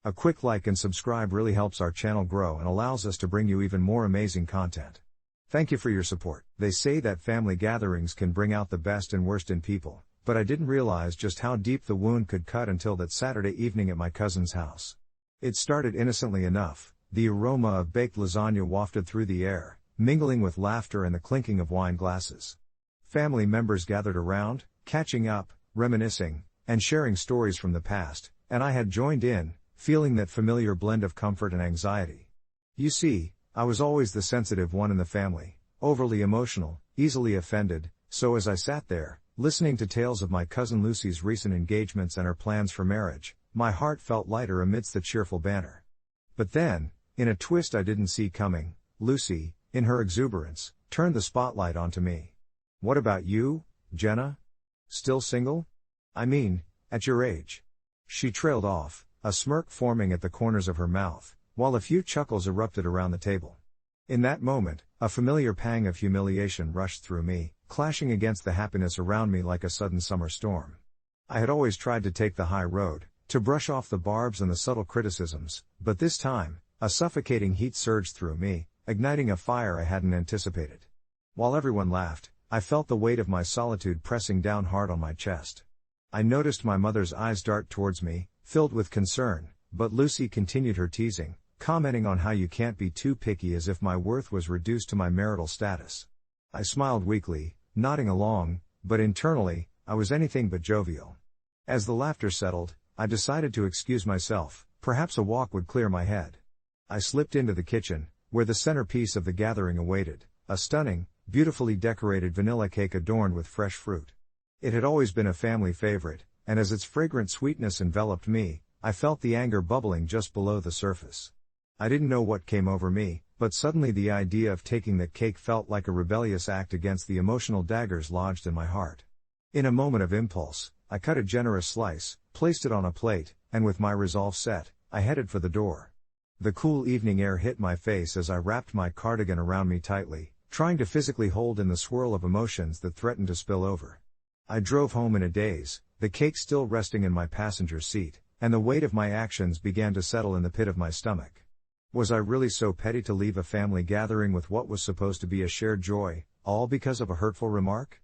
A quick like and subscribe really helps our channel grow and allows us to bring you even more amazing content. Thank you for your support. They say that family gatherings can bring out the best and worst in people, but I didn't realize just how deep the wound could cut until that Saturday evening at my cousin's house. It started innocently enough. The aroma of baked lasagna wafted through the air, mingling with laughter and the clinking of wine glasses. Family members gathered around, catching up, reminiscing, and sharing stories from the past, and I had joined in, feeling that familiar blend of comfort and anxiety. You see, I was always the sensitive one in the family, overly emotional, easily offended, so as I sat there, listening to tales of my cousin Lucy's recent engagements and her plans for marriage, my heart felt lighter amidst the cheerful banter. But then, in a twist I didn't see coming, Lucy, in her exuberance, turned the spotlight onto me. "What about you, Jenna? Still single? I mean, at your age?" She trailed off, a smirk forming at the corners of her mouth, while a few chuckles erupted around the table. In that moment, a familiar pang of humiliation rushed through me, clashing against the happiness around me like a sudden summer storm. I had always tried to take the high road, to brush off the barbs and the subtle criticisms, but this time, a suffocating heat surged through me, igniting a fire I hadn't anticipated. While everyone laughed, I felt the weight of my solitude pressing down hard on my chest. I noticed my mother's eyes dart towards me, filled with concern, but Lucy continued her teasing, commenting on how you can't be too picky as if my worth was reduced to my marital status. I smiled weakly, nodding along, but internally, I was anything but jovial. As the laughter settled, I decided to excuse myself, perhaps a walk would clear my head. I slipped into the kitchen, where the centerpiece of the gathering awaited, a stunning, beautifully decorated vanilla cake adorned with fresh fruit. It had always been a family favorite, and as its fragrant sweetness enveloped me, I felt the anger bubbling just below the surface. I didn't know what came over me, but suddenly the idea of taking that cake felt like a rebellious act against the emotional daggers lodged in my heart. In a moment of impulse, I cut a generous slice, placed it on a plate, and with my resolve set, I headed for the door. The cool evening air hit my face as I wrapped my cardigan around me tightly, trying to physically hold in the swirl of emotions that threatened to spill over. I drove home in a daze, the cake still resting in my passenger seat, and the weight of my actions began to settle in the pit of my stomach. Was I really so petty to leave a family gathering with what was supposed to be a shared joy, all because of a hurtful remark?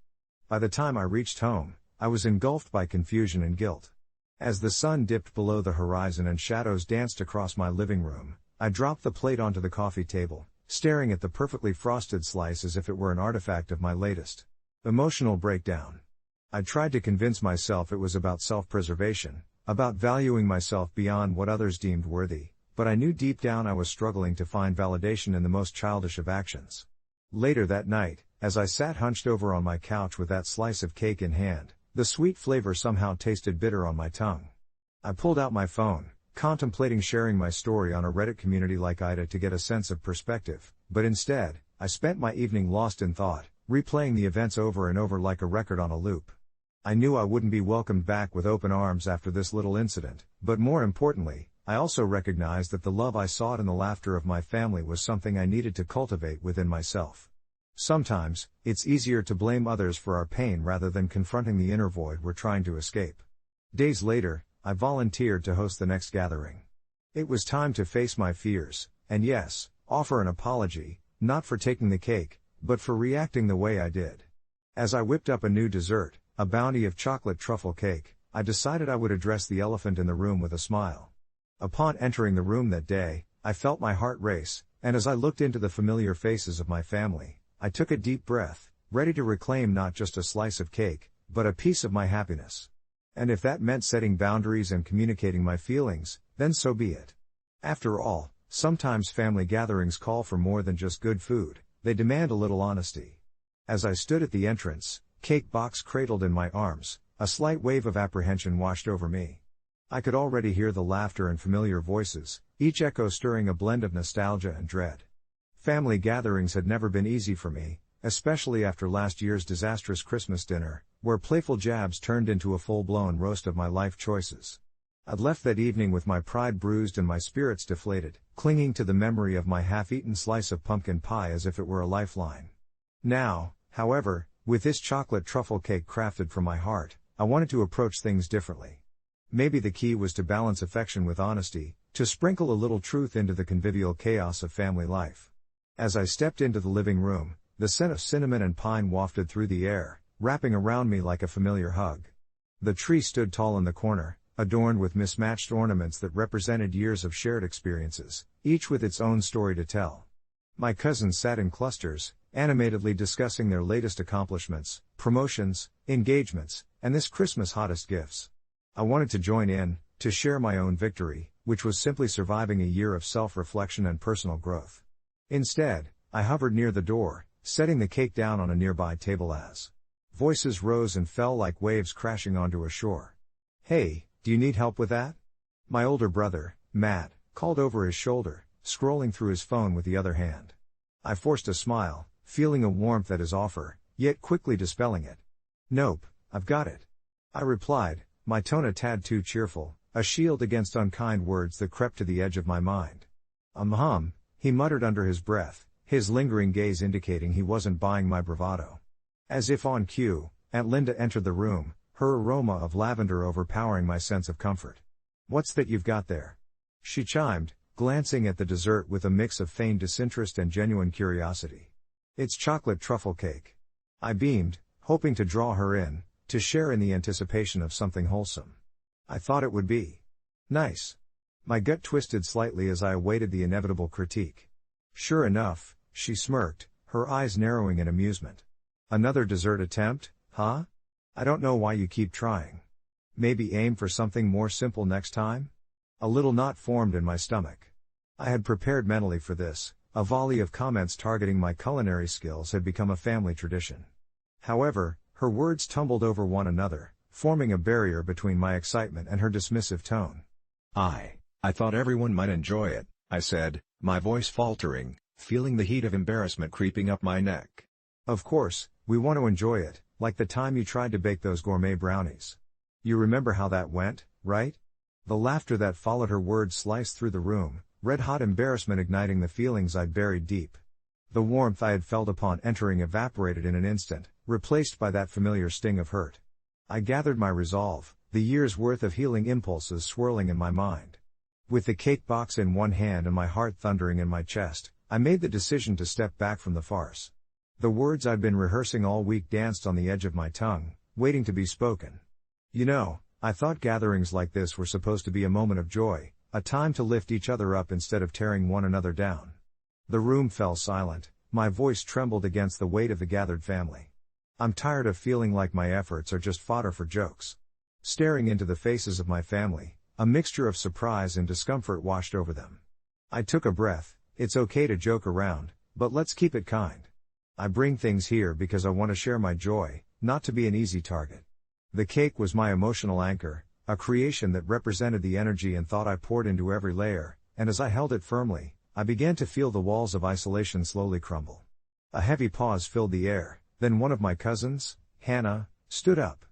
By the time I reached home, I was engulfed by confusion and guilt. As the sun dipped below the horizon and shadows danced across my living room, I dropped the plate onto the coffee table, staring at the perfectly frosted slice as if it were an artifact of my latest emotional breakdown. I tried to convince myself it was about self-preservation, about valuing myself beyond what others deemed worthy, but I knew deep down I was struggling to find validation in the most childish of actions. Later that night, as I sat hunched over on my couch with that slice of cake in hand, the sweet flavor somehow tasted bitter on my tongue. I pulled out my phone, contemplating sharing my story on a Reddit community like AITA to get a sense of perspective, but instead, I spent my evening lost in thought, replaying the events over and over like a record on a loop. I knew I wouldn't be welcomed back with open arms after this little incident, but more importantly, I also recognized that the love I sought in the laughter of my family was something I needed to cultivate within myself. Sometimes, it's easier to blame others for our pain rather than confronting the inner void we're trying to escape. Days later, I volunteered to host the next gathering. It was time to face my fears, and yes, offer an apology, not for taking the cake, but for reacting the way I did. As I whipped up a new dessert, a bounty of chocolate truffle cake, I decided I would address the elephant in the room with a smile. Upon entering the room that day, I felt my heart race, and as I looked into the familiar faces of my family, I took a deep breath, ready to reclaim not just a slice of cake, but a piece of my happiness. And if that meant setting boundaries and communicating my feelings, then so be it. After all, sometimes family gatherings call for more than just good food, they demand a little honesty. As I stood at the entrance, cake box cradled in my arms, a slight wave of apprehension washed over me. I could already hear the laughter and familiar voices, each echo stirring a blend of nostalgia and dread. Family gatherings had never been easy for me, especially after last year's disastrous Christmas dinner, where playful jabs turned into a full-blown roast of my life choices. I'd left that evening with my pride bruised and my spirits deflated, clinging to the memory of my half-eaten slice of pumpkin pie as if it were a lifeline. Now, however, with this chocolate truffle cake crafted from my heart, I wanted to approach things differently. Maybe the key was to balance affection with honesty, to sprinkle a little truth into the convivial chaos of family life. As I stepped into the living room, the scent of cinnamon and pine wafted through the air, wrapping around me like a familiar hug. The tree stood tall in the corner, adorned with mismatched ornaments that represented years of shared experiences, each with its own story to tell. My cousins sat in clusters, animatedly discussing their latest accomplishments, promotions, engagements, and this Christmas hottest gifts. I wanted to join in, to share my own victory, which was simply surviving a year of self-reflection and personal growth. Instead, I hovered near the door, setting the cake down on a nearby table as voices rose and fell like waves crashing onto a shore. "Hey, do you need help with that?" My older brother, Matt, called over his shoulder, scrolling through his phone with the other hand. I forced a smile, feeling a warmth at his offer, yet quickly dispelling it. "Nope, I've got it," I replied, my tone a tad too cheerful, a shield against unkind words that crept to the edge of my mind. He muttered under his breath, his lingering gaze indicating he wasn't buying my bravado. As if on cue, Aunt Linda entered the room, her aroma of lavender overpowering my sense of comfort. "What's that you've got there?" she chimed, glancing at the dessert with a mix of feigned disinterest and genuine curiosity. "It's chocolate truffle cake." I beamed, hoping to draw her in, to share in the anticipation of something wholesome. "I thought it would be nice." My gut twisted slightly as I awaited the inevitable critique. "Sure enough," she smirked, her eyes narrowing in amusement. "Another dessert attempt, huh? I don't know why you keep trying. Maybe aim for something more simple next time?" A little knot formed in my stomach. I had prepared mentally for this. A volley of comments targeting my culinary skills had become a family tradition. However, her words tumbled over one another, forming a barrier between my excitement and her dismissive tone. I thought everyone might enjoy it," I said, my voice faltering, feeling the heat of embarrassment creeping up my neck. "Of course, we want to enjoy it, like the time you tried to bake those gourmet brownies. You remember how that went, right?" The laughter that followed her words sliced through the room, red-hot embarrassment igniting the feelings I'd buried deep. The warmth I had felt upon entering evaporated in an instant, replaced by that familiar sting of hurt. I gathered my resolve, the year's worth of healing impulses swirling in my mind. With the cake box in one hand and my heart thundering in my chest, I made the decision to step back from the farce. The words I'd been rehearsing all week danced on the edge of my tongue, waiting to be spoken. "You know, I thought gatherings like this were supposed to be a moment of joy, a time to lift each other up instead of tearing one another down." The room fell silent, my voice trembled against the weight of the gathered family. "I'm tired of feeling like my efforts are just fodder for jokes." Staring into the faces of my family, a mixture of surprise and discomfort washed over them. I took a breath. "It's okay to joke around, but let's keep it kind. I bring things here because I want to share my joy, not to be an easy target." The cake was my emotional anchor, a creation that represented the energy and thought I poured into every layer, and as I held it firmly, I began to feel the walls of isolation slowly crumble. A heavy pause filled the air, then one of my cousins, Hannah, stood up.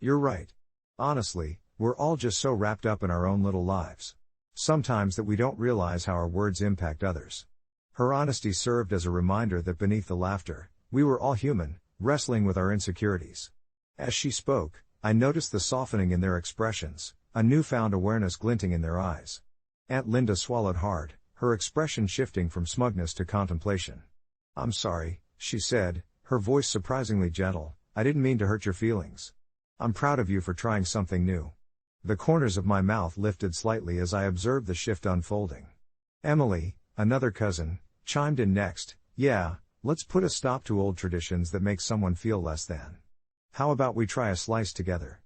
"You're right. Honestly, we're all just so wrapped up in our own little lives. Sometimes that we don't realize how our words impact others." Her honesty served as a reminder that beneath the laughter, we were all human, wrestling with our insecurities. As she spoke, I noticed the softening in their expressions, a newfound awareness glinting in their eyes. Aunt Linda swallowed hard, her expression shifting from smugness to contemplation. "I'm sorry," she said, her voice surprisingly gentle. "I didn't mean to hurt your feelings. I'm proud of you for trying something new." The corners of my mouth lifted slightly as I observed the shift unfolding. Emily, another cousin, chimed in next. "Yeah, let's put a stop to old traditions that make someone feel less than. How about we try a slice together?"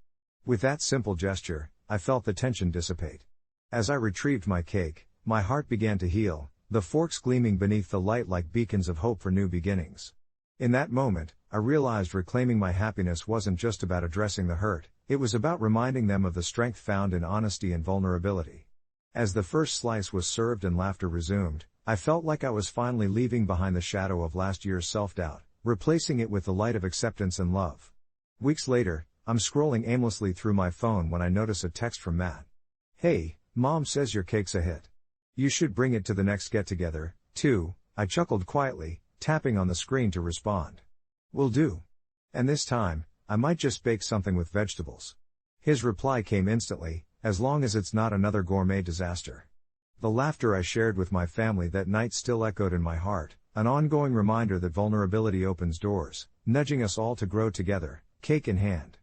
With that simple gesture, I felt the tension dissipate. As I retrieved my cake, my heart began to heal, the forks gleaming beneath the light like beacons of hope for new beginnings. In that moment, I realized reclaiming my happiness wasn't just about addressing the hurt, it was about reminding them of the strength found in honesty and vulnerability. As the first slice was served and laughter resumed, I felt like I was finally leaving behind the shadow of last year's self-doubt, replacing it with the light of acceptance and love. Weeks later, I'm scrolling aimlessly through my phone when I notice a text from Matt. "Hey, Mom says your cake's a hit. You should bring it to the next get-together, too." I chuckled quietly, tapping on the screen to respond. "Will do. And this time, I might just bake something with vegetables." His reply came instantly, "As long as it's not another gourmet disaster." The laughter I shared with my family that night still echoed in my heart, an ongoing reminder that vulnerability opens doors, nudging us all to grow together, cake in hand.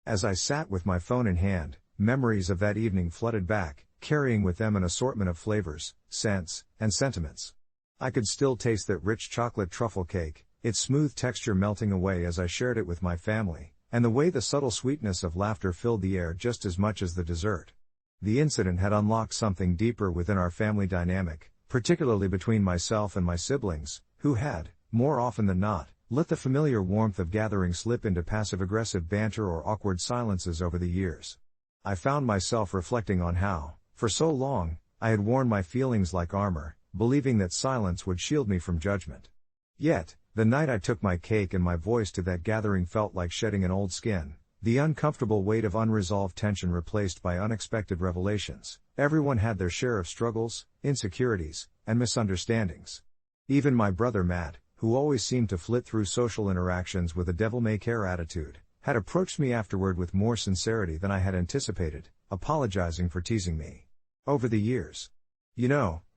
As I sat with my phone in hand, memories of that evening flooded back, carrying with them an assortment of flavors, scents, and sentiments. I could still taste that rich chocolate truffle cake, its smooth texture melting away as I shared it with my family, and the way the subtle sweetness of laughter filled the air just as much as the dessert. The incident had unlocked something deeper within our family dynamic, particularly between myself and my siblings, who had, more often than not, let the familiar warmth of gathering slip into passive-aggressive banter or awkward silences over the years. I found myself reflecting on how, for so long, I had worn my feelings like armor, believing that silence would shield me from judgment. Yet, the night I took my cake and my voice to that gathering felt like shedding an old skin, the uncomfortable weight of unresolved tension replaced by unexpected revelations. Everyone had their share of struggles, insecurities, and misunderstandings. Even my brother Matt, who always seemed to flit through social interactions with a devil-may-care attitude, had approached me afterward with more sincerity than I had anticipated, apologizing for teasing me. Over the years.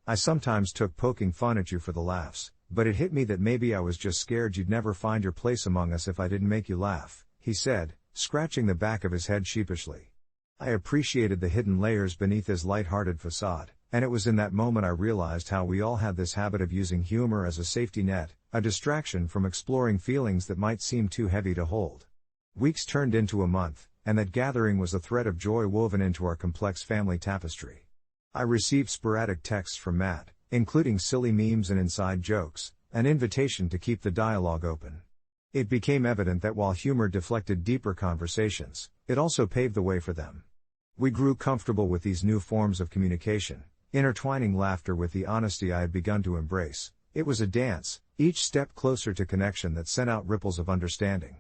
I sometimes took poking fun at you for the laughs, but it hit me that maybe I was just scared you'd never find your place among us if I didn't make you laugh, he said, scratching the back of his head sheepishly. I appreciated the hidden layers beneath his light-hearted facade, and it was in that moment I realized how we all had this habit of using humor as a safety net, a distraction from exploring feelings that might seem too heavy to hold. Weeks turned into a month, and that gathering was a thread of joy woven into our complex family tapestry. I received sporadic texts from Matt, including silly memes and inside jokes, an invitation to keep the dialogue open. It became evident that while humor deflected deeper conversations, it also paved the way for them. We grew comfortable with these new forms of communication, intertwining laughter with the honesty I had begun to embrace. It was a dance, each step closer to connection that sent out ripples of understanding.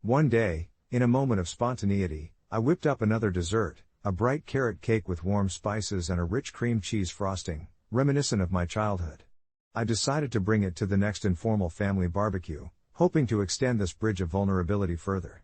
One day, in a moment of spontaneity, I whipped up another dessert, a bright carrot cake with warm spices and a rich cream cheese frosting, reminiscent of my childhood. I decided to bring it to the next informal family barbecue, hoping to extend this bridge of vulnerability further.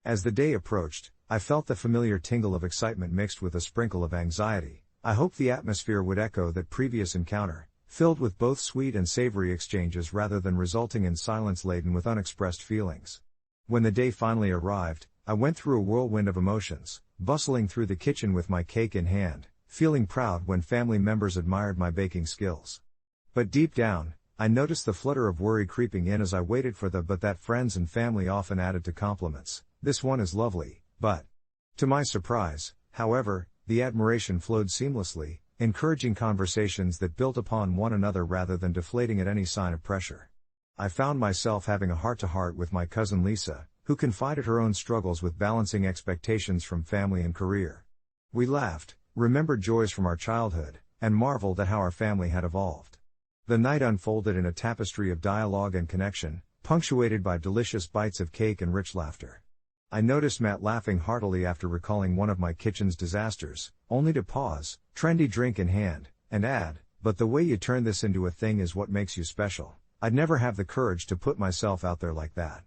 As the day approached, I felt the familiar tingle of excitement mixed with a sprinkle of anxiety. I hoped the atmosphere would echo that previous encounter, filled with both sweet and savory exchanges rather than resulting in silence laden with unexpressed feelings. When the day finally arrived, I went through a whirlwind of emotions, bustling through the kitchen with my cake in hand, feeling proud when family members admired my baking skills. But deep down, I noticed the flutter of worry creeping in as I waited for but that friends and family often added to compliments. This one is lovely, but... To my surprise, however, the admiration flowed seamlessly, encouraging conversations that built upon one another rather than deflating at any sign of pressure. I found myself having a heart-to-heart with my cousin Lisa, who confided her own struggles with balancing expectations from family and career. We laughed, remembered joys from our childhood, and marveled at how our family had evolved. The night unfolded in a tapestry of dialogue and connection, punctuated by delicious bites of cake and rich laughter. I noticed Matt laughing heartily after recalling one of my kitchen's disasters, only to pause, trendy drink in hand, and add, "But the way you turn this into a thing is what makes you special. I'd never have the courage to put myself out there like that."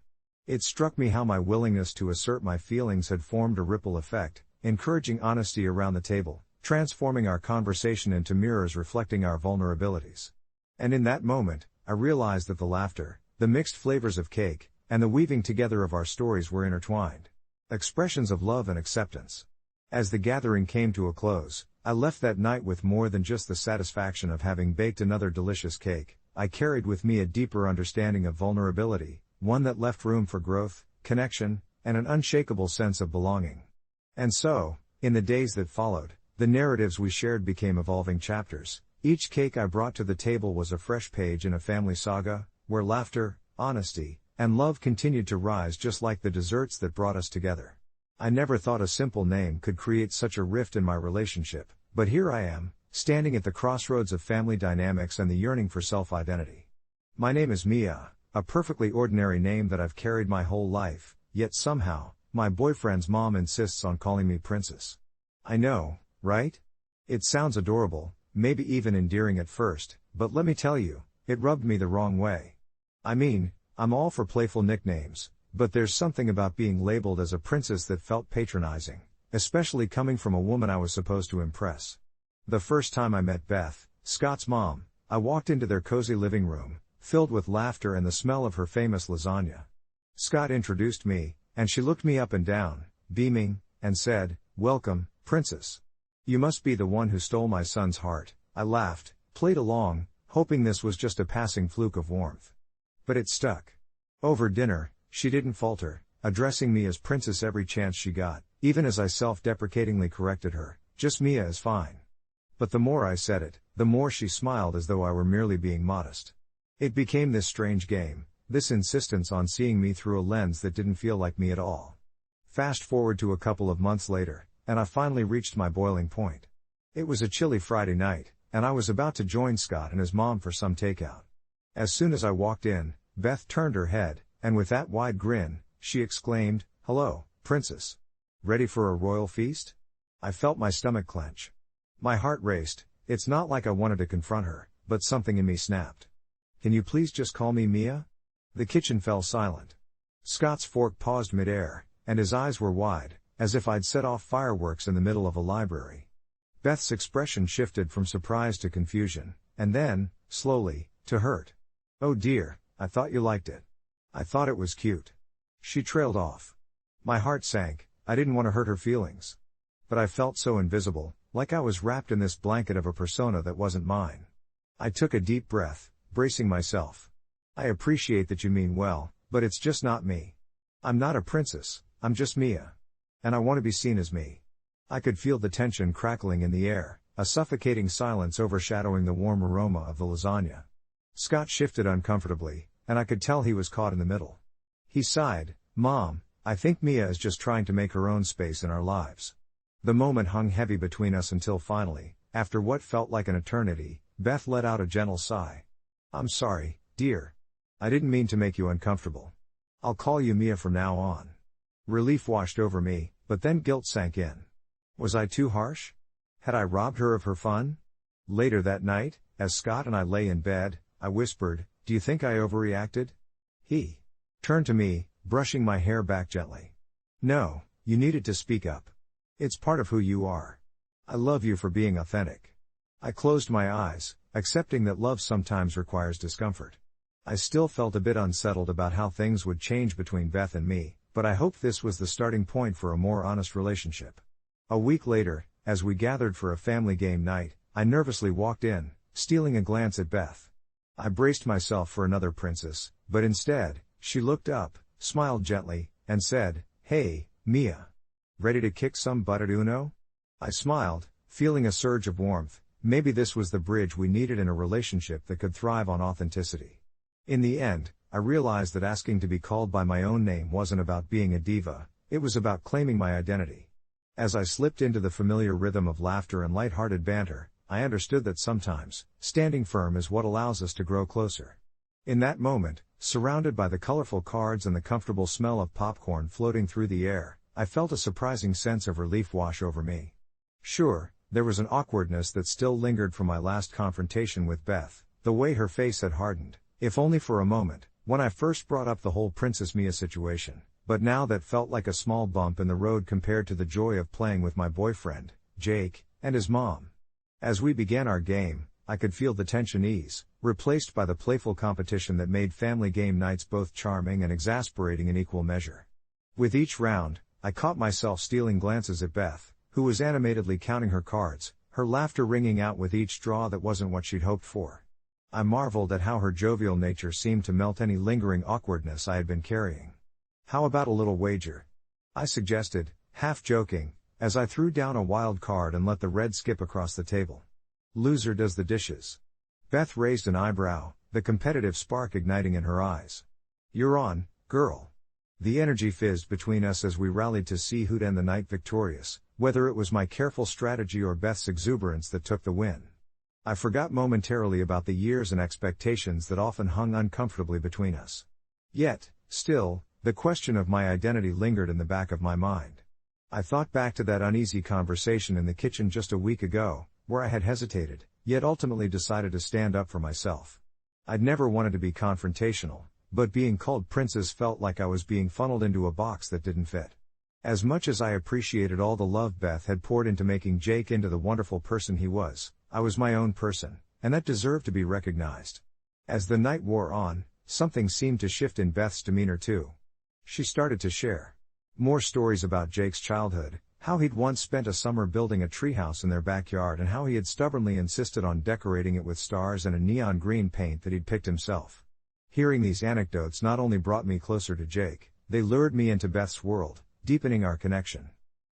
It struck me how my willingness to assert my feelings had formed a ripple effect, encouraging honesty around the table, transforming our conversation into mirrors reflecting our vulnerabilities. And in that moment, I realized that the laughter, the mixed flavors of cake, and the weaving together of our stories were intertwined. Expressions of love and acceptance. As the gathering came to a close, I left that night with more than just the satisfaction of having baked another delicious cake. I carried with me a deeper understanding of vulnerability, one that left room for growth, connection, and an unshakable sense of belonging. And so, in the days that followed, the narratives we shared became evolving chapters. Each cake I brought to the table was a fresh page in a family saga, where laughter, honesty, and love continued to rise just like the desserts that brought us together. I never thought a simple name could create such a rift in my relationship, but here I am, standing at the crossroads of family dynamics and the yearning for self-identity. My name is Mia, a perfectly ordinary name that I've carried my whole life, yet somehow, my boyfriend's mom insists on calling me Princess. I know, right? It sounds adorable, maybe even endearing at first, but let me tell you, it rubbed me the wrong way. I mean, I'm all for playful nicknames, but there's something about being labeled as a princess that felt patronizing, especially coming from a woman I was supposed to impress. The first time I met Beth, Scott's mom, I walked into their cozy living room, filled with laughter and the smell of her famous lasagna. Scott introduced me, and she looked me up and down, beaming, and said, "Welcome, Princess. You must be the one who stole my son's heart." I laughed, played along, hoping this was just a passing fluke of warmth. But it stuck. Over dinner, she didn't falter, addressing me as Princess every chance she got, even as I self-deprecatingly corrected her, "Just Mia is fine." But the more I said it, the more she smiled as though I were merely being modest. It became this strange game, this insistence on seeing me through a lens that didn't feel like me at all. Fast forward to a couple of months later, and I finally reached my boiling point. It was a chilly Friday night, and I was about to join Scott and his mom for some takeout. As soon as I walked in, Beth turned her head, and with that wide grin, she exclaimed, "Hello, Princess. Ready for a royal feast?" I felt my stomach clench. My heart raced. It's not like I wanted to confront her, but something in me snapped. "Can you please just call me Mia?" The kitchen fell silent. Scott's fork paused midair, and his eyes were wide, as if I'd set off fireworks in the middle of a library. Beth's expression shifted from surprise to confusion, and then, slowly, to hurt. "Oh dear, I thought you liked it. I thought it was cute." She trailed off. My heart sank. I didn't want to hurt her feelings. But I felt so invisible, like I was wrapped in this blanket of a persona that wasn't mine. I took a deep breath, bracing myself. "I appreciate that you mean well, but it's just not me. I'm not a princess, I'm just Mia. And I want to be seen as me." I could feel the tension crackling in the air, a suffocating silence overshadowing the warm aroma of the lasagna. Scott shifted uncomfortably, and I could tell he was caught in the middle. He sighed, "Mom, I think Mia is just trying to make her own space in our lives." The moment hung heavy between us until finally, after what felt like an eternity, Beth let out a gentle sigh. "I'm sorry, dear. I didn't mean to make you uncomfortable. I'll call you Mia from now on." Relief washed over me, but then guilt sank in. Was I too harsh? Had I robbed her of her fun? Later that night, as Scott and I lay in bed, I whispered, "Do you think I overreacted?" He turned to me, brushing my hair back gently. "No, you needed to speak up. It's part of who you are. I love you for being authentic." I closed my eyes, accepting that love sometimes requires discomfort. I still felt a bit unsettled about how things would change between Beth and me, but I hoped this was the starting point for a more honest relationship. A week later, as we gathered for a family game night, I nervously walked in, stealing a glance at Beth. I braced myself for another princess, but instead, she looked up, smiled gently, and said, "Hey, Mia. Ready to kick some butt at Uno?" I smiled, feeling a surge of warmth. Maybe this was the bridge we needed in a relationship that could thrive on authenticity. In the end, I realized that asking to be called by my own name wasn't about being a diva, it was about claiming my identity. As I slipped into the familiar rhythm of laughter and light-hearted banter, I understood that sometimes, standing firm is what allows us to grow closer. In that moment, surrounded by the colorful cards and the comfortable smell of popcorn floating through the air, I felt a surprising sense of relief wash over me. Sure, there was an awkwardness that still lingered from my last confrontation with Beth, the way her face had hardened, if only for a moment, when I first brought up the whole Princess Mia situation, but now that felt like a small bump in the road compared to the joy of playing with my boyfriend, Jake, and his mom. As we began our game, I could feel the tension ease, replaced by the playful competition that made family game nights both charming and exasperating in equal measure. With each round, I caught myself stealing glances at Beth, who was animatedly counting her cards, her laughter ringing out with each draw that wasn't what she'd hoped for. I marveled at how her jovial nature seemed to melt any lingering awkwardness I had been carrying. "How about a little wager?" I suggested, half joking, as I threw down a wild card and let the red skip across the table. "Loser does the dishes." Beth raised an eyebrow, the competitive spark igniting in her eyes. "You're on, girl." The energy fizzed between us as we rallied to see who'd end the night victorious, whether it was my careful strategy or Beth's exuberance that took the win. I forgot momentarily about the years and expectations that often hung uncomfortably between us. Yet, still, the question of my identity lingered in the back of my mind. I thought back to that uneasy conversation in the kitchen just a week ago, where I had hesitated, yet ultimately decided to stand up for myself. I'd never wanted to be confrontational, but being called princess felt like I was being funneled into a box that didn't fit. As much as I appreciated all the love Beth had poured into making Jake into the wonderful person he was, I was my own person, and that deserved to be recognized. As the night wore on, something seemed to shift in Beth's demeanor too. She started to share more stories about Jake's childhood, how he'd once spent a summer building a treehouse in their backyard and how he had stubbornly insisted on decorating it with stars and a neon green paint that he'd picked himself. Hearing these anecdotes not only brought me closer to Jake, they lured me into Beth's world, deepening our connection.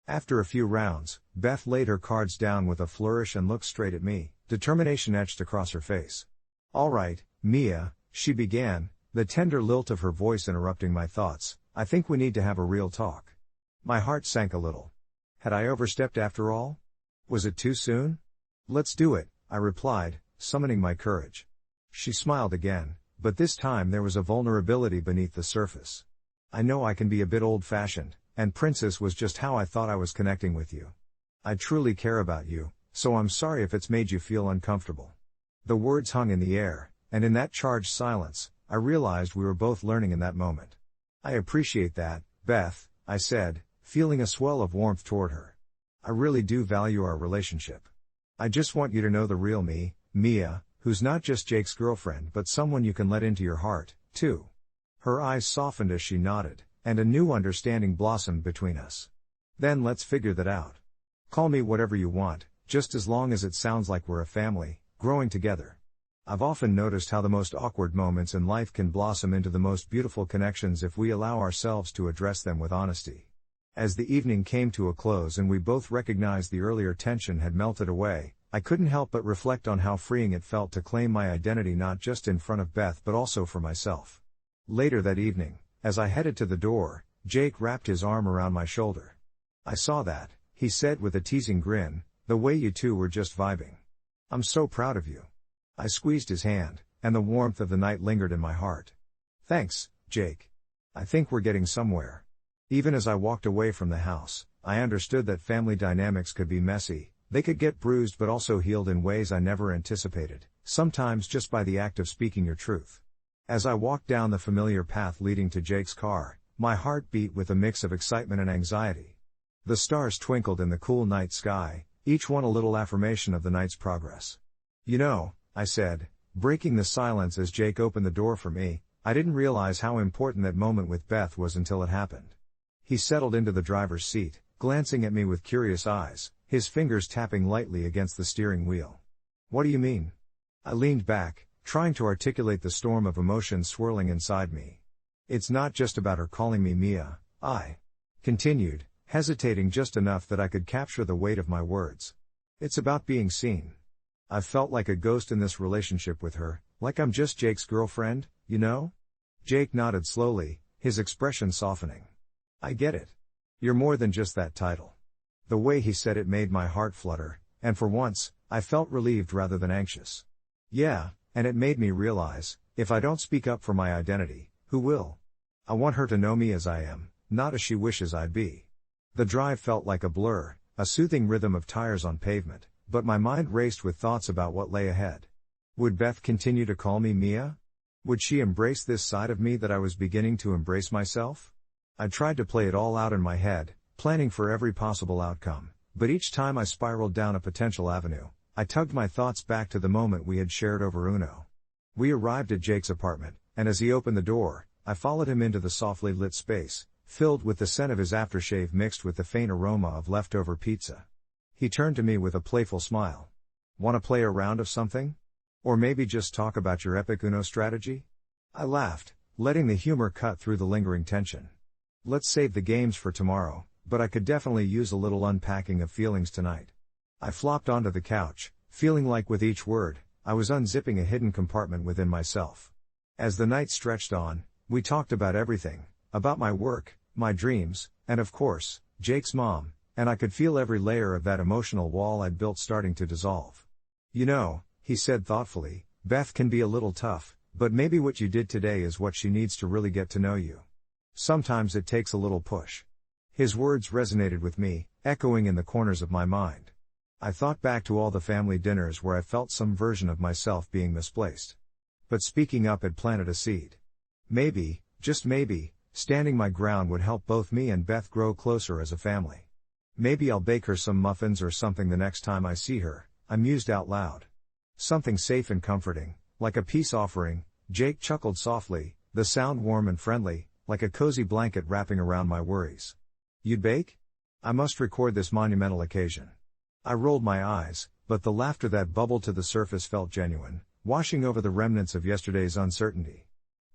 After a few rounds, Beth laid her cards down with a flourish and looked straight at me, determination etched across her face. "All right, Mia," she began, the tender lilt of her voice interrupting my thoughts, "I think we need to have a real talk." My heart sank a little. Had I overstepped after all? Was it too soon? "Let's do it," I replied, summoning my courage. She smiled again, but this time there was a vulnerability beneath the surface. "I know I can be a bit old-fashioned, and Princess was just how I thought I was connecting with you. I truly care about you, so I'm sorry if it's made you feel uncomfortable." The words hung in the air, and in that charged silence, I realized we were both learning in that moment. "I appreciate that, Beth," I said, feeling a swell of warmth toward her. "I really do value our relationship. I just want you to know the real me, Mia, who's not just Jake's girlfriend but someone you can let into your heart, too." Her eyes softened as she nodded, and a new understanding blossomed between us. "Then let's figure that out. Call me whatever you want, just as long as it sounds like we're a family, growing together." I've often noticed how the most awkward moments in life can blossom into the most beautiful connections if we allow ourselves to address them with honesty. As the evening came to a close and we both recognized the earlier tension had melted away, I couldn't help but reflect on how freeing it felt to claim my identity not just in front of Beth but also for myself. Later that evening, as I headed to the door, Jake wrapped his arm around my shoulder. "I saw that," he said with a teasing grin, "the way you two were just vibing. I'm so proud of you." I squeezed his hand, and the warmth of the night lingered in my heart. "Thanks, Jake. I think we're getting somewhere." Even as I walked away from the house, I understood that family dynamics could be messy, they could get bruised but also healed in ways I never anticipated, sometimes just by the act of speaking your truth. As I walked down the familiar path leading to Jake's car, my heart beat with a mix of excitement and anxiety. The stars twinkled in the cool night sky, each one a little affirmation of the night's progress. "You know," I said, breaking the silence as Jake opened the door for me, "I didn't realize how important that moment with Beth was until it happened." He settled into the driver's seat, glancing at me with curious eyes, his fingers tapping lightly against the steering wheel. "What do you mean?" I leaned back, trying to articulate the storm of emotions swirling inside me. "It's not just about her calling me Mia," I continued, hesitating just enough that I could capture the weight of my words. "It's about being seen. I've felt like a ghost in this relationship with her, like I'm just Jake's girlfriend, you know?" Jake nodded slowly, his expression softening. "I get it. You're more than just that title." The way he said it made my heart flutter, and for once, I felt relieved rather than anxious. "Yeah, and it made me realize, if I don't speak up for my identity, who will? I want her to know me as I am, not as she wishes I'd be." The drive felt like a blur, a soothing rhythm of tires on pavement, but my mind raced with thoughts about what lay ahead. Would Beth continue to call me Mia? Would she embrace this side of me that I was beginning to embrace myself? I tried to play it all out in my head, planning for every possible outcome, but each time I spiraled down a potential avenue, I tugged my thoughts back to the moment we had shared over Uno. We arrived at Jake's apartment, and as he opened the door, I followed him into the softly lit space, filled with the scent of his aftershave mixed with the faint aroma of leftover pizza. He turned to me with a playful smile. "Want to play a round of something? Or maybe just talk about your epic Uno strategy?" I laughed, letting the humor cut through the lingering tension. "Let's save the games for tomorrow, but I could definitely use a little unpacking of feelings tonight." I flopped onto the couch, feeling like with each word, I was unzipping a hidden compartment within myself. As the night stretched on, we talked about everything, about my work, my dreams, and of course, Jake's mom, and I could feel every layer of that emotional wall I'd built starting to dissolve. "You know," he said thoughtfully, "Beth can be a little tough, but maybe what you did today is what she needs to really get to know you. Sometimes it takes a little push." His words resonated with me, echoing in the corners of my mind. I thought back to all the family dinners where I felt some version of myself being misplaced. But speaking up had planted a seed. Maybe, just maybe, Standing my ground would help both me and Beth grow closer as a family. Maybe I'll bake her some muffins or something the next time I see her, I mused out loud. Something safe and comforting, like a peace offering, Jake chuckled softly, the sound warm and friendly, like a cozy blanket wrapping around my worries. You'd bake? I must record this monumental occasion. I rolled my eyes, but the laughter that bubbled to the surface felt genuine, washing over the remnants of yesterday's uncertainty.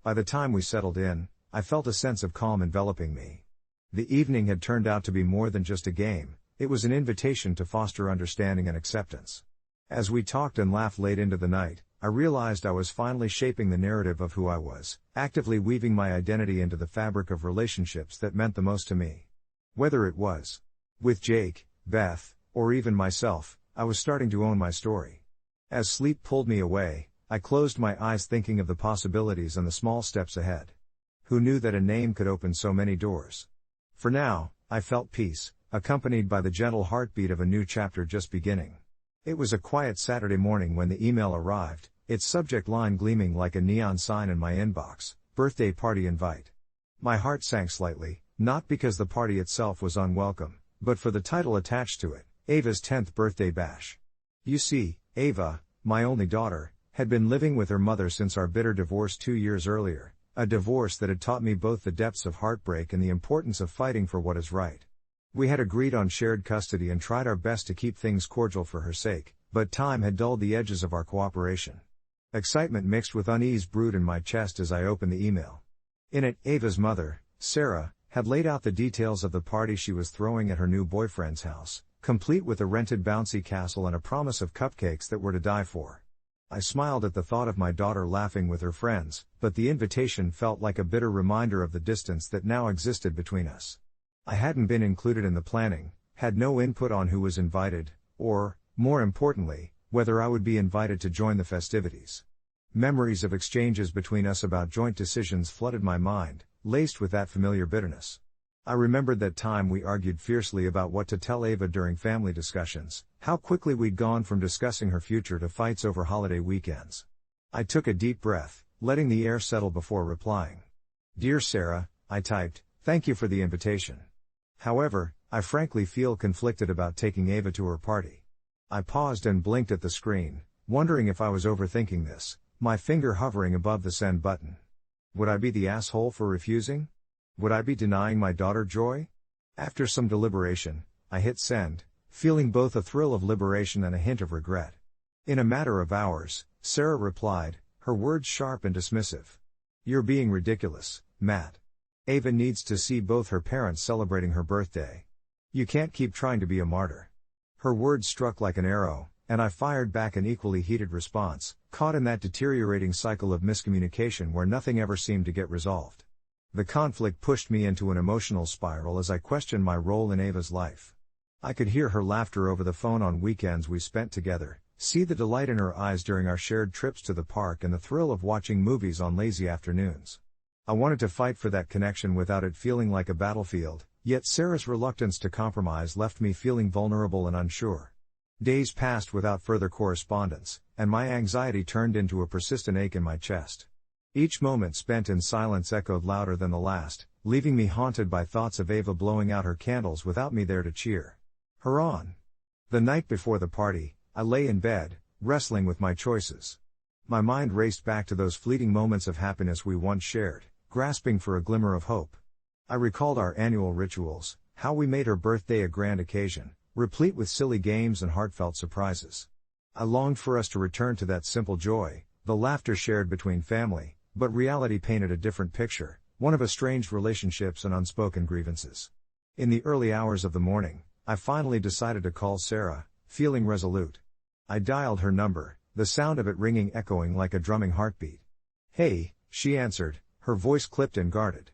By the time we settled in, I felt a sense of calm enveloping me. The evening had turned out to be more than just a game, it was an invitation to foster understanding and acceptance. As we talked and laughed late into the night, I realized I was finally shaping the narrative of who I was, actively weaving my identity into the fabric of relationships that meant the most to me. Whether it was with Jake, Beth, or even myself, I was starting to own my story. As sleep pulled me away, I closed my eyes thinking of the possibilities and the small steps ahead. Who knew that a name could open so many doors? For now, I felt peace, accompanied by the gentle heartbeat of a new chapter just beginning. It was a quiet Saturday morning when the email arrived, its subject line gleaming like a neon sign in my inbox, birthday party invite. My heart sank slightly, not because the party itself was unwelcome, but for the title attached to it, Ava's 10th birthday bash. You see, Ava, my only daughter, had been living with her mother since our bitter divorce 2 years earlier, a divorce that had taught me both the depths of heartbreak and the importance of fighting for what is right. We had agreed on shared custody and tried our best to keep things cordial for her sake, but time had dulled the edges of our cooperation. Excitement mixed with unease brewed in my chest as I opened the email. In it, Ava's mother, Sarah, had laid out the details of the party she was throwing at her new boyfriend's house, complete with a rented bouncy castle and a promise of cupcakes that were to die for. I smiled at the thought of my daughter laughing with her friends, but the invitation felt like a bitter reminder of the distance that now existed between us. I hadn't been included in the planning, had no input on who was invited, or, more importantly, whether I would be invited to join the festivities. Memories of exchanges between us about joint decisions flooded my mind, laced with that familiar bitterness. I remembered that time we argued fiercely about what to tell Ava during family discussions, how quickly we'd gone from discussing her future to fights over holiday weekends. I took a deep breath, letting the air settle before replying. Dear Sarah, I typed, thank you for the invitation. However, I frankly feel conflicted about taking Ava to her party. I paused and blinked at the screen, wondering if I was overthinking this, my finger hovering above the send button. Would I be the asshole for refusing? Would I be denying my daughter joy? After some deliberation, I hit send, feeling both a thrill of liberation and a hint of regret. In a matter of hours, Sarah replied, her words sharp and dismissive. You're being ridiculous, Matt. Ava needs to see both her parents celebrating her birthday. You can't keep trying to be a martyr. Her words struck like an arrow, and I fired back an equally heated response, caught in that deteriorating cycle of miscommunication where nothing ever seemed to get resolved. The conflict pushed me into an emotional spiral as I questioned my role in Ava's life. I could hear her laughter over the phone on weekends we spent together, see the delight in her eyes during our shared trips to the park and the thrill of watching movies on lazy afternoons. I wanted to fight for that connection without it feeling like a battlefield, yet Sarah's reluctance to compromise left me feeling vulnerable and unsure. Days passed without further correspondence, and my anxiety turned into a persistent ache in my chest. Each moment spent in silence echoed louder than the last, leaving me haunted by thoughts of Ava blowing out her candles without me there to cheer her on. The night before the party, I lay in bed, wrestling with my choices. My mind raced back to those fleeting moments of happiness we once shared, grasping for a glimmer of hope. I recalled our annual rituals, how we made her birthday a grand occasion, replete with silly games and heartfelt surprises. I longed for us to return to that simple joy, the laughter shared between family, but reality painted a different picture, one of estranged relationships and unspoken grievances. In the early hours of the morning, I finally decided to call Sarah, feeling resolute. I dialed her number, the sound of it ringing echoing like a drumming heartbeat. Hey, she answered, her voice clipped and guarded.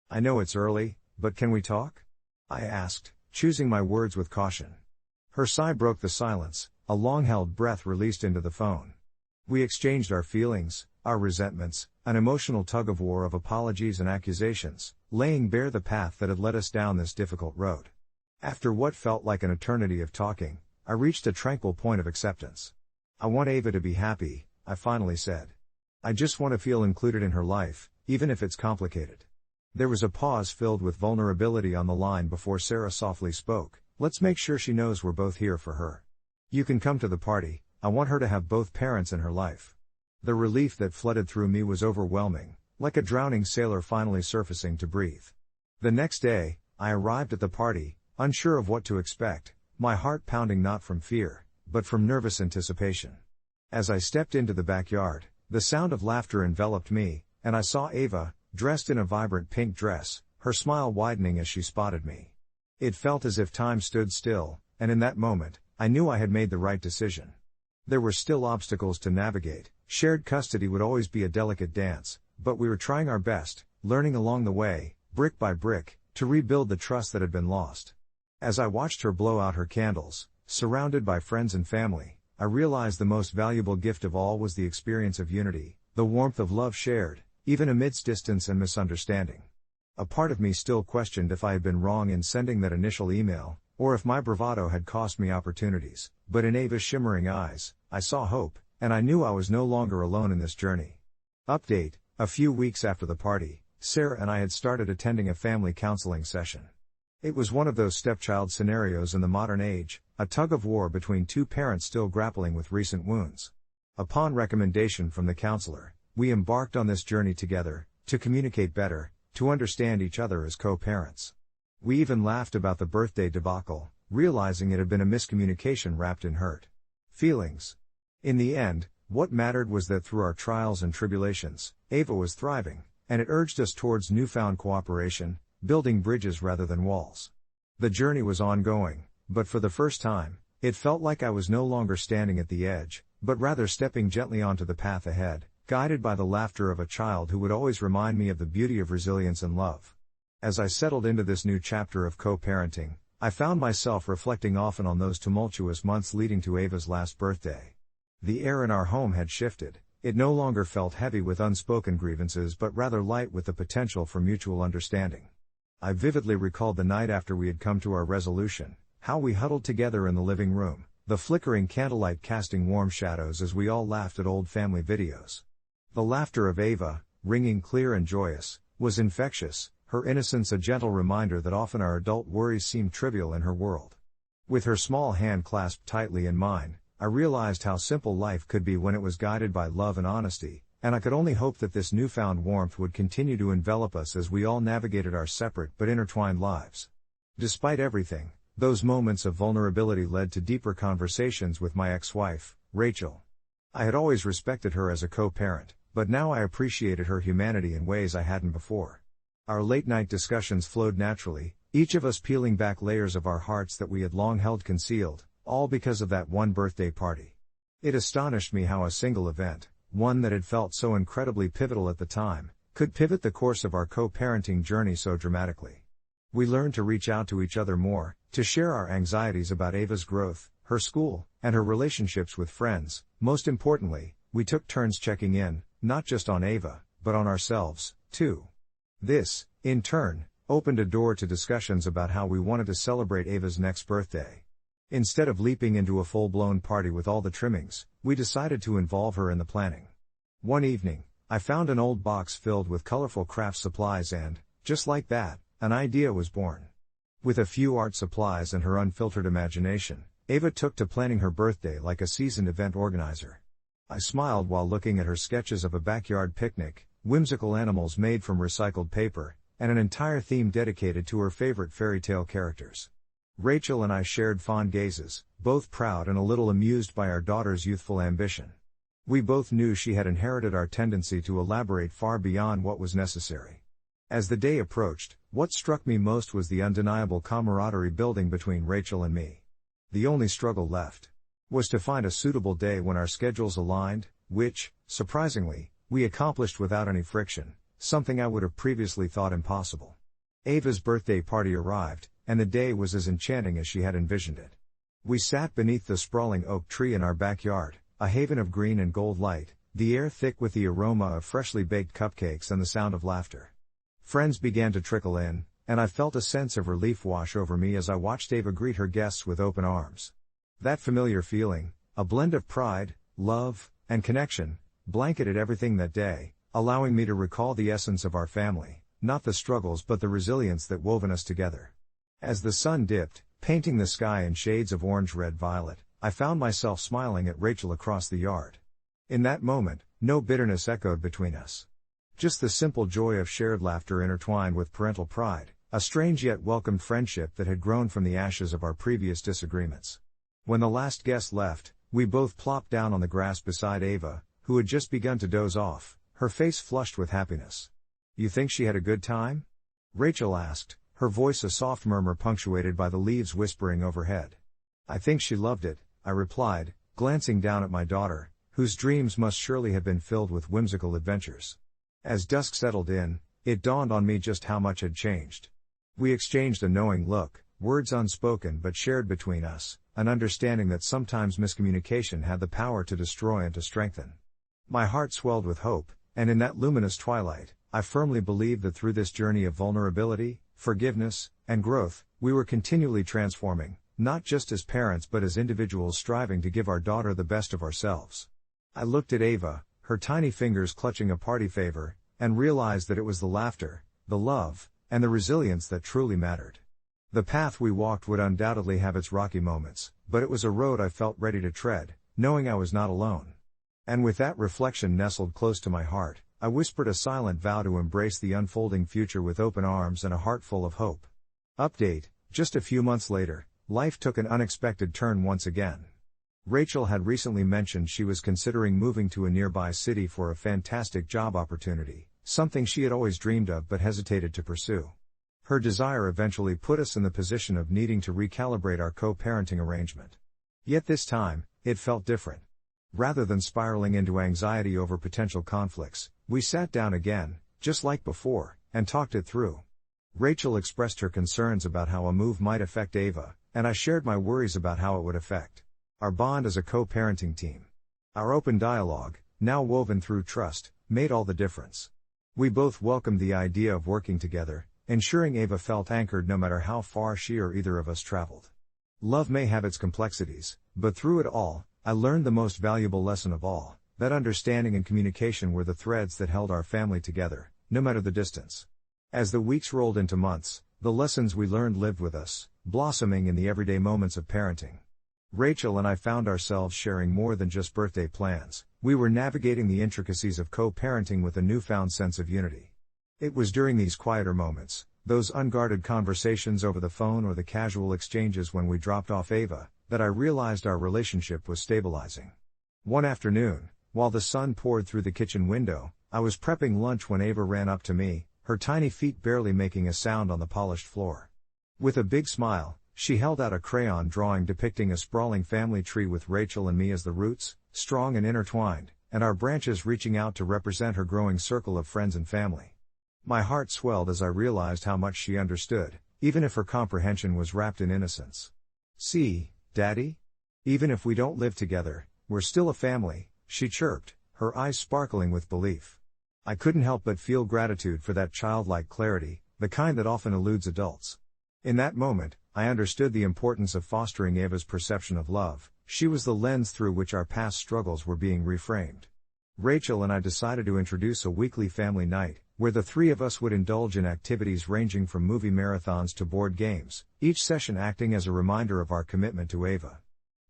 I know it's early, but can we talk? I asked, choosing my words with caution. Her sigh broke the silence, a long-held breath released into the phone. We exchanged our feelings, our resentments, an emotional tug-of-war of apologies and accusations, laying bare the path that had led us down this difficult road. After what felt like an eternity of talking, I reached a tranquil point of acceptance. I want Ava to be happy, I finally said. I just want to feel included in her life, even if it's complicated. There was a pause filled with vulnerability on the line before Sarah softly spoke. "Let's make sure she knows we're both here for her. You can come to the party, I want her to have both parents in her life." The relief that flooded through me was overwhelming, like a drowning sailor finally surfacing to breathe. The next day, I arrived at the party, unsure of what to expect, my heart pounding not from fear, but from nervous anticipation. As I stepped into the backyard, the sound of laughter enveloped me, and I saw Ava, dressed in a vibrant pink dress, her smile widening as she spotted me. It felt as if time stood still, and in that moment, I knew I had made the right decision. There were still obstacles to navigate, shared custody would always be a delicate dance, but we were trying our best, learning along the way, brick by brick, to rebuild the trust that had been lost. As I watched her blow out her candles, surrounded by friends and family, I realized the most valuable gift of all was the experience of unity, the warmth of love shared, even amidst distance and misunderstanding. A part of me still questioned if I had been wrong in sending that initial email, or if my bravado had cost me opportunities, but in Ava's shimmering eyes, I saw hope, and I knew I was no longer alone in this journey. Update: a few weeks after the party, Sarah and I had started attending a family counseling session. It was one of those stepchild scenarios in the modern age, a tug-of-war between two parents still grappling with recent wounds. Upon recommendation from the counselor, we embarked on this journey together, to communicate better, to understand each other as co-parents. We even laughed about the birthday debacle, realizing it had been a miscommunication wrapped in hurt feelings. In the end, what mattered was that through our trials and tribulations, Ava was thriving, and it urged us towards newfound cooperation, building bridges rather than walls. The journey was ongoing, but for the first time, it felt like I was no longer standing at the edge, but rather stepping gently onto the path ahead, guided by the laughter of a child who would always remind me of the beauty of resilience and love. As I settled into this new chapter of co-parenting, I found myself reflecting often on those tumultuous months leading to Ava's last birthday. The air in our home had shifted, it no longer felt heavy with unspoken grievances but rather light with the potential for mutual understanding. I vividly recalled the night after we had come to our resolution, how we huddled together in the living room, the flickering candlelight casting warm shadows as we all laughed at old family videos. The laughter of Ava, ringing clear and joyous, was infectious, her innocence a gentle reminder that often our adult worries seem trivial in her world. With her small hand clasped tightly in mine, I realized how simple life could be when it was guided by love and honesty, and I could only hope that this newfound warmth would continue to envelop us as we all navigated our separate but intertwined lives. Despite everything, those moments of vulnerability led to deeper conversations with my ex-wife, Rachel. I had always respected her as a co-parent, but now I appreciated her humanity in ways I hadn't before. Our late-night discussions flowed naturally, each of us peeling back layers of our hearts that we had long held concealed, all because of that one birthday party. It astonished me how a single event, one that had felt so incredibly pivotal at the time, could pivot the course of our co-parenting journey so dramatically. We learned to reach out to each other more, to share our anxieties about Ava's growth, her school, and her relationships with friends. Most importantly, we took turns checking in, not just on Ava, but on ourselves, too. This, in turn, opened a door to discussions about how we wanted to celebrate Ava's next birthday. Instead of leaping into a full-blown party with all the trimmings, we decided to involve her in the planning. One evening, I found an old box filled with colorful craft supplies and, just like that, an idea was born. With a few art supplies and her unfiltered imagination, Ava took to planning her birthday like a seasoned event organizer. I smiled while looking at her sketches of a backyard picnic, whimsical animals made from recycled paper, and an entire theme dedicated to her favorite fairy tale characters. Rachel and I shared fond gazes, both proud and a little amused by our daughter's youthful ambition. We both knew she had inherited our tendency to elaborate far beyond what was necessary. As the day approached, what struck me most was the undeniable camaraderie building between Rachel and me. The only struggle left was to find a suitable day when our schedules aligned, which, surprisingly, we accomplished without any friction, something I would have previously thought impossible. Ava's birthday party arrived, and the day was as enchanting as she had envisioned it. We sat beneath the sprawling oak tree in our backyard, a haven of green and gold light, the air thick with the aroma of freshly baked cupcakes and the sound of laughter. Friends began to trickle in, and I felt a sense of relief wash over me as I watched Ava greet her guests with open arms. That familiar feeling, a blend of pride, love, and connection, blanketed everything that day, allowing me to recall the essence of our family, not the struggles but the resilience that woven us together. As the sun dipped, painting the sky in shades of orange, red, violet, I found myself smiling at Rachel across the yard. In that moment, no bitterness echoed between us. Just the simple joy of shared laughter intertwined with parental pride, a strange yet welcomed friendship that had grown from the ashes of our previous disagreements. When the last guest left, we both plopped down on the grass beside Ava, who had just begun to doze off, her face flushed with happiness. "You think she had a good time?" Rachel asked, her voice a soft murmur punctuated by the leaves whispering overhead. "I think she loved it," I replied, glancing down at my daughter, whose dreams must surely have been filled with whimsical adventures. As dusk settled in, it dawned on me just how much had changed. We exchanged a knowing look, words unspoken but shared between us, an understanding that sometimes miscommunication had the power to destroy and to strengthen. My heart swelled with hope, and in that luminous twilight, I firmly believed that through this journey of vulnerability, forgiveness, and growth, we were continually transforming, not just as parents but as individuals striving to give our daughter the best of ourselves. I looked at Ava, her tiny fingers clutching a party favor, and realized that it was the laughter, the love, and the resilience that truly mattered. The path we walked would undoubtedly have its rocky moments, but it was a road I felt ready to tread, knowing I was not alone. And with that reflection nestled close to my heart, I whispered a silent vow to embrace the unfolding future with open arms and a heart full of hope. Update: just a few months later, life took an unexpected turn once again. Rachel had recently mentioned she was considering moving to a nearby city for a fantastic job opportunity, something she had always dreamed of but hesitated to pursue. Her desire eventually put us in the position of needing to recalibrate our co-parenting arrangement. Yet this time, it felt different. Rather than spiraling into anxiety over potential conflicts, we sat down again, just like before, and talked it through. Rachel expressed her concerns about how a move might affect Ava, and I shared my worries about how it would affect our bond as a co-parenting team. Our open dialogue, now woven through trust, made all the difference. We both welcomed the idea of working together, ensuring Ava felt anchored no matter how far she or either of us traveled. Love may have its complexities, but through it all, I learned the most valuable lesson of all, that understanding and communication were the threads that held our family together, no matter the distance. As the weeks rolled into months, the lessons we learned lived with us, blossoming in the everyday moments of parenting. Rachel and I found ourselves sharing more than just birthday plans. We were navigating the intricacies of co-parenting with a newfound sense of unity. It was during these quieter moments, those unguarded conversations over the phone or the casual exchanges when we dropped off Ava, that I realized our relationship was stabilizing. One afternoon, while the sun poured through the kitchen window, I was prepping lunch when Ava ran up to me, her tiny feet barely making a sound on the polished floor. With a big smile, she held out a crayon drawing depicting a sprawling family tree with Rachel and me as the roots, strong and intertwined, and our branches reaching out to represent her growing circle of friends and family. My heart swelled as I realized how much she understood, even if her comprehension was wrapped in innocence. "See, Daddy? Even if we don't live together, we're still a family," she chirped, her eyes sparkling with belief. I couldn't help but feel gratitude for that childlike clarity, the kind that often eludes adults. In that moment, I understood the importance of fostering Ava's perception of love. She was the lens through which our past struggles were being reframed. Rachel and I decided to introduce a weekly family night, where the three of us would indulge in activities ranging from movie marathons to board games, each session acting as a reminder of our commitment to Ava.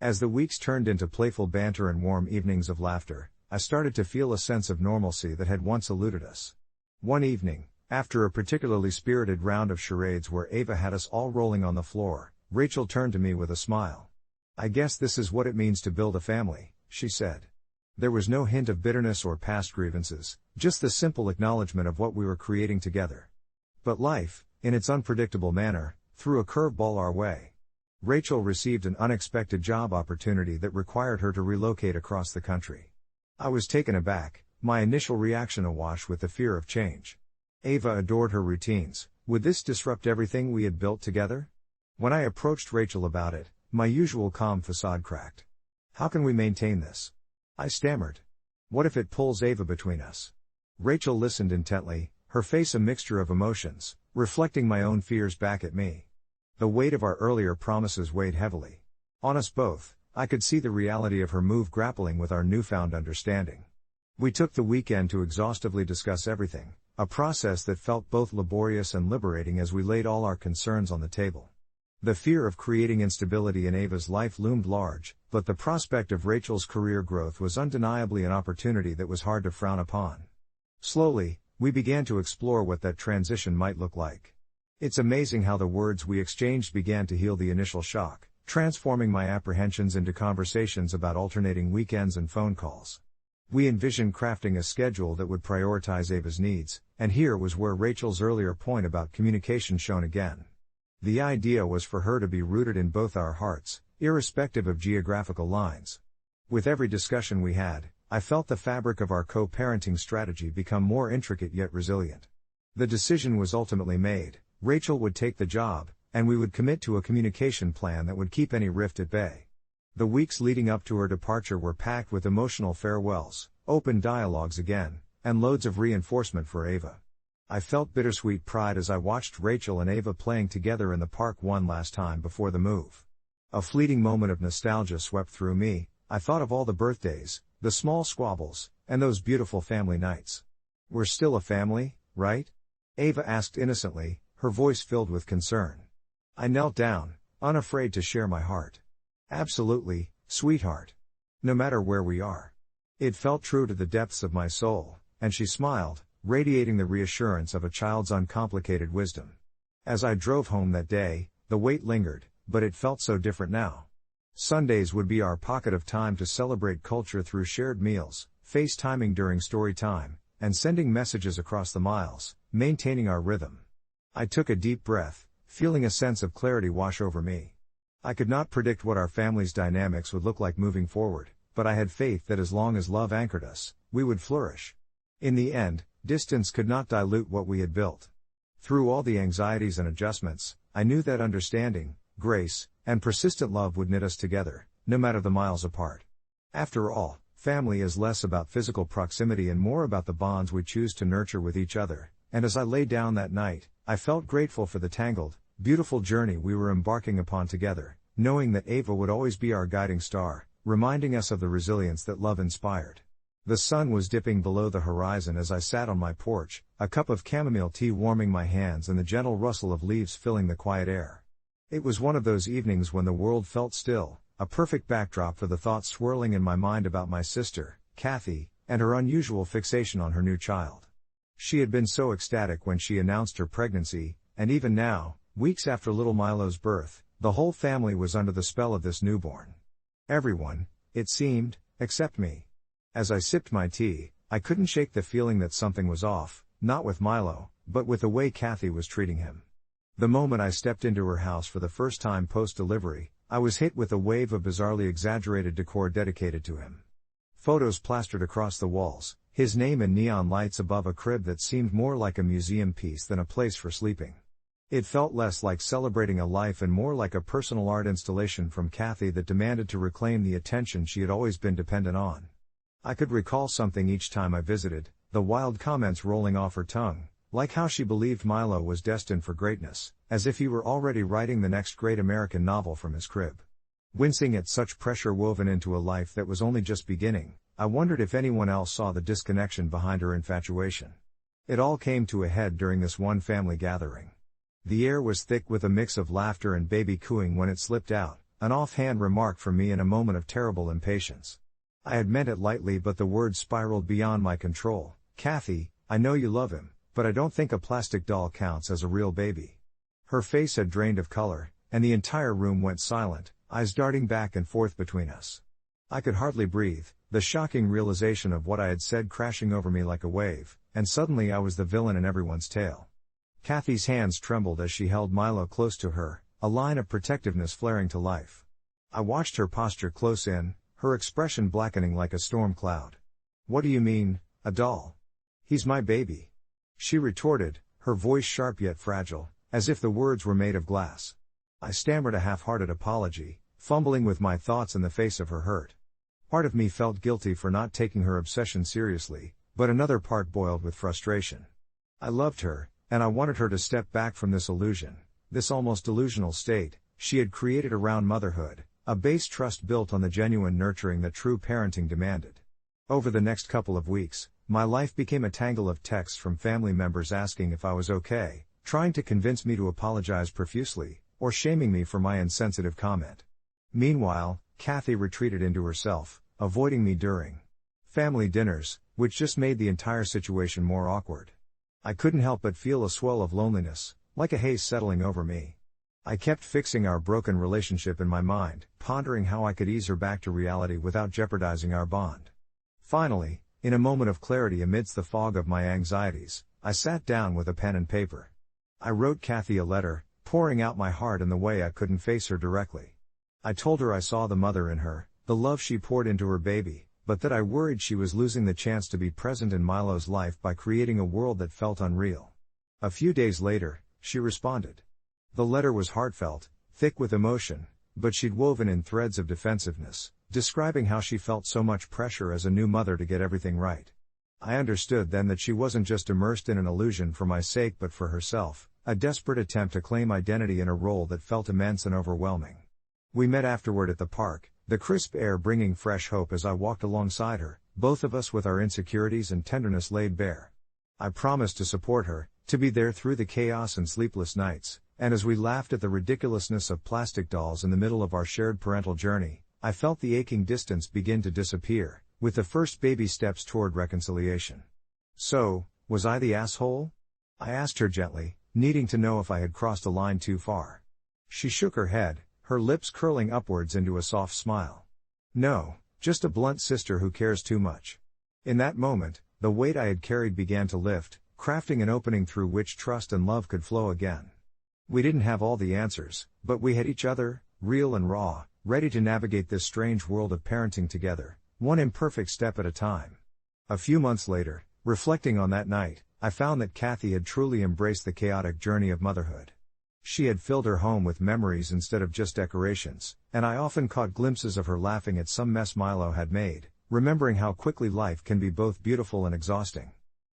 As the weeks turned into playful banter and warm evenings of laughter, I started to feel a sense of normalcy that had once eluded us. One evening, after a particularly spirited round of charades where Ava had us all rolling on the floor, Rachel turned to me with a smile. "I guess this is what it means to build a family," she said. There was no hint of bitterness or past grievances, just the simple acknowledgement of what we were creating together. But life, in its unpredictable manner, threw a curveball our way. Rachel received an unexpected job opportunity that required her to relocate across the country. I was taken aback, my initial reaction awash with the fear of change. Ava adored her routines. Would this disrupt everything we had built together? When I approached Rachel about it, my usual calm facade cracked. "How can we maintain this?" I stammered. "What if it pulls Ava between us?" Rachel listened intently, her face a mixture of emotions, reflecting my own fears back at me. The weight of our earlier promises weighed heavily. On us both, I could see the reality of her move grappling with our newfound understanding. We took the weekend to exhaustively discuss everything, a process that felt both laborious and liberating as we laid all our concerns on the table. The fear of creating instability in Ava's life loomed large, but the prospect of Rachel's career growth was undeniably an opportunity that was hard to frown upon. Slowly, we began to explore what that transition might look like. It's amazing how the words we exchanged began to heal the initial shock, transforming my apprehensions into conversations about alternating weekends and phone calls. We envisioned crafting a schedule that would prioritize Ava's needs, and here was where Rachel's earlier point about communication shone again. The idea was for her to be rooted in both our hearts, irrespective of geographical lines. With every discussion we had, I felt the fabric of our co-parenting strategy become more intricate yet resilient. The decision was ultimately made: Rachel would take the job, and we would commit to a communication plan that would keep any rift at bay. The weeks leading up to her departure were packed with emotional farewells, open dialogues again, and loads of reinforcement for Ava. I felt bittersweet pride as I watched Rachel and Ava playing together in the park one last time before the move. A fleeting moment of nostalgia swept through me. I thought of all the birthdays, the small squabbles, and those beautiful family nights. We're still a family, right? Ava asked innocently, her voice filled with concern. I knelt down, unafraid to share my heart. Absolutely, sweetheart. No matter where we are. It felt true to the depths of my soul, and she smiled, radiating the reassurance of a child's uncomplicated wisdom. As I drove home that day, the weight lingered, but it felt so different now. Sundays would be our pocket of time to celebrate culture through shared meals, FaceTiming during story time, and sending messages across the miles, maintaining our rhythm. I took a deep breath, feeling a sense of clarity wash over me. I could not predict what our family's dynamics would look like moving forward, but I had faith that as long as love anchored us, we would flourish. In the end, distance could not dilute what we had built. Through all the anxieties and adjustments, I knew that understanding, grace, and persistent love would knit us together, no matter the miles apart. After all, family is less about physical proximity and more about the bonds we choose to nurture with each other, and as I lay down that night, I felt grateful for the tangled, beautiful journey we were embarking upon together, knowing that Ava would always be our guiding star, reminding us of the resilience that love inspired. The sun was dipping below the horizon as I sat on my porch, a cup of chamomile tea warming my hands and the gentle rustle of leaves filling the quiet air. It was one of those evenings when the world felt still, a perfect backdrop for the thoughts swirling in my mind about my sister, Kathy, and her unusual fixation on her new child. She had been so ecstatic when she announced her pregnancy, and even now, weeks after little Milo's birth, the whole family was under the spell of this newborn. Everyone, it seemed, except me. As I sipped my tea, I couldn't shake the feeling that something was off, not with Milo, but with the way Kathy was treating him. The moment I stepped into her house for the first time post-delivery, I was hit with a wave of bizarrely exaggerated decor dedicated to him. Photos plastered across the walls, his name in neon lights above a crib that seemed more like a museum piece than a place for sleeping. It felt less like celebrating a life and more like a personal art installation from Kathy that demanded to reclaim the attention she had always been dependent on. I could recall something each time I visited, the wild comments rolling off her tongue, like how she believed Milo was destined for greatness, as if he were already writing the next great American novel from his crib. Wincing at such pressure woven into a life that was only just beginning, I wondered if anyone else saw the disconnection behind her infatuation. It all came to a head during this one family gathering. The air was thick with a mix of laughter and baby cooing when it slipped out, an offhand remark from me in a moment of terrible impatience. I had meant it lightly, but the words spiraled beyond my control. Kathy, I know you love him, but I don't think a plastic doll counts as a real baby. Her face had drained of color, and the entire room went silent, eyes darting back and forth between us. I could hardly breathe, the shocking realization of what I had said crashing over me like a wave, and suddenly I was the villain in everyone's tale. Kathy's hands trembled as she held Milo close to her, a line of protectiveness flaring to life. I watched her posture close in, her expression blackening like a storm cloud. What do you mean, a doll? He's my baby. She retorted, her voice sharp yet fragile, as if the words were made of glass. I stammered a half-hearted apology, fumbling with my thoughts in the face of her hurt. Part of me felt guilty for not taking her obsession seriously, but another part boiled with frustration. I loved her, and I wanted her to step back from this illusion, this almost delusional state she had created around motherhood, a base trust built on the genuine nurturing that true parenting demanded. Over the next couple of weeks, my life became a tangle of texts from family members asking if I was okay, trying to convince me to apologize profusely, or shaming me for my insensitive comment. Meanwhile, Kathy retreated into herself, avoiding me during family dinners, which just made the entire situation more awkward. I couldn't help but feel a swell of loneliness, like a haze settling over me. I kept fixing our broken relationship in my mind, pondering how I could ease her back to reality without jeopardizing our bond. Finally, in a moment of clarity amidst the fog of my anxieties, I sat down with a pen and paper. I wrote Kathy a letter, pouring out my heart in the way I couldn't face her directly. I told her I saw the mother in her, the love she poured into her baby, but that I worried she was losing the chance to be present in Milo's life by creating a world that felt unreal. A few days later, she responded. The letter was heartfelt, thick with emotion, but she'd woven in threads of defensiveness, describing how she felt so much pressure as a new mother to get everything right. I understood then that she wasn't just immersed in an illusion for my sake but for herself, a desperate attempt to claim identity in a role that felt immense and overwhelming. We met afterward at the park, the crisp air bringing fresh hope as I walked alongside her, both of us with our insecurities and tenderness laid bare. I promised to support her, to be there through the chaos and sleepless nights, and as we laughed at the ridiculousness of plastic dolls in the middle of our shared parental journey, I felt the aching distance begin to disappear, with the first baby steps toward reconciliation. So, was I the asshole? I asked her gently, needing to know if I had crossed a line too far. She shook her head, her lips curling upwards into a soft smile. No, just a blunt sister who cares too much. In that moment, the weight I had carried began to lift, crafting an opening through which trust and love could flow again. We didn't have all the answers, but we had each other, real and raw, ready to navigate this strange world of parenting together, one imperfect step at a time. A few months later, reflecting on that night, I found that Kathy had truly embraced the chaotic journey of motherhood. She had filled her home with memories instead of just decorations, and I often caught glimpses of her laughing at some mess Milo had made, remembering how quickly life can be both beautiful and exhausting.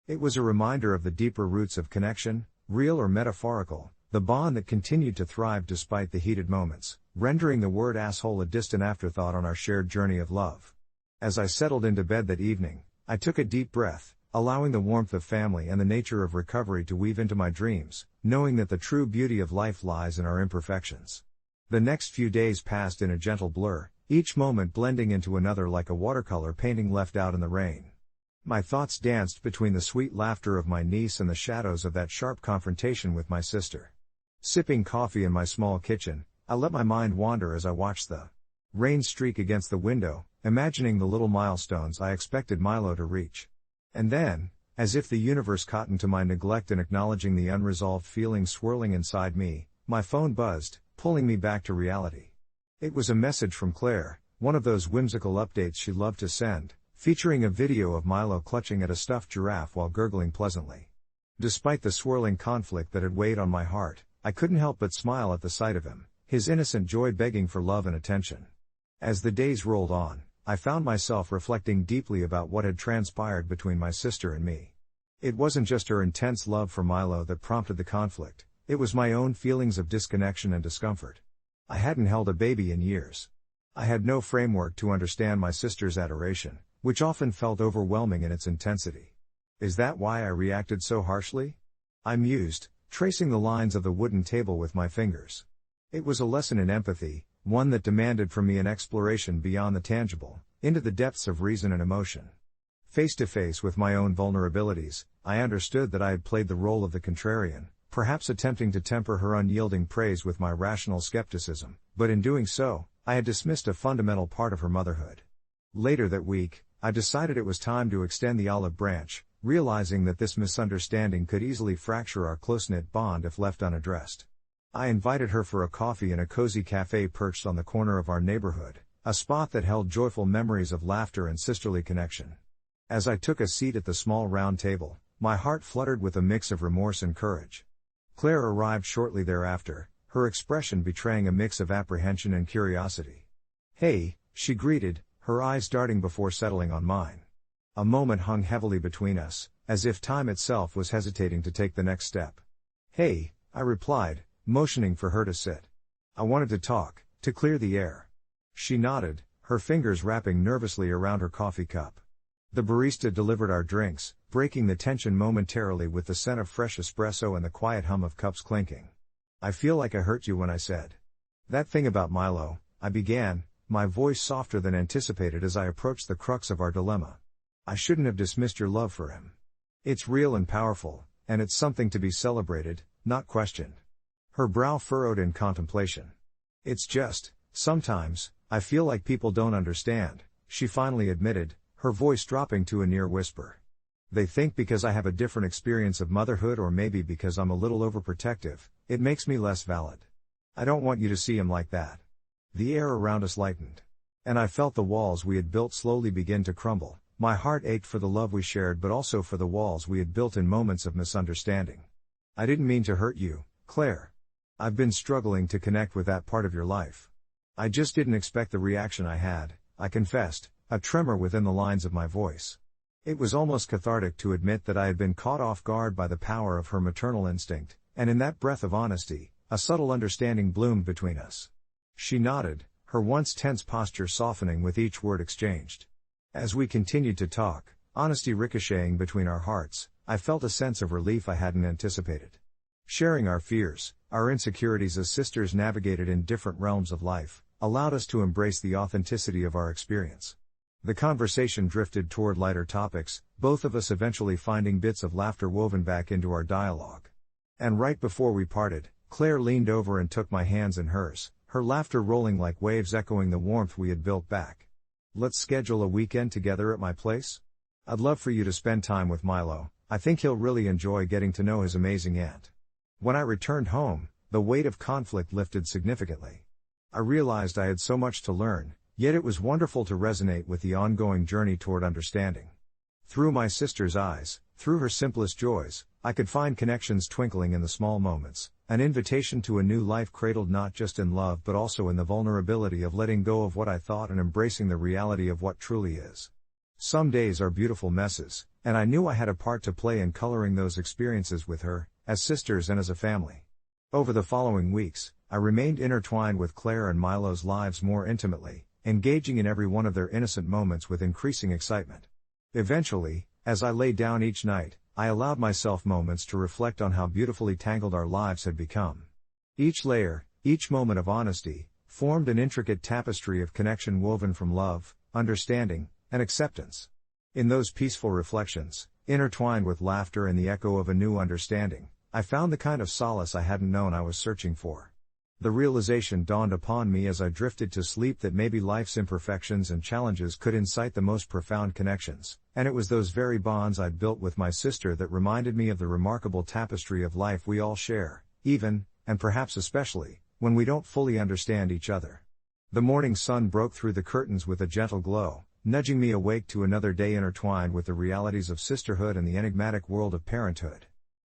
It was a reminder of the deeper roots of connection, real or metaphorical, the bond that continued to thrive despite the heated moments, rendering the word asshole a distant afterthought on our shared journey of love. As I settled into bed that evening, I took a deep breath, allowing the warmth of family and the nature of recovery to weave into my dreams, knowing that the true beauty of life lies in our imperfections. The next few days passed in a gentle blur, each moment blending into another like a watercolor painting left out in the rain. My thoughts danced between the sweet laughter of my niece and the shadows of that sharp confrontation with my sister. Sipping coffee in my small kitchen, I let my mind wander as I watched the rain streak against the window, imagining the little milestones I expected Milo to reach. And then, as if the universe cottoned to my neglect and acknowledging the unresolved feelings swirling inside me, my phone buzzed, pulling me back to reality. It was a message from Claire, one of those whimsical updates she loved to send, featuring a video of Milo clutching at a stuffed giraffe while gurgling pleasantly. Despite the swirling conflict that had weighed on my heart, I couldn't help but smile at the sight of him, his innocent joy begging for love and attention. As the days rolled on, I found myself reflecting deeply about what had transpired between my sister and me. It wasn't just her intense love for Milo that prompted the conflict, it was my own feelings of disconnection and discomfort. I hadn't held a baby in years. I had no framework to understand my sister's adoration, which often felt overwhelming in its intensity. Is that why I reacted so harshly? I mused, tracing the lines of the wooden table with my fingers. It was a lesson in empathy, one that demanded from me an exploration beyond the tangible, into the depths of reason and emotion. Face to face with my own vulnerabilities, I understood that I had played the role of the contrarian, perhaps attempting to temper her unyielding praise with my rational skepticism, but in doing so, I had dismissed a fundamental part of her motherhood. Later that week, I decided it was time to extend the olive branch, realizing that this misunderstanding could easily fracture our close-knit bond if left unaddressed. I invited her for a coffee in a cozy cafe perched on the corner of our neighborhood, a spot that held joyful memories of laughter and sisterly connection. As I took a seat at the small round table, my heart fluttered with a mix of remorse and courage. Claire arrived shortly thereafter, her expression betraying a mix of apprehension and curiosity. "Hey," she greeted, her eyes darting before settling on mine. A moment hung heavily between us, as if time itself was hesitating to take the next step. "Hey," I replied, motioning for her to sit. "I wanted to talk, to clear the air." She nodded, her fingers wrapping nervously around her coffee cup. The barista delivered our drinks, breaking the tension momentarily with the scent of fresh espresso and the quiet hum of cups clinking. "I feel like I hurt you when I said that thing about Milo," I began, my voice softer than anticipated as I approached the crux of our dilemma. "I shouldn't have dismissed your love for him. It's real and powerful, and it's something to be celebrated, not questioned." Her brow furrowed in contemplation. "It's just, sometimes, I feel like people don't understand," she finally admitted, her voice dropping to a near whisper. "They think because I have a different experience of motherhood, or maybe because I'm a little overprotective, it makes me less valid. I don't want you to see him like that." The air around us lightened. And I felt the walls we had built slowly begin to crumble. My heart ached for the love we shared, but also for the walls we had built in moments of misunderstanding. "I didn't mean to hurt you, Claire. I've been struggling to connect with that part of your life. I just didn't expect the reaction I had," I confessed, a tremor within the lines of my voice. It was almost cathartic to admit that I had been caught off guard by the power of her maternal instinct, and in that breath of honesty, a subtle understanding bloomed between us. She nodded, her once tense posture softening with each word exchanged. As we continued to talk, honesty ricocheting between our hearts, I felt a sense of relief I hadn't anticipated. Sharing our fears, our insecurities as sisters navigated in different realms of life, allowed us to embrace the authenticity of our experience. The conversation drifted toward lighter topics, both of us eventually finding bits of laughter woven back into our dialogue. And right before we parted, Claire leaned over and took my hands in hers, her laughter rolling like waves echoing the warmth we had built back. "Let's schedule a weekend together at my place? I'd love for you to spend time with Milo. I think he'll really enjoy getting to know his amazing aunt." When I returned home, the weight of conflict lifted significantly. I realized I had so much to learn, yet it was wonderful to resonate with the ongoing journey toward understanding. Through my sister's eyes, through her simplest joys, I could find connections twinkling in the small moments, an invitation to a new life cradled not just in love but also in the vulnerability of letting go of what I thought and embracing the reality of what truly is. Some days are beautiful messes, and I knew I had a part to play in coloring those experiences with her, as sisters and as a family. Over the following weeks, I remained intertwined with Claire and Milo's lives more intimately, engaging in every one of their innocent moments with increasing excitement. Eventually, as I lay down each night, I allowed myself moments to reflect on how beautifully tangled our lives had become. Each layer, each moment of honesty, formed an intricate tapestry of connection woven from love, understanding, and acceptance. In those peaceful reflections, intertwined with laughter and the echo of a new understanding, I found the kind of solace I hadn't known I was searching for. The realization dawned upon me as I drifted to sleep that maybe life's imperfections and challenges could incite the most profound connections, and it was those very bonds I'd built with my sister that reminded me of the remarkable tapestry of life we all share, even, and perhaps especially, when we don't fully understand each other. The morning sun broke through the curtains with a gentle glow, nudging me awake to another day intertwined with the realities of sisterhood and the enigmatic world of parenthood.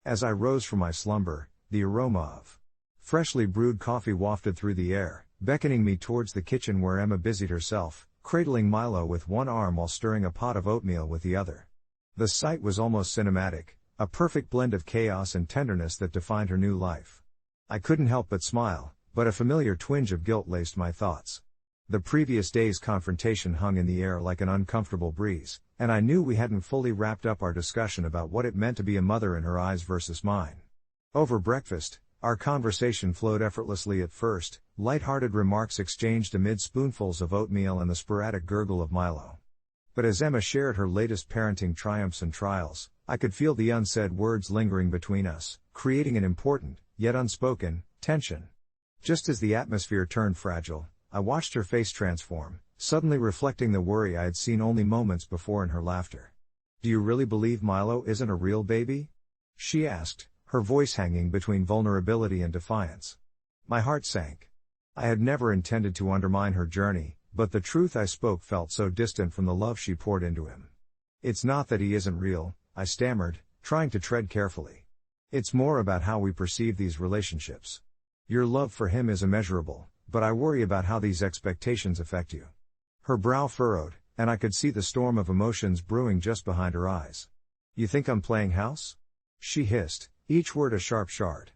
As I rose from my slumber, the aroma of freshly brewed coffee wafted through the air, beckoning me towards the kitchen where Emma busied herself, cradling Milo with one arm while stirring a pot of oatmeal with the other. The sight was almost cinematic, a perfect blend of chaos and tenderness that defined her new life. I couldn't help but smile, but a familiar twinge of guilt laced my thoughts. The previous day's confrontation hung in the air like an uncomfortable breeze, and I knew we hadn't fully wrapped up our discussion about what it meant to be a mother in her eyes versus mine. Over breakfast, our conversation flowed effortlessly at first, light-hearted remarks exchanged amid spoonfuls of oatmeal and the sporadic gurgle of Milo. But as Emma shared her latest parenting triumphs and trials, I could feel the unsaid words lingering between us, creating an important, yet unspoken, tension. Just as the atmosphere turned fragile, I watched her face transform, suddenly reflecting the worry I had seen only moments before in her laughter. "Do you really believe Milo isn't a real baby?" she asked, her voice hanging between vulnerability and defiance. My heart sank. I had never intended to undermine her journey, but the truth I spoke felt so distant from the love she poured into him. "It's not that he isn't real," I stammered, trying to tread carefully. "It's more about how we perceive these relationships. Your love for him is immeasurable, but I worry about how these expectations affect you." Her brow furrowed, and I could see the storm of emotions brewing just behind her eyes. "You think I'm playing house?" she hissed, each word a sharp shard.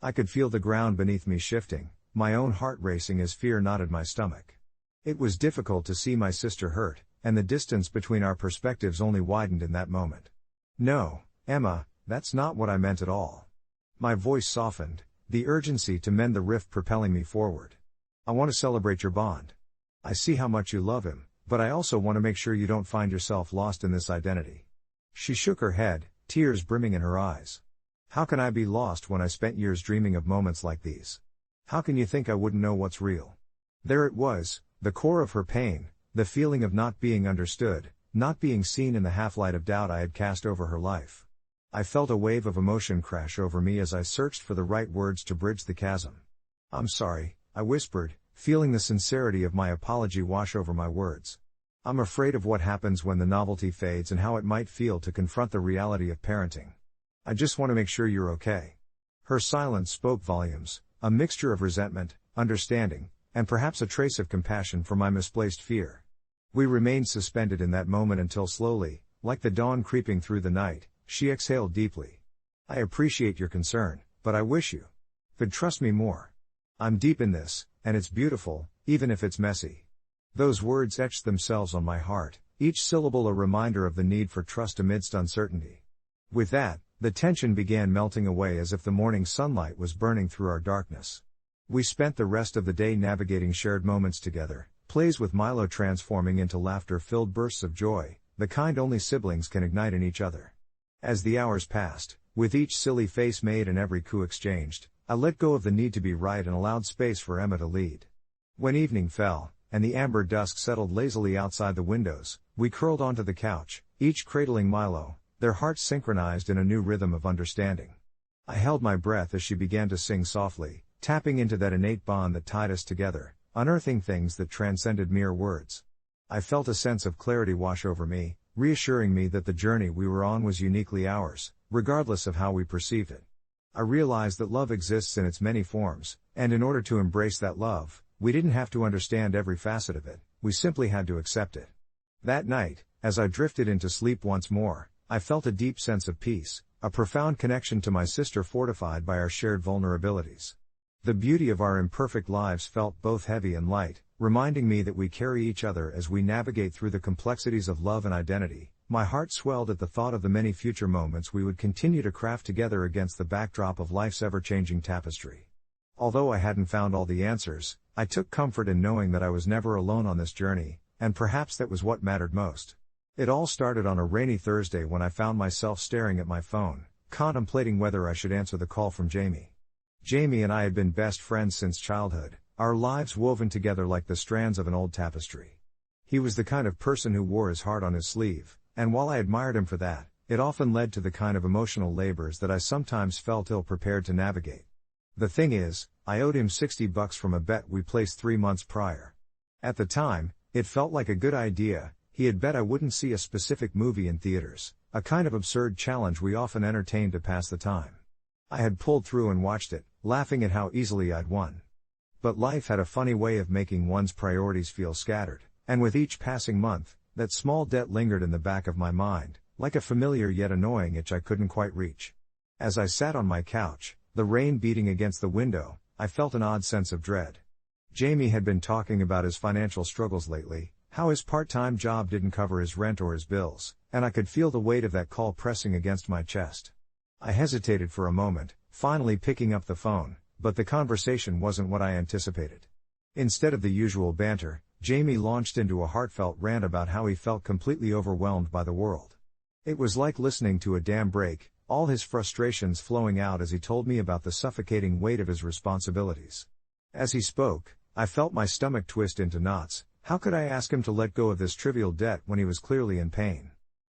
I could feel the ground beneath me shifting, my own heart racing as fear knotted my stomach. It was difficult to see my sister hurt, and the distance between our perspectives only widened in that moment. "No, Emma, that's not what I meant at all." My voice softened, the urgency to mend the rift propelling me forward. "I want to celebrate your bond. I see how much you love him, but I also want to make sure you don't find yourself lost in this identity." She shook her head, tears brimming in her eyes. "How can I be lost when I spent years dreaming of moments like these? How can you think I wouldn't know what's real?" There it was, the core of her pain, the feeling of not being understood, not being seen in the half-light of doubt I had cast over her life. I felt a wave of emotion crash over me as I searched for the right words to bridge the chasm. "I'm sorry," I whispered, feeling the sincerity of my apology wash over my words. "I'm afraid of what happens when the novelty fades and how it might feel to confront the reality of parenting. I just want to make sure you're okay." Her silence spoke volumes, a mixture of resentment, understanding, and perhaps a trace of compassion for my misplaced fear. We remained suspended in that moment until slowly, like the dawn creeping through the night, she exhaled deeply. "I appreciate your concern, but I wish you could trust me more. I'm deep in this, and it's beautiful, even if it's messy." Those words etched themselves on my heart, each syllable a reminder of the need for trust amidst uncertainty. With that, the tension began melting away as if the morning sunlight was burning through our darkness. We spent the rest of the day navigating shared moments together, plays with Milo transforming into laughter-filled bursts of joy, the kind only siblings can ignite in each other. As the hours passed, with each silly face made and every coup exchanged, I let go of the need to be right and allowed space for Emma to lead. When evening fell, and the amber dusk settled lazily outside the windows, we curled onto the couch, each cradling Milo, their hearts synchronized in a new rhythm of understanding. I held my breath as she began to sing softly, tapping into that innate bond that tied us together, unearthing things that transcended mere words. I felt a sense of clarity wash over me, reassuring me that the journey we were on was uniquely ours, regardless of how we perceived it. I realized that love exists in its many forms, and in order to embrace that love, we didn't have to understand every facet of it, we simply had to accept it. That night, as I drifted into sleep once more, I felt a deep sense of peace, a profound connection to my sister fortified by our shared vulnerabilities. The beauty of our imperfect lives felt both heavy and light, reminding me that we carry each other as we navigate through the complexities of love and identity. My heart swelled at the thought of the many future moments we would continue to craft together against the backdrop of life's ever-changing tapestry. Although I hadn't found all the answers, I took comfort in knowing that I was never alone on this journey, and perhaps that was what mattered most. It all started on a rainy Thursday when I found myself staring at my phone, contemplating whether I should answer the call from Jamie. Jamie and I had been best friends since childhood, our lives woven together like the strands of an old tapestry. He was the kind of person who wore his heart on his sleeve, and while I admired him for that, it often led to the kind of emotional labors that I sometimes felt ill-prepared to navigate. The thing is, I owed him $60 from a bet we placed 3 months prior. At the time, it felt like a good idea. He had bet I wouldn't see a specific movie in theaters, a kind of absurd challenge we often entertained to pass the time. I had pulled through and watched it, laughing at how easily I'd won. But life had a funny way of making one's priorities feel scattered, and with each passing month, that small debt lingered in the back of my mind, like a familiar yet annoying itch I couldn't quite reach. As I sat on my couch, the rain beating against the window, I felt an odd sense of dread. Jamie had been talking about his financial struggles lately, how his part-time job didn't cover his rent or his bills, and I could feel the weight of that call pressing against my chest. I hesitated for a moment, finally picking up the phone, but the conversation wasn't what I anticipated. Instead of the usual banter, Jamie launched into a heartfelt rant about how he felt completely overwhelmed by the world. It was like listening to a dam break, all his frustrations flowing out as he told me about the suffocating weight of his responsibilities. As he spoke, I felt my stomach twist into knots. How could I ask him to let go of this trivial debt when he was clearly in pain?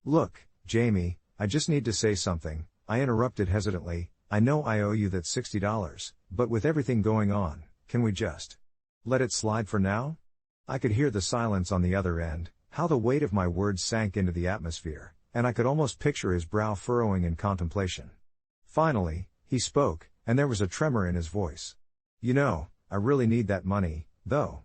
"Look, Jamie, I just need to say something," I interrupted hesitantly. "I know I owe you that $60, but with everything going on, can we just let it slide for now?" I could hear the silence on the other end, how the weight of my words sank into the atmosphere, and I could almost picture his brow furrowing in contemplation. Finally, he spoke, and there was a tremor in his voice. "You know, I really need that money, though."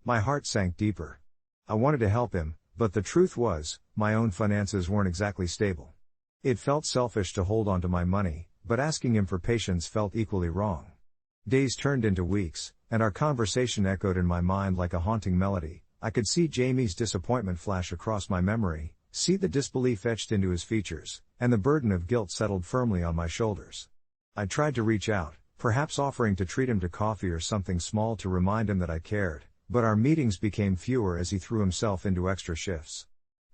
My heart sank deeper. I wanted to help him, but the truth was, my own finances weren't exactly stable. It felt selfish to hold on to my money, but asking him for patience felt equally wrong. Days turned into weeks, and our conversation echoed in my mind like a haunting melody, I could see Jamie's disappointment flash across my memory, see the disbelief etched into his features, and the burden of guilt settled firmly on my shoulders. I tried to reach out, perhaps offering to treat him to coffee or something small to remind him that I cared, but our meetings became fewer as he threw himself into extra shifts.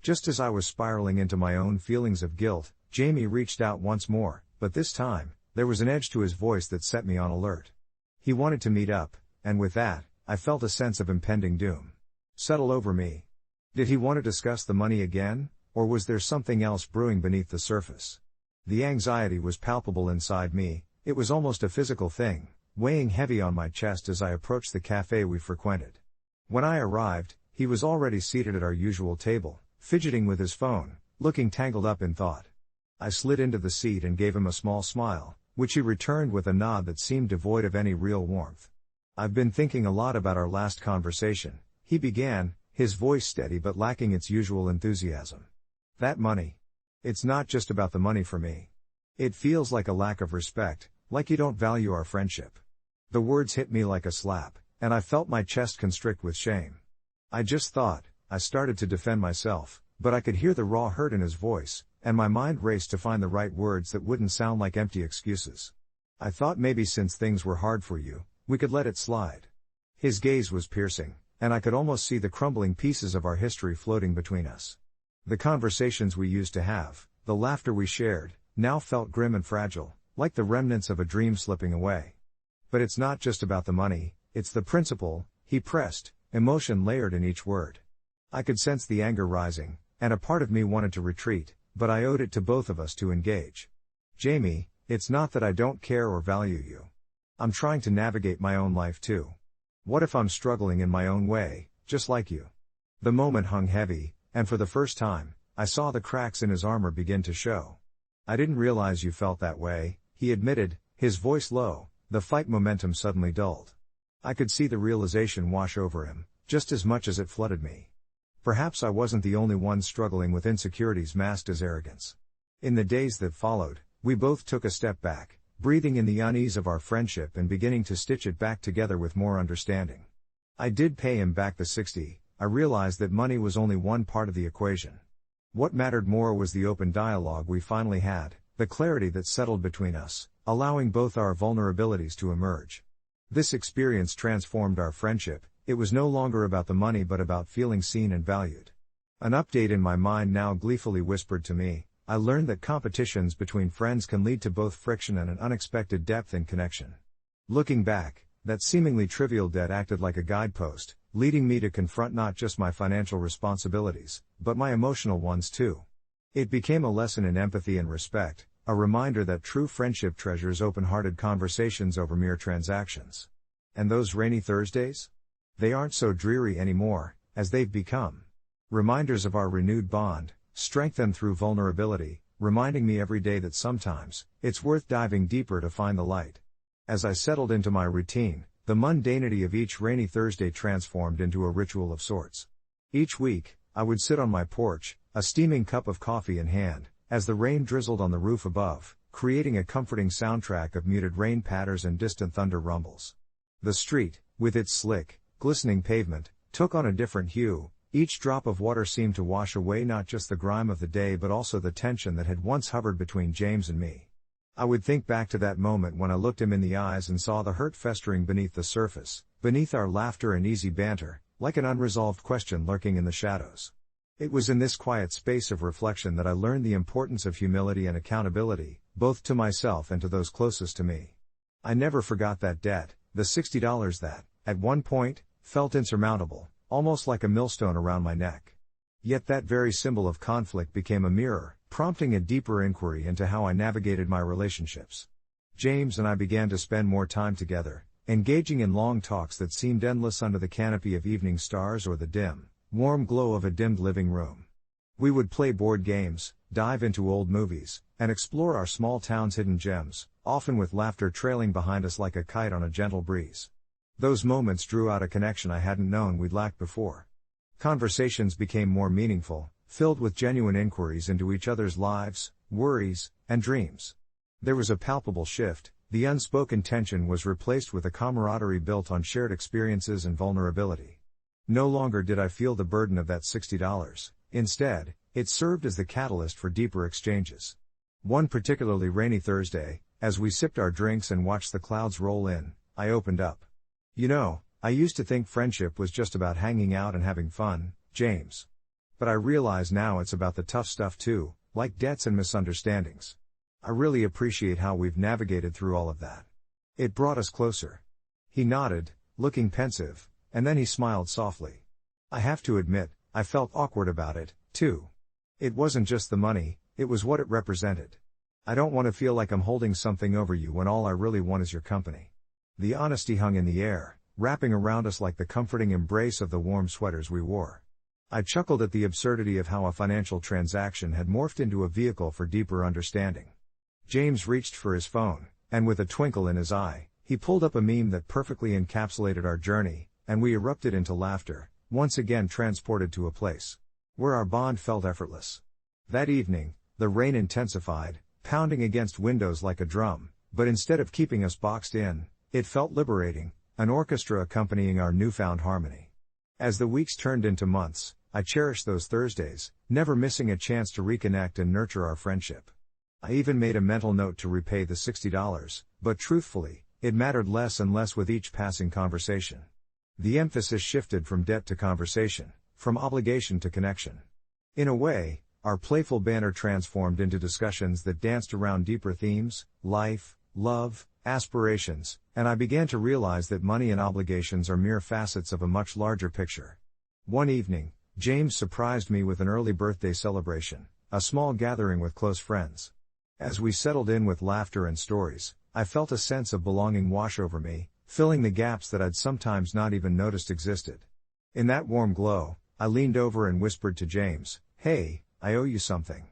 Just as I was spiraling into my own feelings of guilt, Jamie reached out once more, but this time, there was an edge to his voice that set me on alert. He wanted to meet up, and with that, I felt a sense of impending doom settle over me. Did he want to discuss the money again, or was there something else brewing beneath the surface? The anxiety was palpable inside me, it was almost a physical thing, weighing heavy on my chest as I approached the cafe we frequented. When I arrived, he was already seated at our usual table, fidgeting with his phone, looking tangled up in thought. I slid into the seat and gave him a small smile, which he returned with a nod that seemed devoid of any real warmth. "I've been thinking a lot about our last conversation," he began, his voice steady but lacking its usual enthusiasm. "That money. It's not just about the money for me. It feels like a lack of respect, like you don't value our friendship." The words hit me like a slap, and I felt my chest constrict with shame. I started to defend myself, but I could hear the raw hurt in his voice, and my mind raced to find the right words that wouldn't sound like empty excuses. "I thought maybe since things were hard for you, we could let it slide." His gaze was piercing, and I could almost see the crumbling pieces of our history floating between us. The conversations we used to have, the laughter we shared, now felt grim and fragile, like the remnants of a dream slipping away. "But it's not just about the money, it's the principle," he pressed, emotion layered in each word. I could sense the anger rising, and a part of me wanted to retreat, but I owed it to both of us to engage. "Jamie, it's not that I don't care or value you. I'm trying to navigate my own life too. What if I'm struggling in my own way, just like you?" The moment hung heavy, and for the first time, I saw the cracks in his armor begin to show. "I didn't realize you felt that way," he admitted, his voice low, the fight momentum suddenly dulled. I could see the realization wash over him, just as much as it flooded me. Perhaps I wasn't the only one struggling with insecurities masked as arrogance. In the days that followed, we both took a step back, breathing in the unease of our friendship and beginning to stitch it back together with more understanding. I did pay him back the $60. I realized that money was only one part of the equation. What mattered more was the open dialogue we finally had, the clarity that settled between us, allowing both our vulnerabilities to emerge. This experience transformed our friendship. It was no longer about the money but about feeling seen and valued. An update in my mind now gleefully whispered to me, I learned that competitions between friends can lead to both friction and an unexpected depth in connection. Looking back, that seemingly trivial debt acted like a guidepost, leading me to confront not just my financial responsibilities, but my emotional ones too. It became a lesson in empathy and respect, a reminder that true friendship treasures open-hearted conversations over mere transactions. And those rainy Thursdays? They aren't so dreary anymore, as they've become reminders of our renewed bond, strengthened through vulnerability, reminding me every day that sometimes, it's worth diving deeper to find the light. As I settled into my routine, the mundanity of each rainy Thursday transformed into a ritual of sorts. Each week, I would sit on my porch, a steaming cup of coffee in hand, as the rain drizzled on the roof above, creating a comforting soundtrack of muted rain patters and distant thunder rumbles. The street, with its slick, glistening pavement, took on a different hue. Each drop of water seemed to wash away not just the grime of the day but also the tension that had once hovered between James and me. I would think back to that moment when I looked him in the eyes and saw the hurt festering beneath the surface, beneath our laughter and easy banter, like an unresolved question lurking in the shadows. It was in this quiet space of reflection that I learned the importance of humility and accountability, both to myself and to those closest to me. I never forgot that debt, the $60 that, at one point, felt insurmountable, almost like a millstone around my neck. Yet that very symbol of conflict became a mirror, prompting a deeper inquiry into how I navigated my relationships. James and I began to spend more time together, engaging in long talks that seemed endless under the canopy of evening stars or the dim, warm glow of a dimmed living room. We would play board games, dive into old movies, and explore our small town's hidden gems, often with laughter trailing behind us like a kite on a gentle breeze. Those moments drew out a connection I hadn't known we'd lacked before. Conversations became more meaningful, filled with genuine inquiries into each other's lives, worries, and dreams. There was a palpable shift. The unspoken tension was replaced with a camaraderie built on shared experiences and vulnerability. No longer did I feel the burden of that $60. Instead, it served as the catalyst for deeper exchanges. One particularly rainy Thursday, as we sipped our drinks and watched the clouds roll in, I opened up. "You know, I used to think friendship was just about hanging out and having fun, James. But I realize now it's about the tough stuff too, like debts and misunderstandings. I really appreciate how we've navigated through all of that. It brought us closer." He nodded, looking pensive, and then he smiled softly. I have to admit, I felt awkward about it, too. It wasn't just the money, it was what it represented. I don't want to feel like I'm holding something over you when all I really want is your company. The honesty hung in the air, wrapping around us like the comforting embrace of the warm sweaters we wore. I chuckled at the absurdity of how a financial transaction had morphed into a vehicle for deeper understanding. James reached for his phone, and with a twinkle in his eye, he pulled up a meme that perfectly encapsulated our journey, and we erupted into laughter, once again transported to a place where our bond felt effortless. That evening, the rain intensified, pounding against windows like a drum, but instead of keeping us boxed in, it felt liberating, an orchestra accompanying our newfound harmony. As the weeks turned into months, I cherished those Thursdays, never missing a chance to reconnect and nurture our friendship. I even made a mental note to repay the $60, but truthfully, it mattered less and less with each passing conversation. The emphasis shifted from debt to conversation, from obligation to connection. In a way, our playful banter transformed into discussions that danced around deeper themes, life, love, aspirations, and I began to realize that money and obligations are mere facets of a much larger picture. One evening, James surprised me with an early birthday celebration, a small gathering with close friends. As we settled in with laughter and stories, I felt a sense of belonging wash over me, filling the gaps that I'd sometimes not even noticed existed. In that warm glow, I leaned over and whispered to James, "Hey, I owe you something."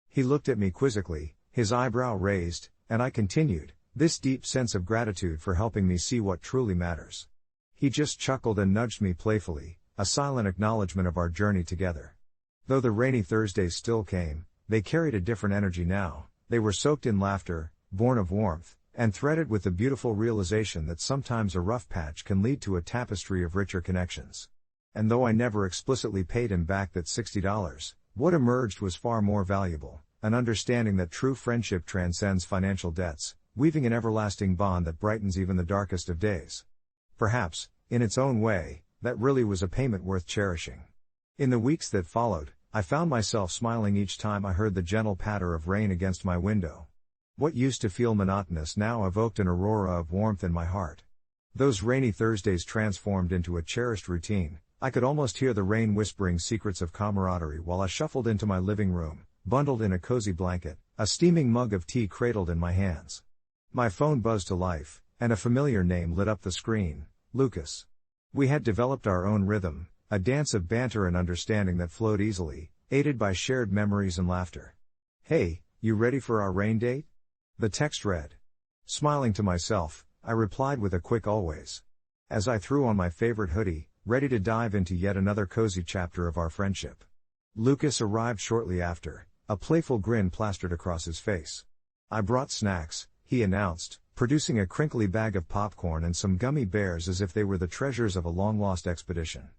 He looked at me quizzically, his eyebrow raised, and I continued, this deep sense of gratitude for helping me see what truly matters. He just chuckled and nudged me playfully, a silent acknowledgement of our journey together. Though the rainy Thursdays still came, they carried a different energy now. They were soaked in laughter, born of warmth, and threaded with the beautiful realization that sometimes a rough patch can lead to a tapestry of richer connections. And though I never explicitly paid him back that $60, what emerged was far more valuable, an understanding that true friendship transcends financial debts, weaving an everlasting bond that brightens even the darkest of days. Perhaps, in its own way, that really was a payment worth cherishing. In the weeks that followed, I found myself smiling each time I heard the gentle patter of rain against my window. What used to feel monotonous now evoked an aurora of warmth in my heart. Those rainy Thursdays transformed into a cherished routine. I could almost hear the rain whispering secrets of camaraderie while I shuffled into my living room, bundled in a cozy blanket, a steaming mug of tea cradled in my hands. My phone buzzed to life, and a familiar name lit up the screen, Lucas. We had developed our own rhythm, a dance of banter and understanding that flowed easily, aided by shared memories and laughter. "Hey, you ready for our rain date?" the text read. Smiling to myself, I replied with a quick always. As I threw on my favorite hoodie, ready to dive into yet another cozy chapter of our friendship. Lucas arrived shortly after, a playful grin plastered across his face. "I brought snacks," he announced, producing a crinkly bag of popcorn and some gummy bears as if they were the treasures of a long-lost expedition.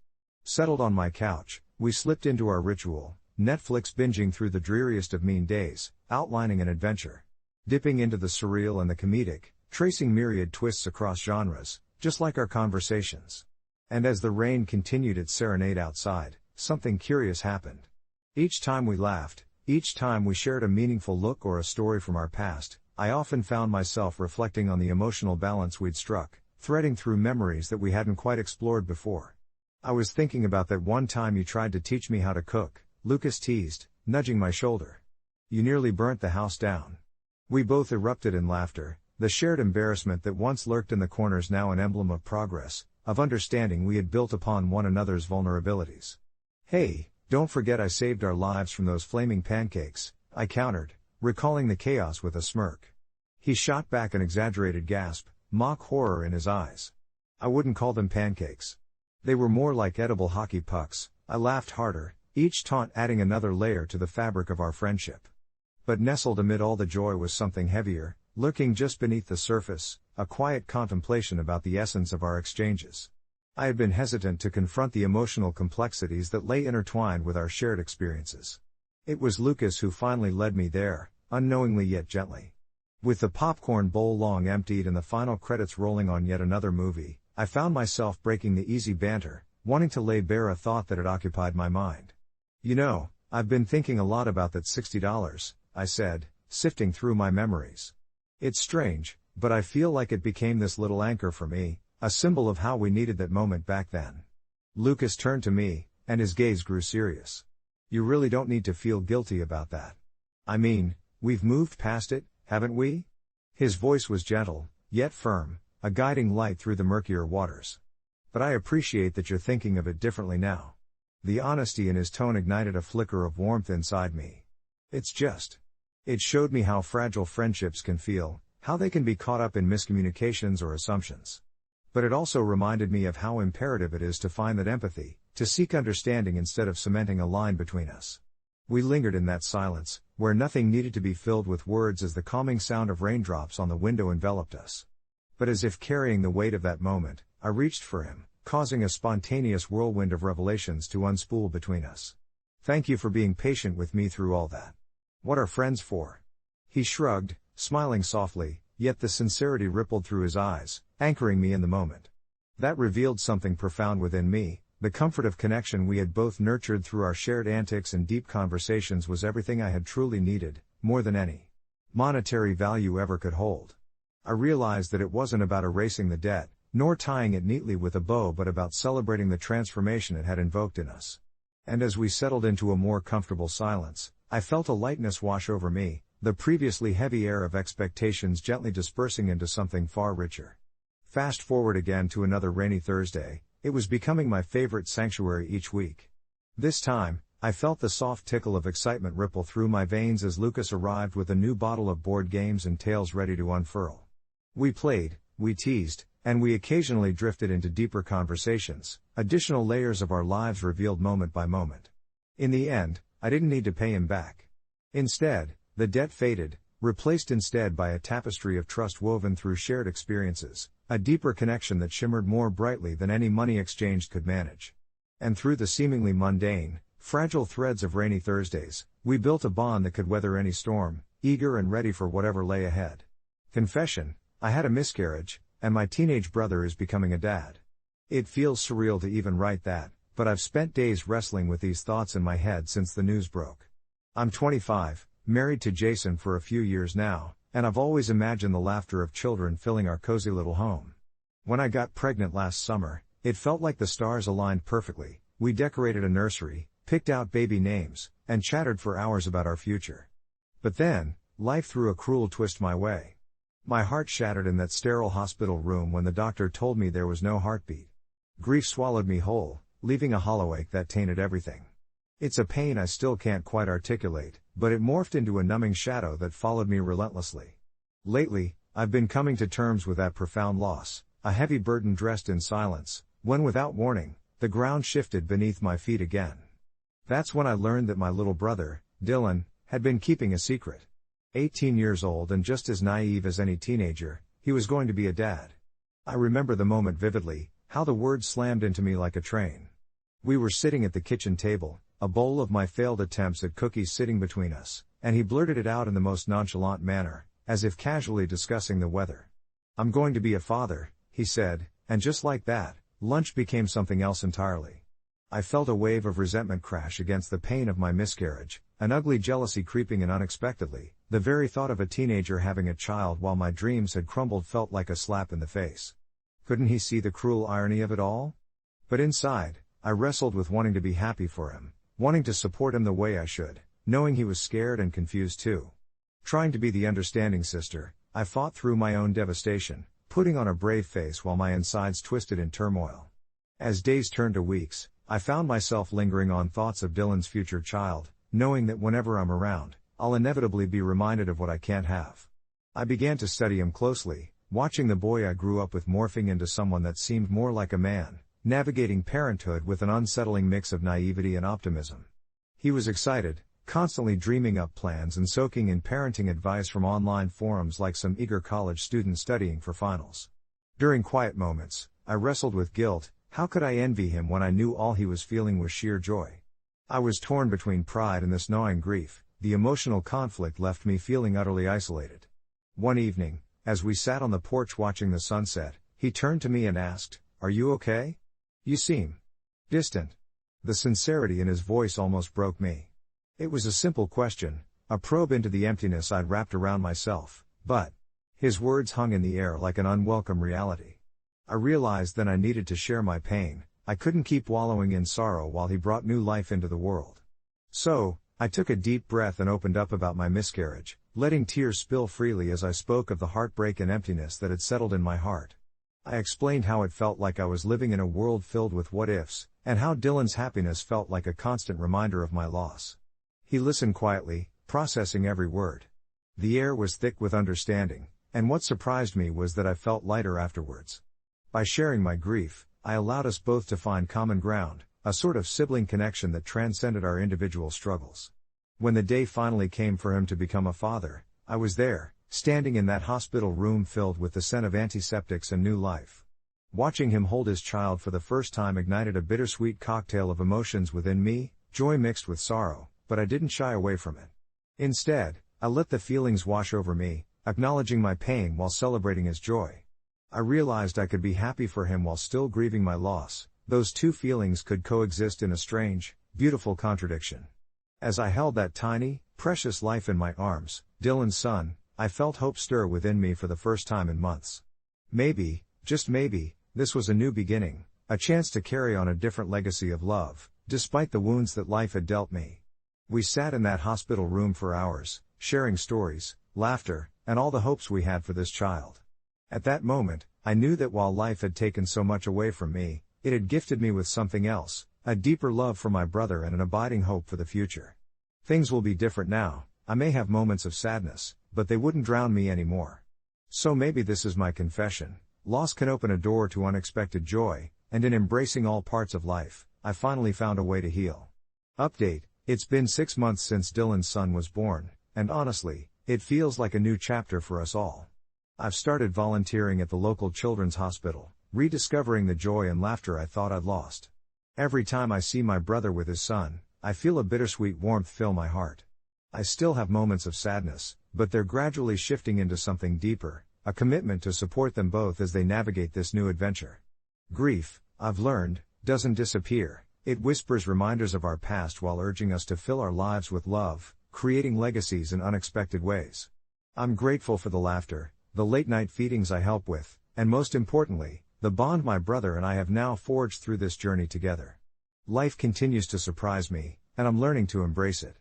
Settled on my couch, we slipped into our ritual, Netflix binging through the dreariest of mean days, outlining an adventure. Dipping into the surreal and the comedic, tracing myriad twists across genres, just like our conversations. And as the rain continued its serenade outside, something curious happened. Each time we laughed, each time we shared a meaningful look or a story from our past, I often found myself reflecting on the emotional balance we'd struck, threading through memories that we hadn't quite explored before. "I was thinking about that one time you tried to teach me how to cook," Lucas teased, nudging my shoulder. "You nearly burnt the house down." We both erupted in laughter, the shared embarrassment that once lurked in the corners now an emblem of progress, of understanding we had built upon one another's vulnerabilities. "Hey, don't forget I saved our lives from those flaming pancakes," I countered, recalling the chaos with a smirk. He shot back an exaggerated gasp, mock horror in his eyes. "I wouldn't call them pancakes. They were more like edible hockey pucks." I laughed harder, each taunt adding another layer to the fabric of our friendship. But nestled amid all the joy was something heavier, lurking just beneath the surface, a quiet contemplation about the essence of our exchanges. I had been hesitant to confront the emotional complexities that lay intertwined with our shared experiences. It was Lucas who finally led me there, unknowingly yet gently. With the popcorn bowl long emptied and the final credits rolling on yet another movie, I found myself breaking the easy banter, wanting to lay bare a thought that had occupied my mind. "You know, I've been thinking a lot about that $60, I said, sifting through my memories. "It's strange, but I feel like it became this little anchor for me, a symbol of how we needed that moment back then." Lucas turned to me, and his gaze grew serious. "You really don't need to feel guilty about that. I mean, we've moved past it, haven't we?" His voice was gentle, yet firm, a guiding light through the murkier waters. "But I appreciate that you're thinking of it differently now." The honesty in his tone ignited a flicker of warmth inside me. It showed me how fragile friendships can feel, how they can be caught up in miscommunications or assumptions. But it also reminded me of how imperative it is to find that empathy, to seek understanding instead of cementing a line between us. We lingered in that silence, where nothing needed to be filled with words as the calming sound of raindrops on the window enveloped us. But as if carrying the weight of that moment, I reached for him, causing a spontaneous whirlwind of revelations to unspool between us. "Thank you for being patient with me through all that. What are friends for?" He shrugged, smiling softly, yet the sincerity rippled through his eyes, anchoring me in the moment. That revealed something profound within me. The comfort of connection we had both nurtured through our shared antics and deep conversations was everything I had truly needed, more than any monetary value ever could hold. I realized that it wasn't about erasing the debt, nor tying it neatly with a bow, but about celebrating the transformation it had invoked in us. And as we settled into a more comfortable silence, I felt a lightness wash over me, the previously heavy air of expectations gently dispersing into something far richer. Fast forward again to another rainy Thursday. It was becoming my favorite sanctuary each week. This time, I felt the soft tickle of excitement ripple through my veins as Lucas arrived with a new bottle of board games and tales ready to unfurl. We played, we teased, and we occasionally drifted into deeper conversations, additional layers of our lives revealed moment by moment. In the end, I didn't need to pay him back. Instead, the debt faded, replaced instead by a tapestry of trust woven through shared experiences, a deeper connection that shimmered more brightly than any money exchanged could manage. And through the seemingly mundane, fragile threads of rainy Thursdays, we built a bond that could weather any storm, eager and ready for whatever lay ahead. Confession: I had a miscarriage, and my teenage brother is becoming a dad. It feels surreal to even write that, but I've spent days wrestling with these thoughts in my head since the news broke. I'm 25, married to Jason for a few years now, and I've always imagined the laughter of children filling our cozy little home. When I got pregnant last summer, it felt like the stars aligned perfectly. We decorated a nursery, picked out baby names, and chattered for hours about our future. But then, life threw a cruel twist my way. My heart shattered in that sterile hospital room when the doctor told me there was no heartbeat. Grief swallowed me whole, leaving a hollow ache that tainted everything. It's a pain I still can't quite articulate, but it morphed into a numbing shadow that followed me relentlessly. Lately, I've been coming to terms with that profound loss, a heavy burden dressed in silence, when without warning, the ground shifted beneath my feet again. That's when I learned that my little brother, Dylan, had been keeping a secret. 18 years old and just as naive as any teenager, he was going to be a dad. I remember the moment vividly, how the words slammed into me like a train. We were sitting at the kitchen table, a bowl of my failed attempts at cookies sitting between us, and he blurted it out in the most nonchalant manner, as if casually discussing the weather. "I'm going to be a father," he said, and just like that, lunch became something else entirely. I felt a wave of resentment crash against the pain of my miscarriage, an ugly jealousy creeping in unexpectedly. The very thought of a teenager having a child while my dreams had crumbled felt like a slap in the face. Couldn't he see the cruel irony of it all? But inside, I wrestled with wanting to be happy for him, wanting to support him the way I should, knowing he was scared and confused too. Trying to be the understanding sister, I fought through my own devastation, putting on a brave face while my insides twisted in turmoil. As days turned to weeks, I found myself lingering on thoughts of Dylan's future child, knowing that whenever I'm around, I'll inevitably be reminded of what I can't have. I began to study him closely, watching the boy I grew up with morphing into someone that seemed more like a man, navigating parenthood with an unsettling mix of naivety and optimism. He was excited, constantly dreaming up plans and soaking in parenting advice from online forums like some eager college student studying for finals. During quiet moments, I wrestled with guilt, How could I envy him when I knew all he was feeling was sheer joy? I was torn between pride and this gnawing grief. The emotional conflict left me feeling utterly isolated. One evening, as we sat on the porch watching the sunset, he turned to me and asked, "Are you okay? You seem distant." The sincerity in his voice almost broke me. It was a simple question, a probe into the emptiness I'd wrapped around myself, but his words hung in the air like an unwelcome reality. I realized then I needed to share my pain. I couldn't keep wallowing in sorrow while he brought new life into the world. So, I took a deep breath and opened up about my miscarriage, letting tears spill freely as I spoke of the heartbreak and emptiness that had settled in my heart. I explained how it felt like I was living in a world filled with what-ifs, and how Dylan's happiness felt like a constant reminder of my loss. He listened quietly, processing every word. The air was thick with understanding, and what surprised me was that I felt lighter afterwards. By sharing my grief, I allowed us both to find common ground, a sort of sibling connection that transcended our individual struggles. When the day finally came for him to become a father, I was there, standing in that hospital room filled with the scent of antiseptics and new life. Watching him hold his child for the first time ignited a bittersweet cocktail of emotions within me, joy mixed with sorrow, but I didn't shy away from it. Instead, I let the feelings wash over me, acknowledging my pain while celebrating his joy. I realized I could be happy for him while still grieving my loss. Those two feelings could coexist in a strange, beautiful contradiction. As I held that tiny, precious life in my arms, Dylan's son, I felt hope stir within me for the first time in months. Maybe, just maybe, this was a new beginning, a chance to carry on a different legacy of love, despite the wounds that life had dealt me. We sat in that hospital room for hours, sharing stories, laughter, and all the hopes we had for this child. At that moment, I knew that while life had taken so much away from me, it had gifted me with something else, a deeper love for my brother and an abiding hope for the future. Things will be different now. I may have moments of sadness, but they wouldn't drown me anymore. So maybe this is my confession. Loss can open a door to unexpected joy, and in embracing all parts of life, I finally found a way to heal. Update: it's been 6 months since Dylan's son was born, and honestly, it feels like a new chapter for us all. I've started volunteering at the local children's hospital, rediscovering the joy and laughter I thought I'd lost. Every time I see my brother with his son, I feel a bittersweet warmth fill my heart. I still have moments of sadness, but they're gradually shifting into something deeper, a commitment to support them both as they navigate this new adventure. Grief, I've learned, doesn't disappear. It whispers reminders of our past while urging us to fill our lives with love, creating legacies in unexpected ways. I'm grateful for the laughter, the late-night feedings I help with, and most importantly, the bond my brother and I have now forged through this journey together. Life continues to surprise me, and I'm learning to embrace it.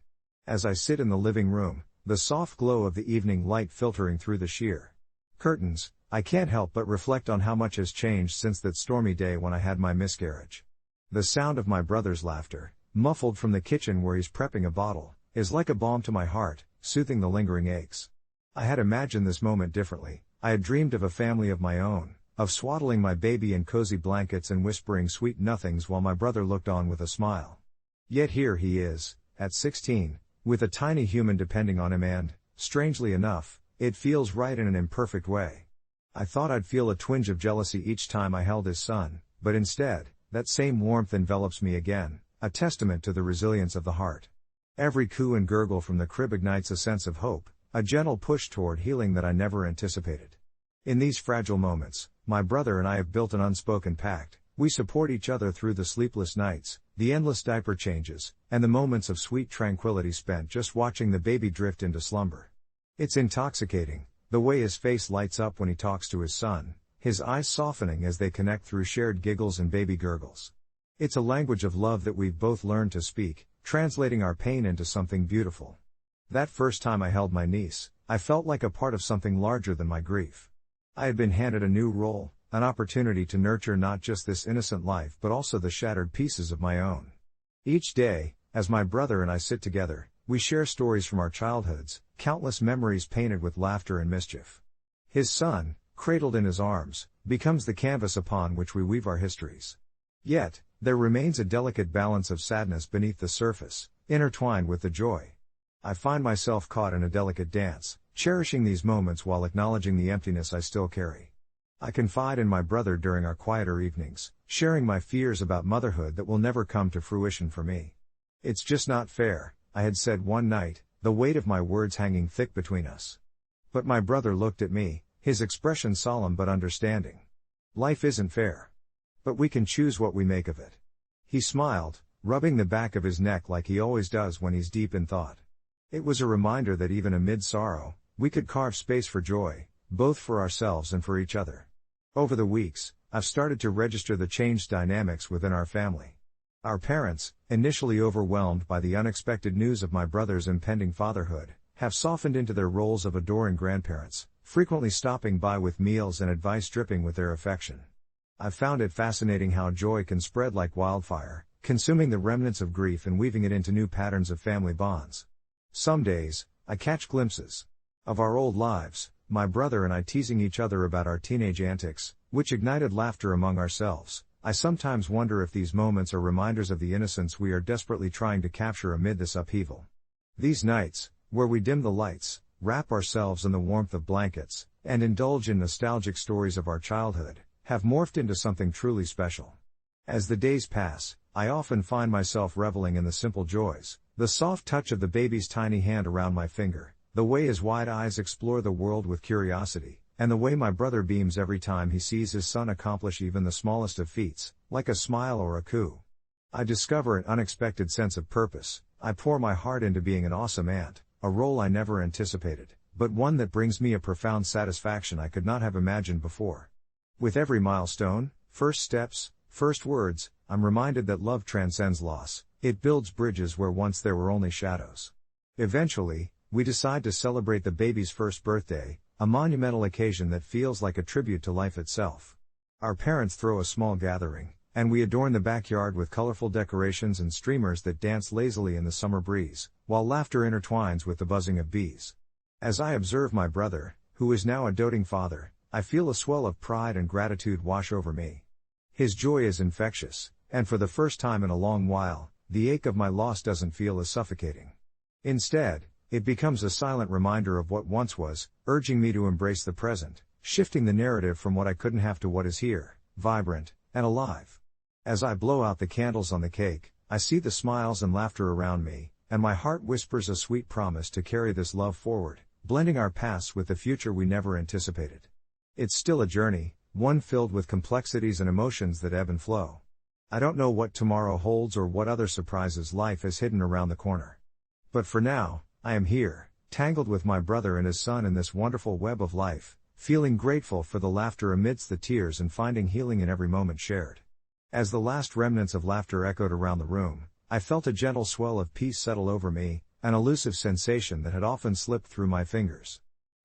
As I sit in the living room, the soft glow of the evening light filtering through the sheer curtains, I can't help but reflect on how much has changed since that stormy day when I had my miscarriage. The sound of my brother's laughter, muffled from the kitchen where he's prepping a bottle, is like a balm to my heart, soothing the lingering aches. I had imagined this moment differently. I had dreamed of a family of my own, of swaddling my baby in cozy blankets and whispering sweet nothings while my brother looked on with a smile. Yet here he is, at 16, with a tiny human depending on him and, strangely enough, it feels right in an imperfect way. I thought I'd feel a twinge of jealousy each time I held his son, but instead, that same warmth envelops me again, a testament to the resilience of the heart. Every coo and gurgle from the crib ignites a sense of hope, a gentle push toward healing that I never anticipated. In these fragile moments, my brother and I have built an unspoken pact. We support each other through the sleepless nights, the endless diaper changes, and the moments of sweet tranquility spent just watching the baby drift into slumber. It's intoxicating, the way his face lights up when he talks to his son, his eyes softening as they connect through shared giggles and baby gurgles. It's a language of love that we've both learned to speak, translating our pain into something beautiful. That first time I held my niece, I felt like a part of something larger than my grief. I had been handed a new role, an opportunity to nurture not just this innocent life but also the shattered pieces of my own. Each day, as my brother and I sit together, we share stories from our childhoods, countless memories painted with laughter and mischief. His son, cradled in his arms, becomes the canvas upon which we weave our histories. Yet, there remains a delicate balance of sadness beneath the surface, intertwined with the joy. I find myself caught in a delicate dance, cherishing these moments while acknowledging the emptiness I still carry. I confide in my brother during our quieter evenings, sharing my fears about motherhood that will never come to fruition for me. "It's just not fair," I had said one night, the weight of my words hanging thick between us. But my brother looked at me, his expression solemn but understanding. "Life isn't fair. But we can choose what we make of it." He smiled, rubbing the back of his neck like he always does when he's deep in thought. It was a reminder that even amid sorrow, we could carve space for joy, both for ourselves and for each other. Over the weeks, I've started to register the changed dynamics within our family. Our parents, initially overwhelmed by the unexpected news of my brother's impending fatherhood, have softened into their roles of adoring grandparents, frequently stopping by with meals and advice dripping with their affection. I've found it fascinating how joy can spread like wildfire, consuming the remnants of grief and weaving it into new patterns of family bonds. Some days, I catch glimpses of our old lives, my brother and I teasing each other about our teenage antics, which ignited laughter among ourselves. I sometimes wonder if these moments are reminders of the innocence we are desperately trying to capture amid this upheaval. These nights, where we dim the lights, wrap ourselves in the warmth of blankets, and indulge in nostalgic stories of our childhood, have morphed into something truly special. As the days pass, I often find myself reveling in the simple joys, the soft touch of the baby's tiny hand around my finger, the way his wide eyes explore the world with curiosity, and the way my brother beams every time he sees his son accomplish even the smallest of feats, like a smile or a coo. I discover an unexpected sense of purpose. I pour my heart into being an awesome aunt, a role I never anticipated, but one that brings me a profound satisfaction I could not have imagined before. With every milestone, first steps, first words, I'm reminded that love transcends loss. It builds bridges where once there were only shadows. Eventually, we decide to celebrate the baby's first birthday, a monumental occasion that feels like a tribute to life itself. Our parents throw a small gathering, and we adorn the backyard with colorful decorations and streamers that dance lazily in the summer breeze, while laughter intertwines with the buzzing of bees. As I observe my brother, who is now a doting father, I feel a swell of pride and gratitude wash over me. His joy is infectious, and for the first time in a long while, the ache of my loss doesn't feel as suffocating. Instead, it becomes a silent reminder of what once was, urging me to embrace the present, shifting the narrative from what I couldn't have to what is here, vibrant and alive. As I blow out the candles on the cake, I see the smiles and laughter around me, and my heart whispers a sweet promise to carry this love forward, blending our pasts with the future we never anticipated. It's still a journey, one filled with complexities and emotions that ebb and flow. I don't know what tomorrow holds or what other surprises life has hidden around the corner. But for now, I am here, tangled with my brother and his son in this wonderful web of life, feeling grateful for the laughter amidst the tears and finding healing in every moment shared. As the last remnants of laughter echoed around the room, I felt a gentle swell of peace settle over me, an elusive sensation that had often slipped through my fingers.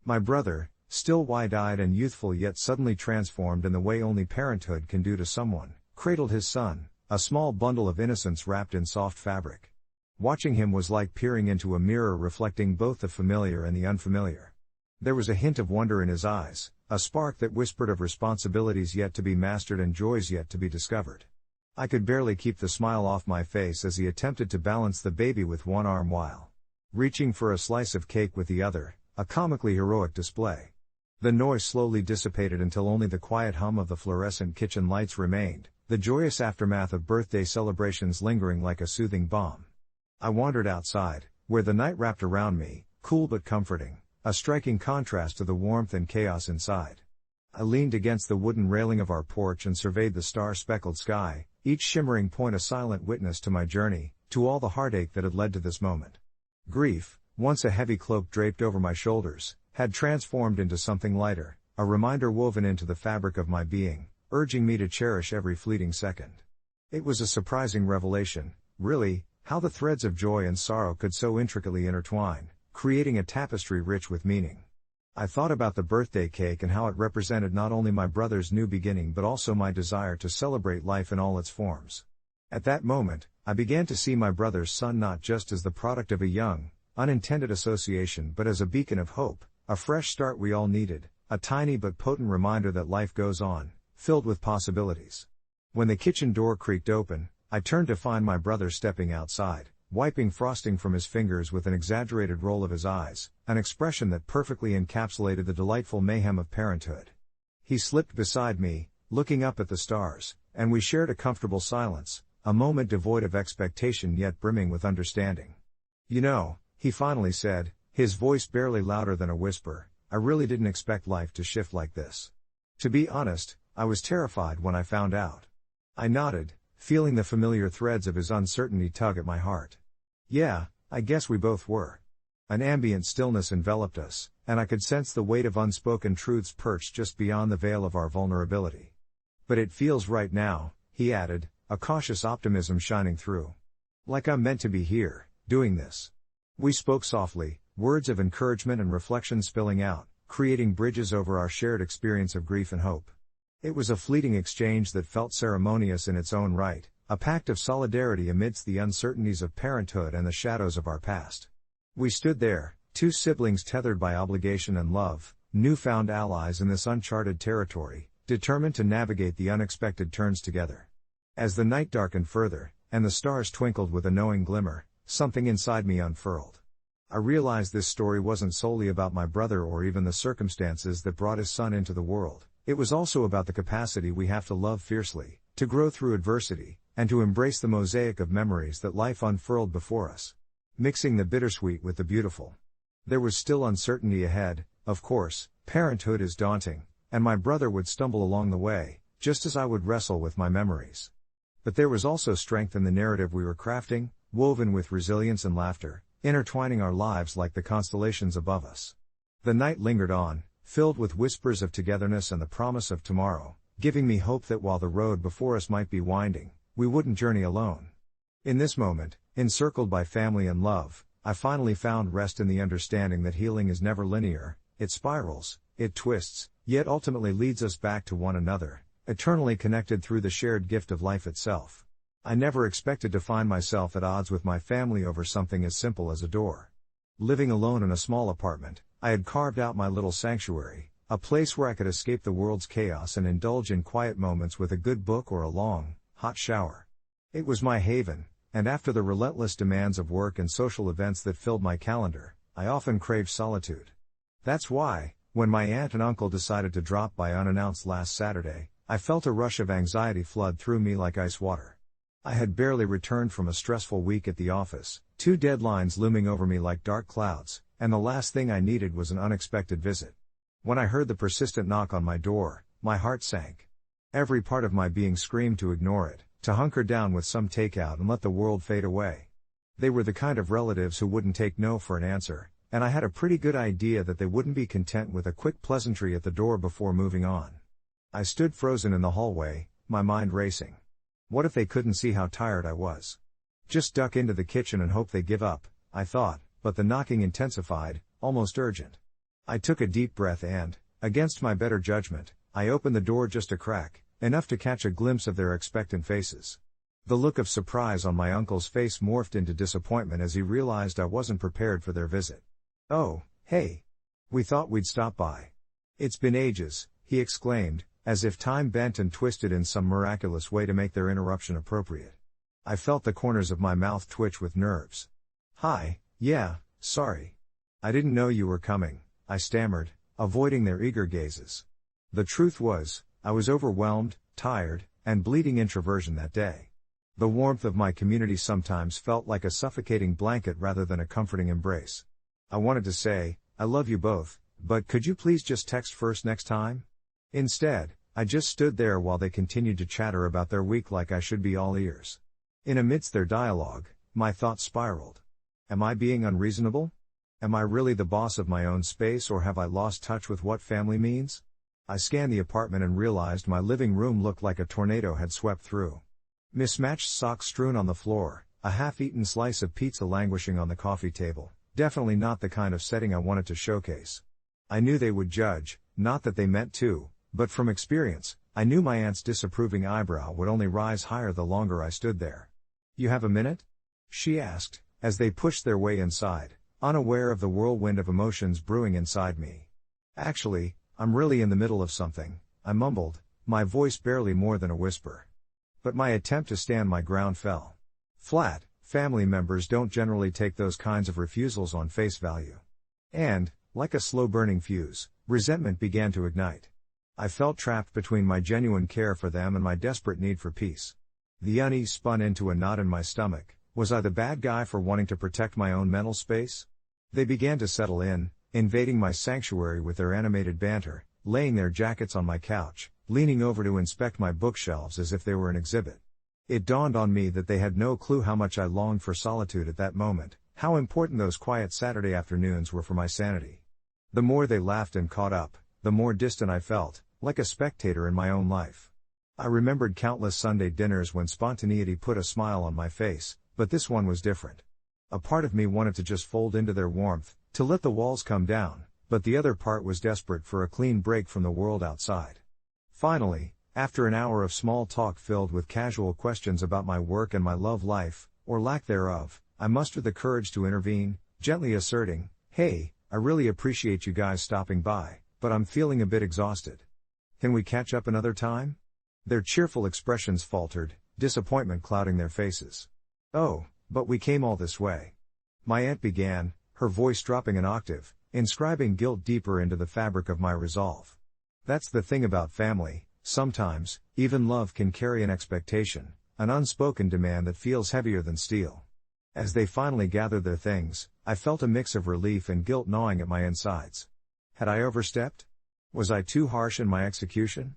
My brother, still wide-eyed and youthful yet suddenly transformed in the way only parenthood can do to someone, cradled his son, a small bundle of innocence wrapped in soft fabric. Watching him was like peering into a mirror reflecting both the familiar and the unfamiliar. There was a hint of wonder in his eyes, a spark that whispered of responsibilities yet to be mastered and joys yet to be discovered. I could barely keep the smile off my face as he attempted to balance the baby with one arm while reaching for a slice of cake with the other, a comically heroic display. The noise slowly dissipated until only the quiet hum of the fluorescent kitchen lights remained, the joyous aftermath of birthday celebrations lingering like a soothing balm. I wandered outside, where the night wrapped around me, cool but comforting, a striking contrast to the warmth and chaos inside. I leaned against the wooden railing of our porch and surveyed the star-speckled sky, each shimmering point a silent witness to my journey, to all the heartache that had led to this moment. Grief, once a heavy cloak draped over my shoulders, had transformed into something lighter, a reminder woven into the fabric of my being, urging me to cherish every fleeting second. It was a surprising revelation, really, how the threads of joy and sorrow could so intricately intertwine, creating a tapestry rich with meaning. I thought about the birthday cake and how it represented not only my brother's new beginning but also my desire to celebrate life in all its forms. At that moment, I began to see my brother's son not just as the product of a young, unintended association but as a beacon of hope, a fresh start we all needed, a tiny but potent reminder that life goes on, filled with possibilities. When the kitchen door creaked open, I turned to find my brother stepping outside, wiping frosting from his fingers with an exaggerated roll of his eyes, an expression that perfectly encapsulated the delightful mayhem of parenthood. He slipped beside me, looking up at the stars, and we shared a comfortable silence, a moment devoid of expectation yet brimming with understanding. You know, he finally said, his voice barely louder than a whisper, I really didn't expect life to shift like this. To be honest, I was terrified when I found out. I nodded, feeling the familiar threads of his uncertainty tug at my heart. Yeah, I guess we both were. An ambient stillness enveloped us, and I could sense the weight of unspoken truths perched just beyond the veil of our vulnerability. But it feels right now, he added, a cautious optimism shining through. Like I'm meant to be here, doing this. We spoke softly, words of encouragement and reflection spilling out, creating bridges over our shared experience of grief and hope. It was a fleeting exchange that felt ceremonious in its own right, a pact of solidarity amidst the uncertainties of parenthood and the shadows of our past. We stood there, two siblings tethered by obligation and love, newfound allies in this uncharted territory, determined to navigate the unexpected turns together. As the night darkened further, and the stars twinkled with a knowing glimmer, something inside me unfurled. I realized this story wasn't solely about my brother or even the circumstances that brought his son into the world. It was also about the capacity we have to love fiercely, to grow through adversity, and to embrace the mosaic of memories that life unfurled before us. Mixing the bittersweet with the beautiful. There was still uncertainty ahead, of course, parenthood is daunting, and my brother would stumble along the way, just as I would wrestle with my memories. But there was also strength in the narrative we were crafting, woven with resilience and laughter, intertwining our lives like the constellations above us. The night lingered on, filled with whispers of togetherness and the promise of tomorrow, giving me hope that while the road before us might be winding, we wouldn't journey alone. In this moment, encircled by family and love, I finally found rest in the understanding that healing is never linear, it spirals, it twists, yet ultimately leads us back to one another, eternally connected through the shared gift of life itself. I never expected to find myself at odds with my family over something as simple as a door. Living alone in a small apartment, I had carved out my little sanctuary, a place where I could escape the world's chaos and indulge in quiet moments with a good book or a long, hot shower. It was my haven, and after the relentless demands of work and social events that filled my calendar, I often craved solitude. That's why, when my aunt and uncle decided to drop by unannounced last Saturday, I felt a rush of anxiety flood through me like ice water. I had barely returned from a stressful week at the office, 2 deadlines looming over me like dark clouds, and the last thing I needed was an unexpected visit. When I heard the persistent knock on my door, my heart sank. Every part of my being screamed to ignore it, to hunker down with some takeout and let the world fade away. They were the kind of relatives who wouldn't take no for an answer, and I had a pretty good idea that they wouldn't be content with a quick pleasantry at the door before moving on. I stood frozen in the hallway, my mind racing. What if they couldn't see how tired I was? Just duck into the kitchen and hope they give up, I thought, but the knocking intensified, almost urgent. I took a deep breath and, against my better judgment, I opened the door just a crack, enough to catch a glimpse of their expectant faces. The look of surprise on my uncle's face morphed into disappointment as he realized I wasn't prepared for their visit. "Oh, hey. We thought we'd stop by. It's been ages," he exclaimed, as if time bent and twisted in some miraculous way to make their interruption appropriate. I felt the corners of my mouth twitch with nerves. "Hi, yeah, sorry. I didn't know you were coming," I stammered, avoiding their eager gazes. The truth was, I was overwhelmed, tired, and bleeding introversion that day. The warmth of my community sometimes felt like a suffocating blanket rather than a comforting embrace. I wanted to say, "I love you both, but could you please just text first next time?" Instead, I just stood there while they continued to chatter about their week like I should be all ears. In amidst their dialogue, my thoughts spiraled. Am I being unreasonable? Am I really the boss of my own space, or have I lost touch with what family means? I scanned the apartment and realized my living room looked like a tornado had swept through. Mismatched socks strewn on the floor, a half-eaten slice of pizza languishing on the coffee table, definitely not the kind of setting I wanted to showcase. I knew they would judge, not that they meant to, but from experience, I knew my aunt's disapproving eyebrow would only rise higher the longer I stood there. "You have a minute?" she asked, as they pushed their way inside, unaware of the whirlwind of emotions brewing inside me. "Actually, I'm really in the middle of something," I mumbled, my voice barely more than a whisper. But my attempt to stand my ground fell flat. Family members don't generally take those kinds of refusals on face value. And, like a slow-burning fuse, resentment began to ignite. I felt trapped between my genuine care for them and my desperate need for peace. The unease spun into a knot in my stomach. Was I the bad guy for wanting to protect my own mental space? They began to settle in, invading my sanctuary with their animated banter, laying their jackets on my couch, leaning over to inspect my bookshelves as if they were an exhibit. It dawned on me that they had no clue how much I longed for solitude at that moment, how important those quiet Saturday afternoons were for my sanity. The more they laughed and caught up, the more distant I felt, like a spectator in my own life. I remembered countless Sunday dinners when spontaneity put a smile on my face, but this one was different. A part of me wanted to just fold into their warmth, to let the walls come down, but the other part was desperate for a clean break from the world outside. Finally, after an hour of small talk filled with casual questions about my work and my love life, or lack thereof, I mustered the courage to intervene, gently asserting, "Hey, I really appreciate you guys stopping by, but I'm feeling a bit exhausted. Can we catch up another time?" Their cheerful expressions faltered, disappointment clouding their faces. "Oh, but we came all this way," my aunt began, her voice dropping an octave, inscribing guilt deeper into the fabric of my resolve. "That's the thing about family, sometimes, even love can carry an expectation, an unspoken demand that feels heavier than steel." As they finally gathered their things, I felt a mix of relief and guilt gnawing at my insides. Had I overstepped? Was I too harsh in my execution?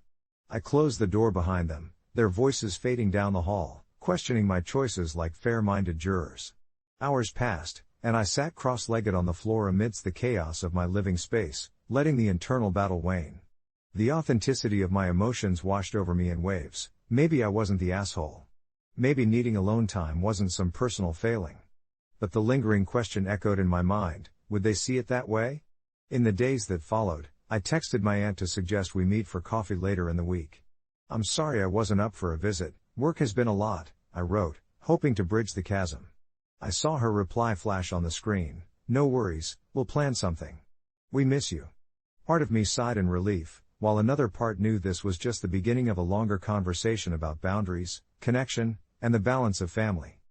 I closed the door behind them, their voices fading down the hall, questioning my choices like fair-minded jurors. Hours passed, and I sat cross-legged on the floor amidst the chaos of my living space, letting the internal battle wane. The authenticity of my emotions washed over me in waves. Maybe I wasn't the asshole. Maybe needing alone time wasn't some personal failing. But the lingering question echoed in my mind, would they see it that way? In the days that followed, I texted my aunt to suggest we meet for coffee later in the week. "I'm sorry I wasn't up for a visit, work has been a lot," I wrote, hoping to bridge the chasm. I saw her reply flash on the screen, "No worries, we'll plan something. We miss you." Part of me sighed in relief, while another part knew this was just the beginning of a longer conversation about boundaries, connection, and the balance of family.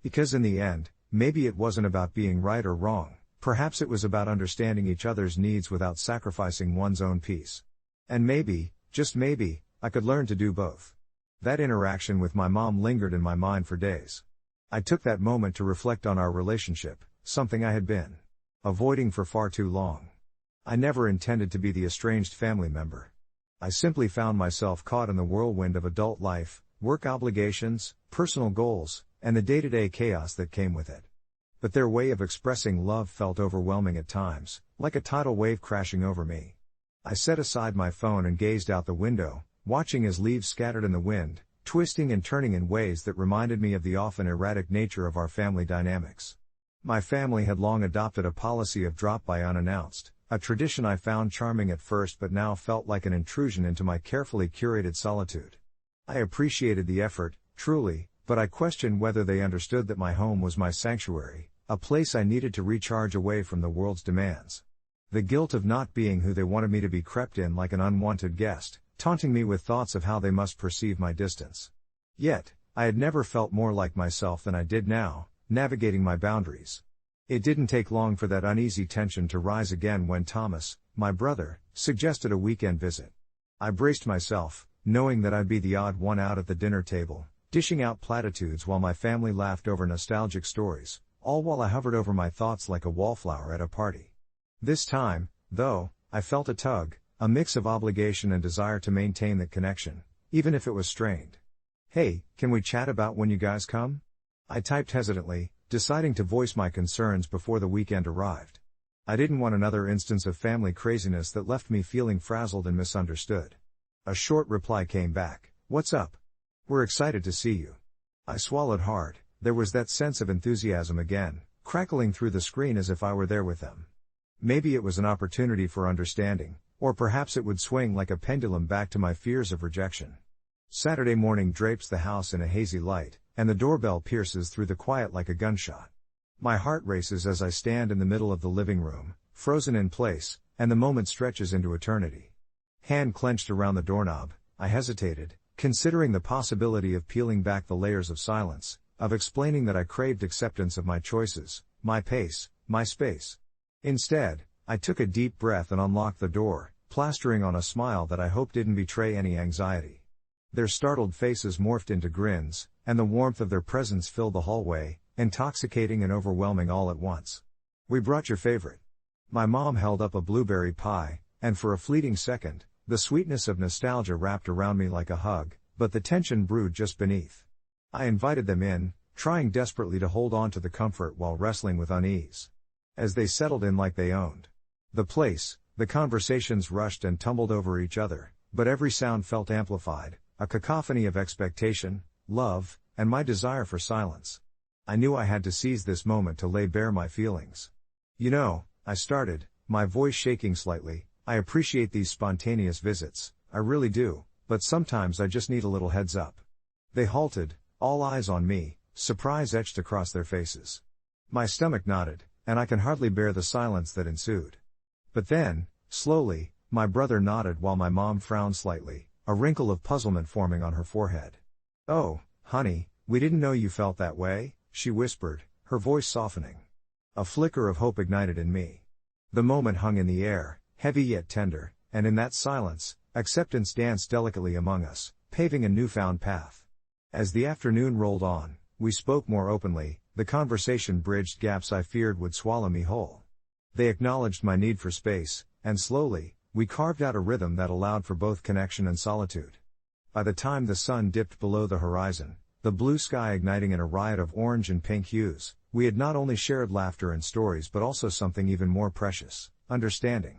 Because in the end, maybe it wasn't about being right or wrong, perhaps it was about understanding each other's needs without sacrificing one's own peace. And maybe, just maybe, I could learn to do both. That interaction with my mom lingered in my mind for days. I took that moment to reflect on our relationship, something I had been avoiding for far too long. I never intended to be the estranged family member. I simply found myself caught in the whirlwind of adult life, work obligations, personal goals, and the day-to-day chaos that came with it. But their way of expressing love felt overwhelming at times, like a tidal wave crashing over me. I set aside my phone and gazed out the window, watching as leaves scattered in the wind, twisting and turning in ways that reminded me of the often erratic nature of our family dynamics. My family had long adopted a policy of drop by unannounced, a tradition I found charming at first but now felt like an intrusion into my carefully curated solitude. I appreciated the effort, truly, but I questioned whether they understood that my home was my sanctuary, a place I needed to recharge away from the world's demands. The guilt of not being who they wanted me to be crept in like an unwanted guest, taunting me with thoughts of how they must perceive my distance. Yet, I had never felt more like myself than I did now, navigating my boundaries. It didn't take long for that uneasy tension to rise again when Thomas, my brother, suggested a weekend visit. I braced myself, knowing that I'd be the odd one out at the dinner table, dishing out platitudes while my family laughed over nostalgic stories, all while I hovered over my thoughts like a wallflower at a party. This time, though, I felt a tug, a mix of obligation and desire to maintain that connection, even if it was strained. "Hey, can we chat about when you guys come?" I typed hesitantly, deciding to voice my concerns before the weekend arrived. I didn't want another instance of family craziness that left me feeling frazzled and misunderstood. A short reply came back, "What's up? We're excited to see you." I swallowed hard. There was that sense of enthusiasm again, crackling through the screen as if I were there with them. Maybe it was an opportunity for understanding, or perhaps it would swing like a pendulum back to my fears of rejection. Saturday morning drapes the house in a hazy light, and the doorbell pierces through the quiet like a gunshot. My heart races as I stand in the middle of the living room, frozen in place, and the moment stretches into eternity. Hand clenched around the doorknob, I hesitated, considering the possibility of peeling back the layers of silence, of explaining that I craved acceptance of my choices, my pace, my space. Instead, I took a deep breath and unlocked the door, plastering on a smile that I hope didn't betray any anxiety. Their startled faces morphed into grins, and the warmth of their presence filled the hallway, intoxicating and overwhelming all at once. "We brought your favorite." My mom held up a blueberry pie, and for a fleeting second, the sweetness of nostalgia wrapped around me like a hug, but the tension brewed just beneath. I invited them in, trying desperately to hold on to the comfort while wrestling with unease. As they settled in like they owned the place, the conversations rushed and tumbled over each other, but every sound felt amplified, a cacophony of expectation, love, and my desire for silence. I knew I had to seize this moment to lay bare my feelings. "You know," I started, my voice shaking slightly, "I appreciate these spontaneous visits, I really do, but sometimes I just need a little heads up." They halted, all eyes on me, surprise etched across their faces. My stomach knotted, and I can hardly bear the silence that ensued. But then, slowly, my brother nodded while my mom frowned slightly, a wrinkle of puzzlement forming on her forehead. "Oh, honey, we didn't know you felt that way," she whispered, her voice softening. A flicker of hope ignited in me. The moment hung in the air, heavy yet tender, and in that silence, acceptance danced delicately among us, paving a newfound path. As the afternoon rolled on, we spoke more openly, the conversation bridged gaps I feared would swallow me whole. They acknowledged my need for space, and slowly, we carved out a rhythm that allowed for both connection and solitude. By the time the sun dipped below the horizon, the blue sky igniting in a riot of orange and pink hues, we had not only shared laughter and stories but also something even more precious, understanding.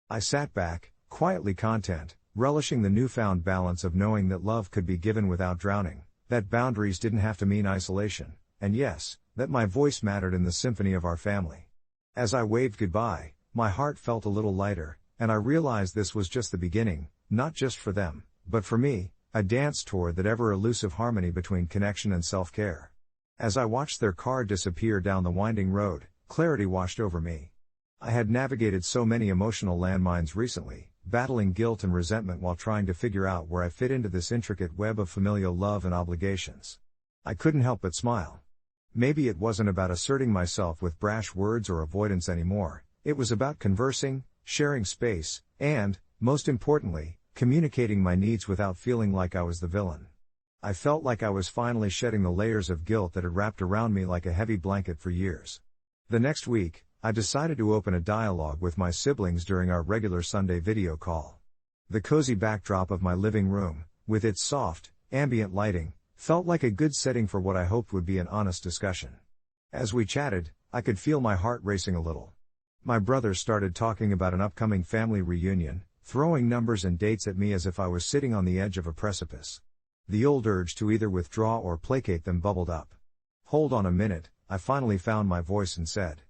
I sat back, quietly content, relishing the newfound balance of knowing that love could be given without drowning, that boundaries didn't have to mean isolation, and yes, that my voice mattered in the symphony of our family. As I waved goodbye, my heart felt a little lighter, and I realized this was just the beginning, not just for them, but for me, a dance toward that ever-elusive harmony between connection and self-care. As I watched their car disappear down the winding road, clarity washed over me. I had navigated so many emotional landmines recently, battling guilt and resentment while trying to figure out where I fit into this intricate web of familial love and obligations. I couldn't help but smile. Maybe it wasn't about asserting myself with brash words or avoidance anymore, it was about conversing, sharing space, and, most importantly, communicating my needs without feeling like I was the villain. I felt like I was finally shedding the layers of guilt that had wrapped around me like a heavy blanket for years. The next week, I decided to open a dialogue with my siblings during our regular Sunday video call. The cozy backdrop of my living room, with its soft, ambient lighting, felt like a good setting for what I hoped would be an honest discussion. As we chatted, I could feel my heart racing a little. My brother started talking about an upcoming family reunion, throwing numbers and dates at me as if I was sitting on the edge of a precipice. The old urge to either withdraw or placate them bubbled up. "Hold on a minute," I finally found my voice and said.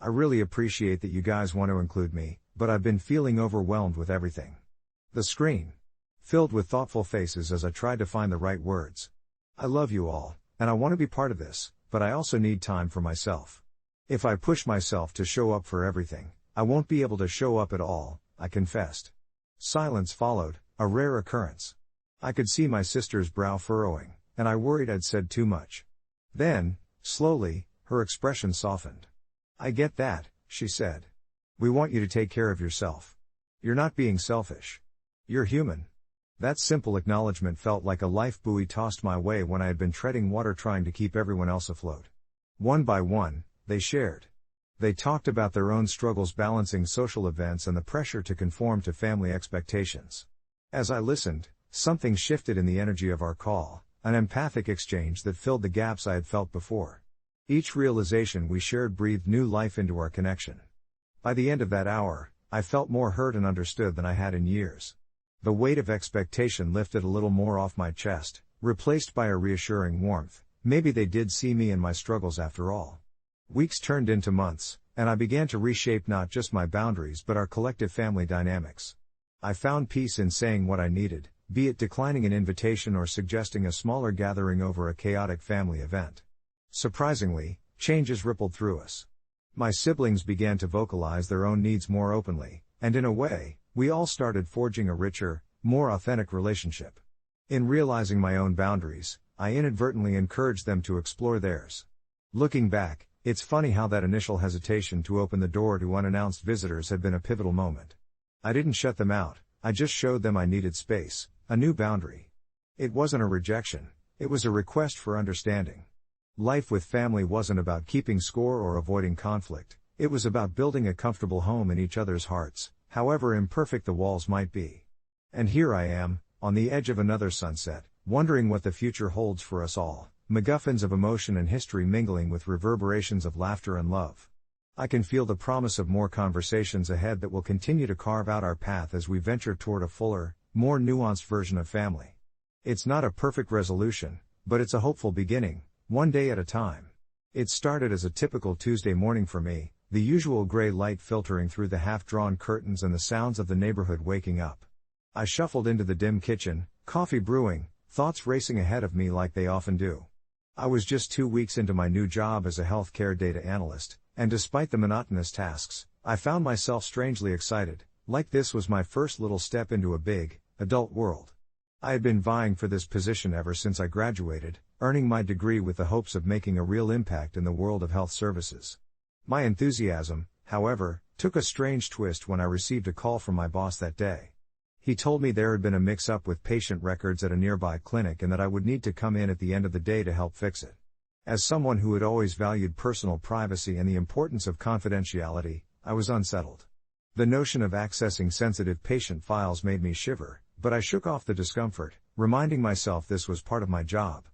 "I really appreciate that you guys want to include me, but I've been feeling overwhelmed with everything." The screen filled with thoughtful faces as I tried to find the right words. "I love you all, and I want to be part of this, but I also need time for myself. If I push myself to show up for everything, I won't be able to show up at all," I confessed. Silence followed, a rare occurrence. I could see my sister's brow furrowing, and I worried I'd said too much. Then, slowly, her expression softened. "I get that," she said. "We want you to take care of yourself. You're not being selfish. You're human." That simple acknowledgement felt like a life buoy tossed my way when I had been treading water trying to keep everyone else afloat. One by one, they shared. They talked about their own struggles balancing social events and the pressure to conform to family expectations. As I listened, something shifted in the energy of our call, an empathic exchange that filled the gaps I had felt before. Each realization we shared breathed new life into our connection. By the end of that hour, I felt more heard and understood than I had in years. The weight of expectation lifted a little more off my chest, replaced by a reassuring warmth. Maybe they did see me and my struggles after all. Weeks turned into months, and I began to reshape not just my boundaries but our collective family dynamics. I found peace in saying what I needed, be it declining an invitation or suggesting a smaller gathering over a chaotic family event. Surprisingly, changes rippled through us. My siblings began to vocalize their own needs more openly, and in a way, we all started forging a richer, more authentic relationship. In realizing my own boundaries, I inadvertently encouraged them to explore theirs. Looking back, it's funny how that initial hesitation to open the door to unannounced visitors had been a pivotal moment. I didn't shut them out, I just showed them I needed space, a new boundary. It wasn't a rejection, it was a request for understanding. Life with family wasn't about keeping score or avoiding conflict, it was about building a comfortable home in each other's hearts, however imperfect the walls might be. And here I am, on the edge of another sunset, wondering what the future holds for us all, MacGuffins of emotion and history mingling with reverberations of laughter and love. I can feel the promise of more conversations ahead that will continue to carve out our path as we venture toward a fuller, more nuanced version of family. It's not a perfect resolution, but it's a hopeful beginning, one day at a time. It started as a typical Tuesday morning for me, the usual gray light filtering through the half-drawn curtains and the sounds of the neighborhood waking up. I shuffled into the dim kitchen, coffee brewing, thoughts racing ahead of me like they often do. I was just 2 weeks into my new job as a healthcare data analyst, and despite the monotonous tasks, I found myself strangely excited, like this was my first little step into a big, adult world. I had been vying for this position ever since I graduated, earning my degree with the hopes of making a real impact in the world of health services. My enthusiasm, however, took a strange twist when I received a call from my boss that day. He told me there had been a mix-up with patient records at a nearby clinic and that I would need to come in at the end of the day to help fix it. As someone who had always valued personal privacy and the importance of confidentiality, I was unsettled. The notion of accessing sensitive patient files made me shiver, but I shook off the discomfort, reminding myself this was part of my job.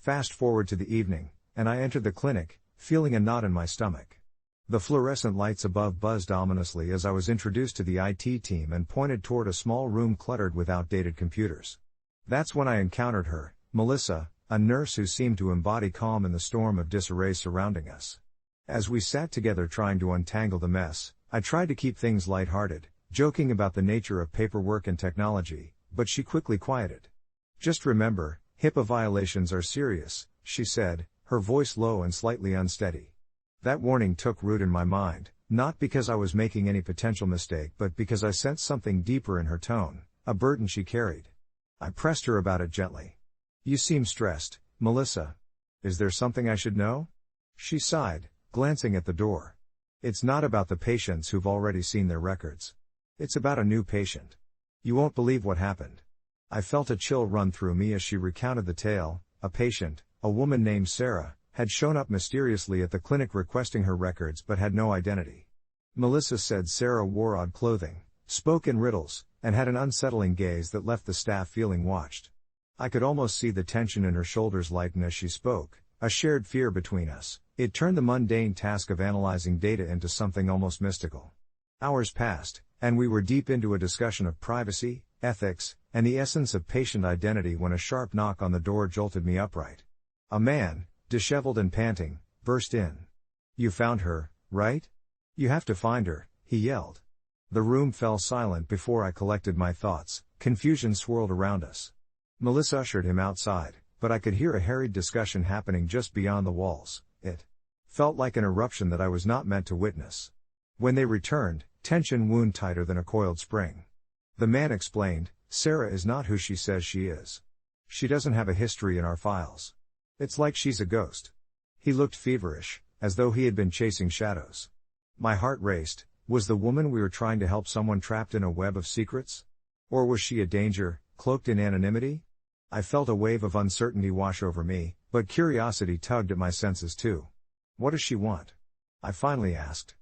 Fast forward to the evening, and I entered the clinic, feeling a knot in my stomach. The fluorescent lights above buzzed ominously as I was introduced to the IT team and pointed toward a small room cluttered with outdated computers. That's when I encountered her, Melissa, a nurse who seemed to embody calm in the storm of disarray surrounding us. As we sat together trying to untangle the mess, I tried to keep things lighthearted, joking about the nature of paperwork and technology, but she quickly quieted. "Just remember, HIPAA violations are serious," she said, her voice low and slightly unsteady. That warning took root in my mind, not because I was making any potential mistake but because I sensed something deeper in her tone, a burden she carried. I pressed her about it gently. "You seem stressed, Melissa. Is there something I should know?" She sighed, glancing at the door. "It's not about the patients who've already seen their records. It's about a new patient. You won't believe what happened." I felt a chill run through me as she recounted the tale. A patient, a woman named Sarah, had shown up mysteriously at the clinic requesting her records but had no identity. Melissa said Sarah wore odd clothing, spoke in riddles, and had an unsettling gaze that left the staff feeling watched. I could almost see the tension in her shoulders lighten as she spoke, a shared fear between us. It turned the mundane task of analyzing data into something almost mystical. Hours passed, and we were deep into a discussion of privacy, ethics, and the essence of patient identity when a sharp knock on the door jolted me upright. A man, disheveled and panting, burst in. "You found her, right? You have to find her," he yelled. The room fell silent before I collected my thoughts. Confusion swirled around us. Melissa ushered him outside, but I could hear a harried discussion happening just beyond the walls. It felt like an eruption that I was not meant to witness. When they returned, tension wound tighter than a coiled spring. The man explained, "Sarah is not who she says she is. She doesn't have a history in our files. It's like she's a ghost." He looked feverish, as though he had been chasing shadows. My heart raced. Was the woman we were trying to help someone trapped in a web of secrets? Or was she a danger, cloaked in anonymity? I felt a wave of uncertainty wash over me, but curiosity tugged at my senses too. "What does she want?" I finally asked.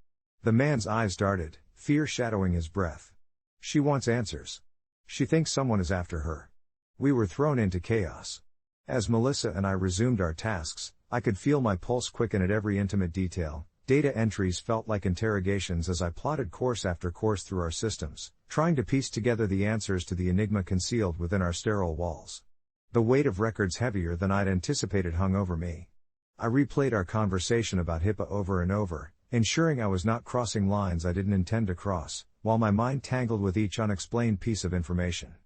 The man's eyes darted, fear shadowing his breath. "She wants answers. She thinks someone is after her." We were thrown into chaos. As Melissa and I resumed our tasks, I could feel my pulse quicken at every intimate detail. Data entries felt like interrogations as I plotted course after course through our systems, trying to piece together the answers to the enigma concealed within our sterile walls. The weight of records heavier than I'd anticipated hung over me. I replayed our conversation about HIPAA over and over, ensuring I was not crossing lines I didn't intend to cross, while my mind tangled with each unexplained piece of information.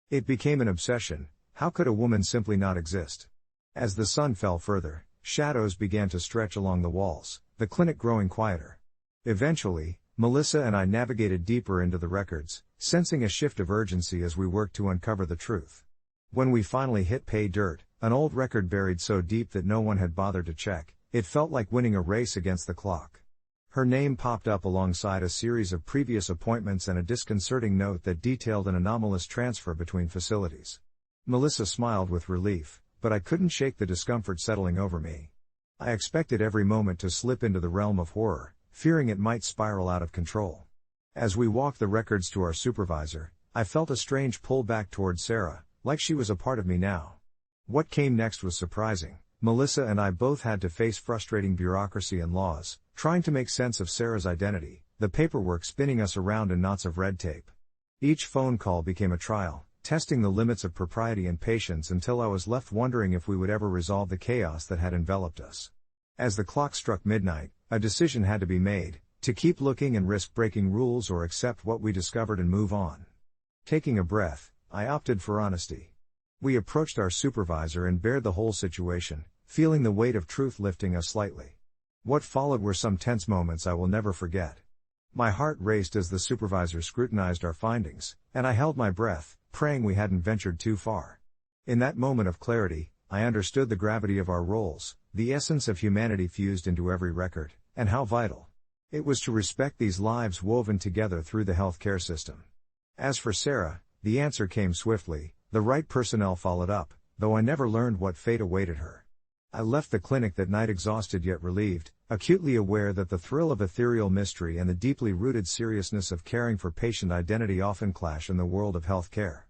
It became an obsession. How could a woman simply not exist? As the sun fell further, shadows began to stretch along the walls, the clinic growing quieter. Eventually, Melissa and I navigated deeper into the records, sensing a shift of urgency as we worked to uncover the truth. When we finally hit pay dirt, an old record buried so deep that no one had bothered to check, it felt like winning a race against the clock. Her name popped up alongside a series of previous appointments and a disconcerting note that detailed an anomalous transfer between facilities. Melissa smiled with relief, but I couldn't shake the discomfort settling over me. I expected every moment to slip into the realm of horror, fearing it might spiral out of control. As we walked the records to our supervisor, I felt a strange pull back towards Sarah, like she was a part of me now. What came next was surprising. Melissa and I both had to face frustrating bureaucracy and laws, trying to make sense of Sarah's identity, the paperwork spinning us around in knots of red tape. Each phone call became a trial, testing the limits of propriety and patience until I was left wondering if we would ever resolve the chaos that had enveloped us. As the clock struck midnight, a decision had to be made, to keep looking and risk breaking rules or accept what we discovered and move on. Taking a breath, I opted for honesty. We approached our supervisor and bared the whole situation, feeling the weight of truth lifting us slightly. What followed were some tense moments I will never forget. My heart raced as the supervisor scrutinized our findings, and I held my breath, praying we hadn't ventured too far. In that moment of clarity, I understood the gravity of our roles, the essence of humanity fused into every record, and how vital it was to respect these lives woven together through the healthcare system. As for Sarah, the answer came swiftly. The right personnel followed up, though I never learned what fate awaited her. I left the clinic that night exhausted yet relieved, acutely aware that the thrill of ethereal mystery and the deeply rooted seriousness of caring for patient identity often clash in the world of healthcare.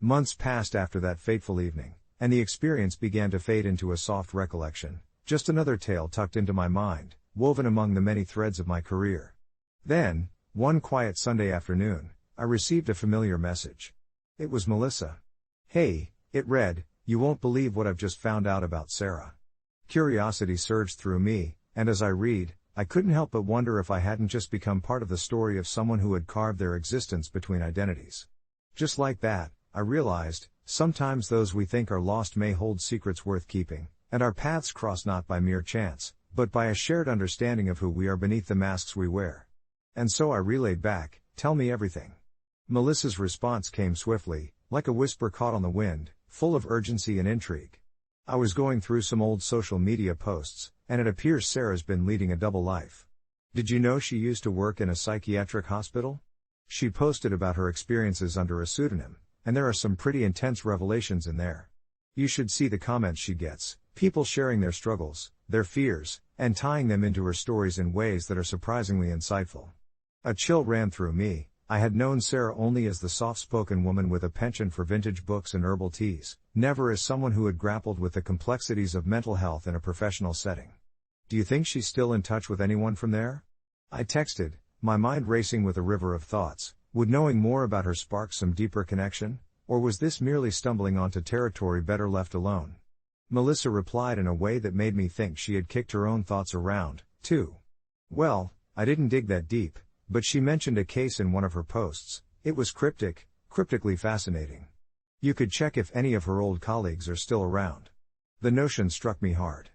Months passed after that fateful evening, and the experience began to fade into a soft recollection, just another tale tucked into my mind, woven among the many threads of my career. Then, one quiet Sunday afternoon, I received a familiar message. It was Melissa. "Hey," it read, "you won't believe what I've just found out about Sarah." Curiosity surged through me, and as I read, I couldn't help but wonder if I hadn't just become part of the story of someone who had carved their existence between identities. Just like that, I realized, sometimes those we think are lost may hold secrets worth keeping, and our paths cross not by mere chance, but by a shared understanding of who we are beneath the masks we wear. And so I relayed back, "Tell me everything." Melissa's response came swiftly, like a whisper caught on the wind, full of urgency and intrigue. "I was going through some old social media posts, and it appears Sarah's been leading a double life. Did you know she used to work in a psychiatric hospital? She posted about her experiences under a pseudonym, and there are some pretty intense revelations in there. You should see the comments she gets, people sharing their struggles, their fears, and tying them into her stories in ways that are surprisingly insightful." A chill ran through me. I had known Sarah only as the soft-spoken woman with a penchant for vintage books and herbal teas, never as someone who had grappled with the complexities of mental health in a professional setting. "Do you think she's still in touch with anyone from there?" I texted, my mind racing with a river of thoughts. Would knowing more about her spark some deeper connection, or was this merely stumbling onto territory better left alone? Melissa replied in a way that made me think she had kicked her own thoughts around, too. Well, I didn't dig that deep, but she mentioned a case in one of her posts. It was cryptically fascinating. You could check if any of her old colleagues are still around. The notion struck me hard.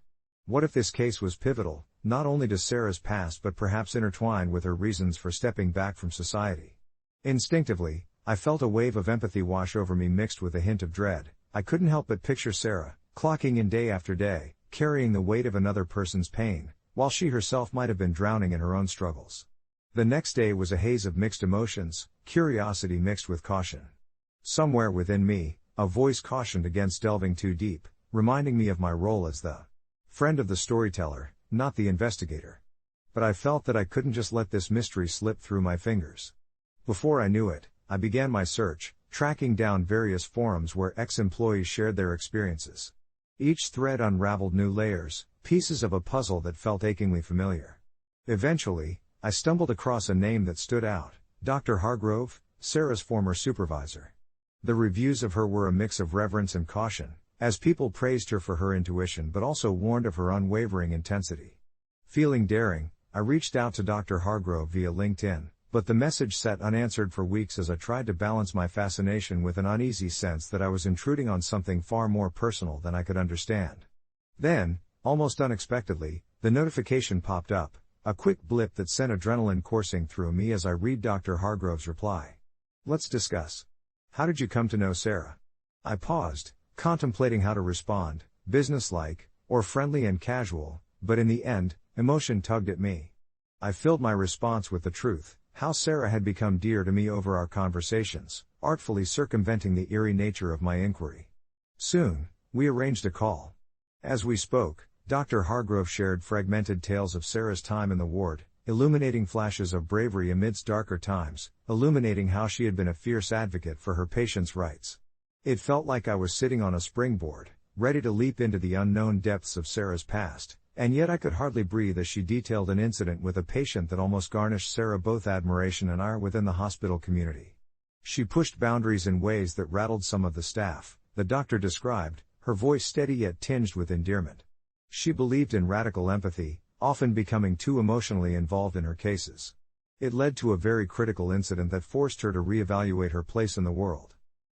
What if this case was pivotal, not only to Sarah's past but perhaps intertwined with her reasons for stepping back from society? Instinctively, I felt a wave of empathy wash over me mixed with a hint of dread. I couldn't help but picture Sarah, clocking in day after day, carrying the weight of another person's pain, while she herself might have been drowning in her own struggles. The next day was a haze of mixed emotions, curiosity mixed with caution. Somewhere within me, a voice cautioned against delving too deep, reminding me of my role as the friend of the storyteller, not the investigator. But I felt that I couldn't just let this mystery slip through my fingers. Before I knew it, I began my search, tracking down various forums where ex-employees shared their experiences. Each thread unraveled new layers, pieces of a puzzle that felt achingly familiar. Eventually, I stumbled across a name that stood out, Dr. Hargrove, Sarah's former supervisor. The reviews of her were a mix of reverence and caution, as people praised her for her intuition but also warned of her unwavering intensity. Feeling daring, I reached out to Dr. Hargrove via LinkedIn, but the message sat unanswered for weeks as I tried to balance my fascination with an uneasy sense that I was intruding on something far more personal than I could understand. Then, almost unexpectedly, the notification popped up. A quick blip that sent adrenaline coursing through me as I read Dr. Hargrove's reply. "Let's discuss. How did you come to know Sarah?" I paused, contemplating how to respond, businesslike, or friendly and casual, but in the end, emotion tugged at me. I filled my response with the truth, how Sarah had become dear to me over our conversations, artfully circumventing the eerie nature of my inquiry. Soon, we arranged a call. As we spoke, Dr. Hargrove shared fragmented tales of Sarah's time in the ward, illuminating flashes of bravery amidst darker times, illuminating how she had been a fierce advocate for her patients' rights. It felt like I was sitting on a springboard, ready to leap into the unknown depths of Sarah's past, and yet I could hardly breathe as she detailed an incident with a patient that almost garnished Sarah both admiration and ire within the hospital community. She pushed boundaries in ways that rattled some of the staff, the doctor described, her voice steady yet tinged with endearment. She believed in radical empathy, often becoming too emotionally involved in her cases. It led to a very critical incident that forced her to reevaluate her place in the world.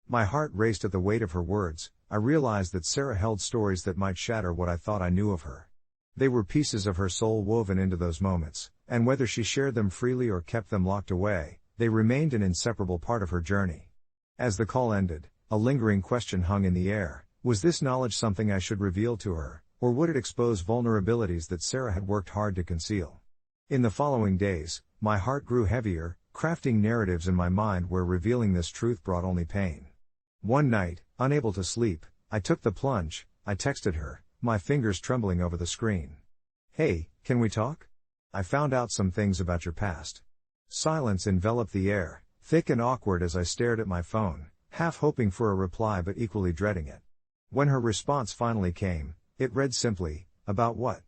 My heart raced at the weight of her words. I realized that Sarah held stories that might shatter what I thought I knew of her. They were pieces of her soul woven into those moments, and whether she shared them freely or kept them locked away, they remained an inseparable part of her journey. As the call ended, a lingering question hung in the air: was this knowledge something I should reveal to her, or would it expose vulnerabilities that Sarah had worked hard to conceal? In the following days, my heart grew heavier, crafting narratives in my mind where revealing this truth brought only pain. One night, unable to sleep, I took the plunge. I texted her, my fingers trembling over the screen. "Hey, can we talk? I found out some things about your past." Silence enveloped the air, thick and awkward as I stared at my phone, half hoping for a reply but equally dreading it. When her response finally came, it read simply, "About what?"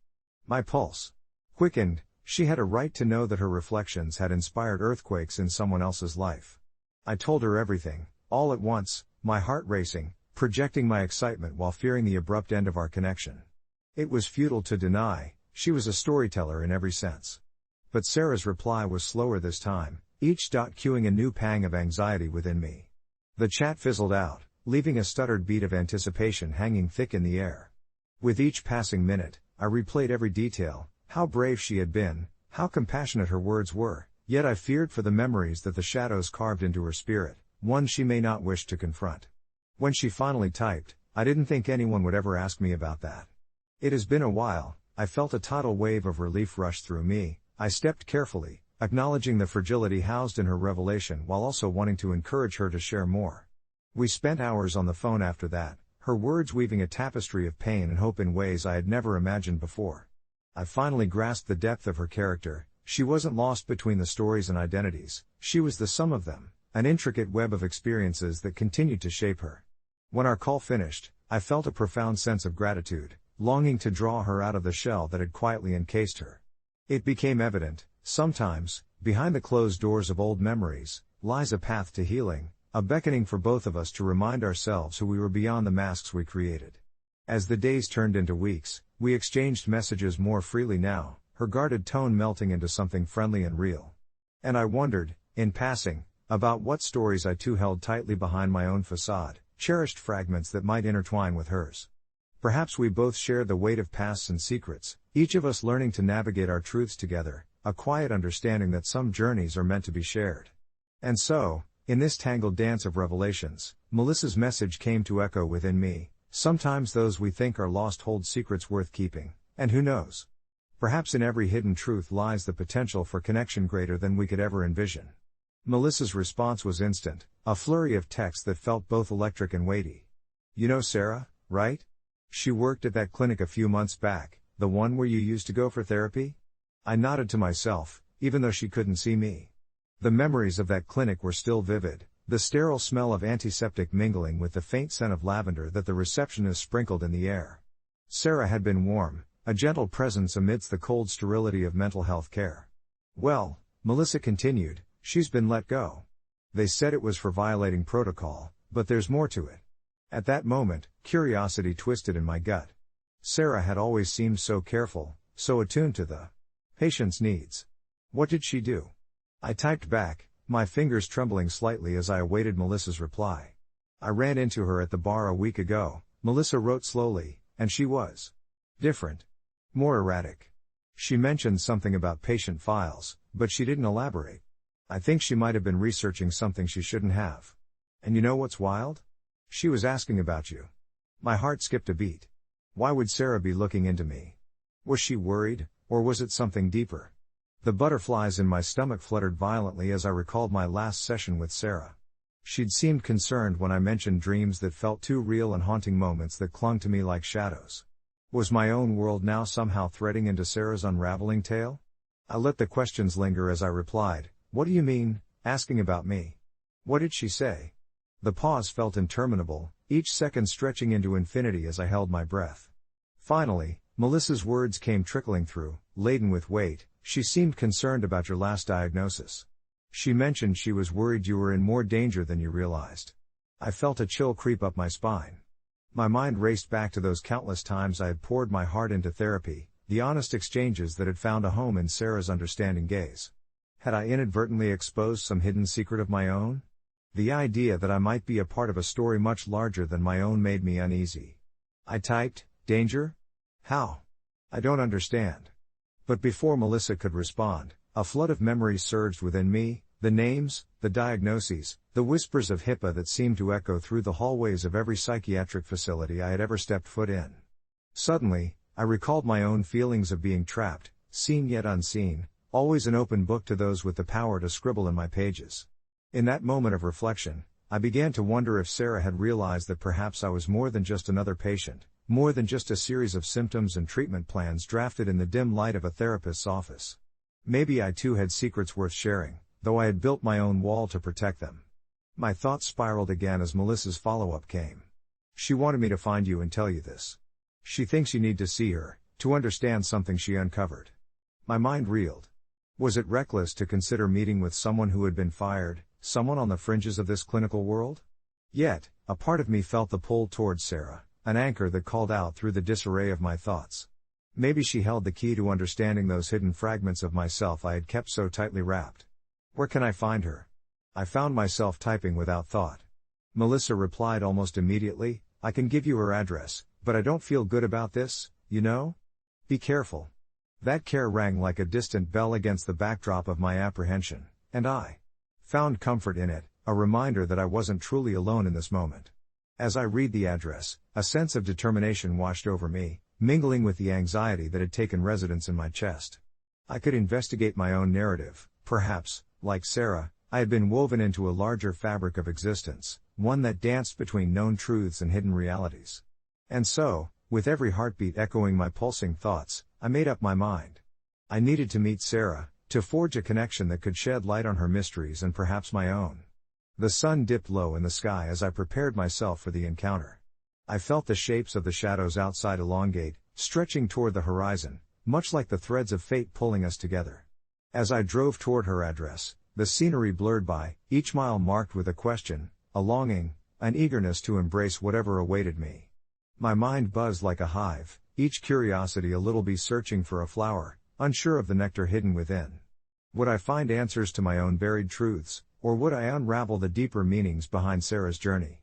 My pulse quickened. She had a right to know that her reflections had inspired earthquakes in someone else's life. I told her everything, all at once, my heart racing, projecting my excitement while fearing the abrupt end of our connection. It was futile to deny, she was a storyteller in every sense. But Sarah's reply was slower this time, each dot cueing a new pang of anxiety within me. The chat fizzled out, leaving a stuttered beat of anticipation hanging thick in the air. With each passing minute, I replayed every detail, how brave she had been, how compassionate her words were, yet I feared for the memories that the shadows carved into her spirit, one she may not wish to confront. When she finally typed, "I didn't think anyone would ever ask me about that. It has been a while," I felt a tidal wave of relief rush through me. I stepped carefully, acknowledging the fragility housed in her revelation while also wanting to encourage her to share more. We spent hours on the phone after that, her words weaving a tapestry of pain and hope in ways I had never imagined before. I finally grasped the depth of her character. She wasn't lost between the stories and identities, she was the sum of them, an intricate web of experiences that continued to shape her. When our call finished, I felt a profound sense of gratitude, longing to draw her out of the shell that had quietly encased her. It became evident, sometimes, behind the closed doors of old memories, lies a path to healing, a beckoning for both of us to remind ourselves who we were beyond the masks we created. As the days turned into weeks, we exchanged messages more freely now, her guarded tone melting into something friendly and real. And I wondered, in passing, about what stories I too held tightly behind my own facade, cherished fragments that might intertwine with hers. Perhaps we both shared the weight of pasts and secrets, each of us learning to navigate our truths together, a quiet understanding that some journeys are meant to be shared. And so, in this tangled dance of revelations, Melissa's message came to echo within me. Sometimes those we think are lost hold secrets worth keeping, and who knows? Perhaps in every hidden truth lies the potential for connection greater than we could ever envision. Melissa's response was instant, a flurry of text that felt both electric and weighty. "You know Sarah, right? She worked at that clinic a few months back, the one where you used to go for therapy?" I nodded to myself, even though she couldn't see me. The memories of that clinic were still vivid, the sterile smell of antiseptic mingling with the faint scent of lavender that the receptionist sprinkled in the air. Sarah had been warm, a gentle presence amidst the cold sterility of mental health care. "Well," Melissa continued, "she's been let go. They said it was for violating protocol, but there's more to it." At that moment, curiosity twisted in my gut. Sarah had always seemed so careful, so attuned to the patient's needs. What did she do? I typed back, my fingers trembling slightly as I awaited Melissa's reply. "I ran into her at the bar a week ago," Melissa wrote slowly, "and she was different. More erratic. She mentioned something about patient files, but she didn't elaborate. I think she might have been researching something she shouldn't have. And you know what's wild? She was asking about you." My heart skipped a beat. Why would Sarah be looking into me? Was she worried, or was it something deeper? The butterflies in my stomach fluttered violently as I recalled my last session with Sarah. She'd seemed concerned when I mentioned dreams that felt too real and haunting moments that clung to me like shadows. Was my own world now somehow threading into Sarah's unraveling tale? I let the questions linger as I replied, "What do you mean, asking about me?" What did she say? The pause felt interminable, each second stretching into infinity as I held my breath. Finally, Melissa's words came trickling through, laden with weight. "She seemed concerned about your last diagnosis. She mentioned she was worried you were in more danger than you realized." I felt a chill creep up my spine. My mind raced back to those countless times I had poured my heart into therapy, the honest exchanges that had found a home in Sarah's understanding gaze. Had I inadvertently exposed some hidden secret of my own? The idea that I might be a part of a story much larger than my own made me uneasy. I typed, "Danger? How? I don't understand." But before Melissa could respond, a flood of memories surged within me, the names, the diagnoses, the whispers of HIPAA that seemed to echo through the hallways of every psychiatric facility I had ever stepped foot in. Suddenly, I recalled my own feelings of being trapped, seen yet unseen, always an open book to those with the power to scribble in my pages. In that moment of reflection, I began to wonder if Sarah had realized that perhaps I was more than just another patient, more than just a series of symptoms and treatment plans drafted in the dim light of a therapist's office. Maybe I too had secrets worth sharing, though I had built my own wall to protect them. My thoughts spiraled again as Melissa's follow-up came. "She wanted me to find you and tell you this. She thinks you need to see her, to understand something she uncovered." My mind reeled. Was it reckless to consider meeting with someone who had been fired, someone on the fringes of this clinical world? Yet, a part of me felt the pull towards Sarah, an anchor that called out through the disarray of my thoughts. Maybe she held the key to understanding those hidden fragments of myself I had kept so tightly wrapped. "Where can I find her?" I found myself typing without thought. Melissa replied almost immediately, "I can give you her address, but I don't feel good about this, you know? Be careful." That care rang like a distant bell against the backdrop of my apprehension, and I found comfort in it, a reminder that I wasn't truly alone in this moment. As I read the address, a sense of determination washed over me, mingling with the anxiety that had taken residence in my chest. I could investigate my own narrative. Perhaps, like Sarah, I had been woven into a larger fabric of existence, one that danced between known truths and hidden realities. And so, with every heartbeat echoing my pulsing thoughts, I made up my mind. I needed to meet Sarah, to forge a connection that could shed light on her mysteries and perhaps my own. The sun dipped low in the sky as I prepared myself for the encounter. I felt the shapes of the shadows outside elongate, stretching toward the horizon, much like the threads of fate pulling us together. As I drove toward her address, the scenery blurred by, each mile marked with a question, a longing, an eagerness to embrace whatever awaited me. My mind buzzed like a hive, each curiosity a little bee searching for a flower, unsure of the nectar hidden within. Would I find answers to my own buried truths, or would I unravel the deeper meanings behind Sarah's journey?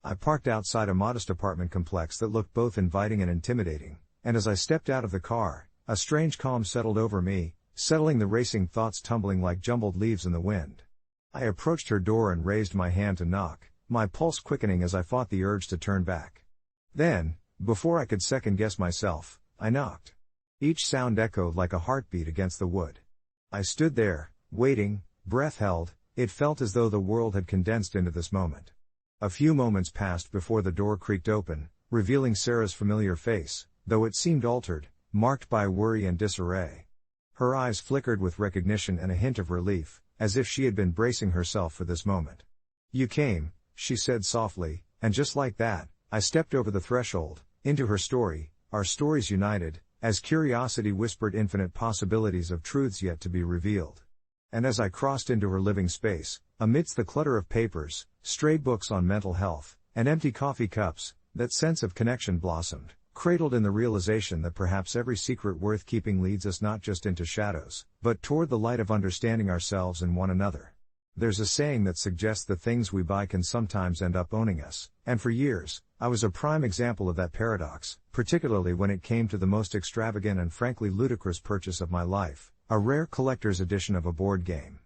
I parked outside a modest apartment complex that looked both inviting and intimidating, and as I stepped out of the car, a strange calm settled over me, settling the racing thoughts tumbling like jumbled leaves in the wind. I approached her door and raised my hand to knock, my pulse quickening as I fought the urge to turn back. Then, before I could second-guess myself, I knocked. Each sound echoed like a heartbeat against the wood. I stood there, waiting, breath held. It felt as though the world had condensed into this moment. A few moments passed before the door creaked open, revealing Sarah's familiar face, though it seemed altered, marked by worry and disarray. Her eyes flickered with recognition and a hint of relief, as if she had been bracing herself for this moment. "You came," she said softly, and just like that, I stepped over the threshold, into her story, our stories united, as curiosity whispered infinite possibilities of truths yet to be revealed. And as I crossed into her living space, amidst the clutter of papers, stray books on mental health, and empty coffee cups, that sense of connection blossomed, cradled in the realization that perhaps every secret worth keeping leads us not just into shadows, but toward the light of understanding ourselves and one another. There's a saying that suggests the things we buy can sometimes end up owning us, and for years, I was a prime example of that paradox, particularly when it came to the most extravagant and frankly ludicrous purchase of my life, a rare collector's edition of a board game.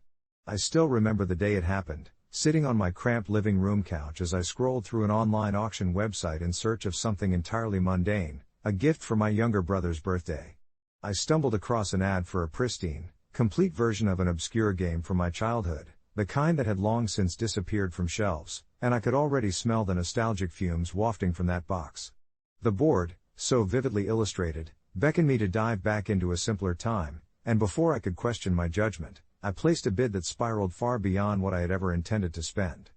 I still remember the day it happened, sitting on my cramped living room couch as I scrolled through an online auction website in search of something entirely mundane, a gift for my younger brother's birthday. I stumbled across an ad for a pristine, complete version of an obscure game from my childhood, the kind that had long since disappeared from shelves, and I could already smell the nostalgic fumes wafting from that box. The board, so vividly illustrated, beckoned me to dive back into a simpler time, and before I could question my judgment, I placed a bid that spiraled far beyond what I had ever intended to spend.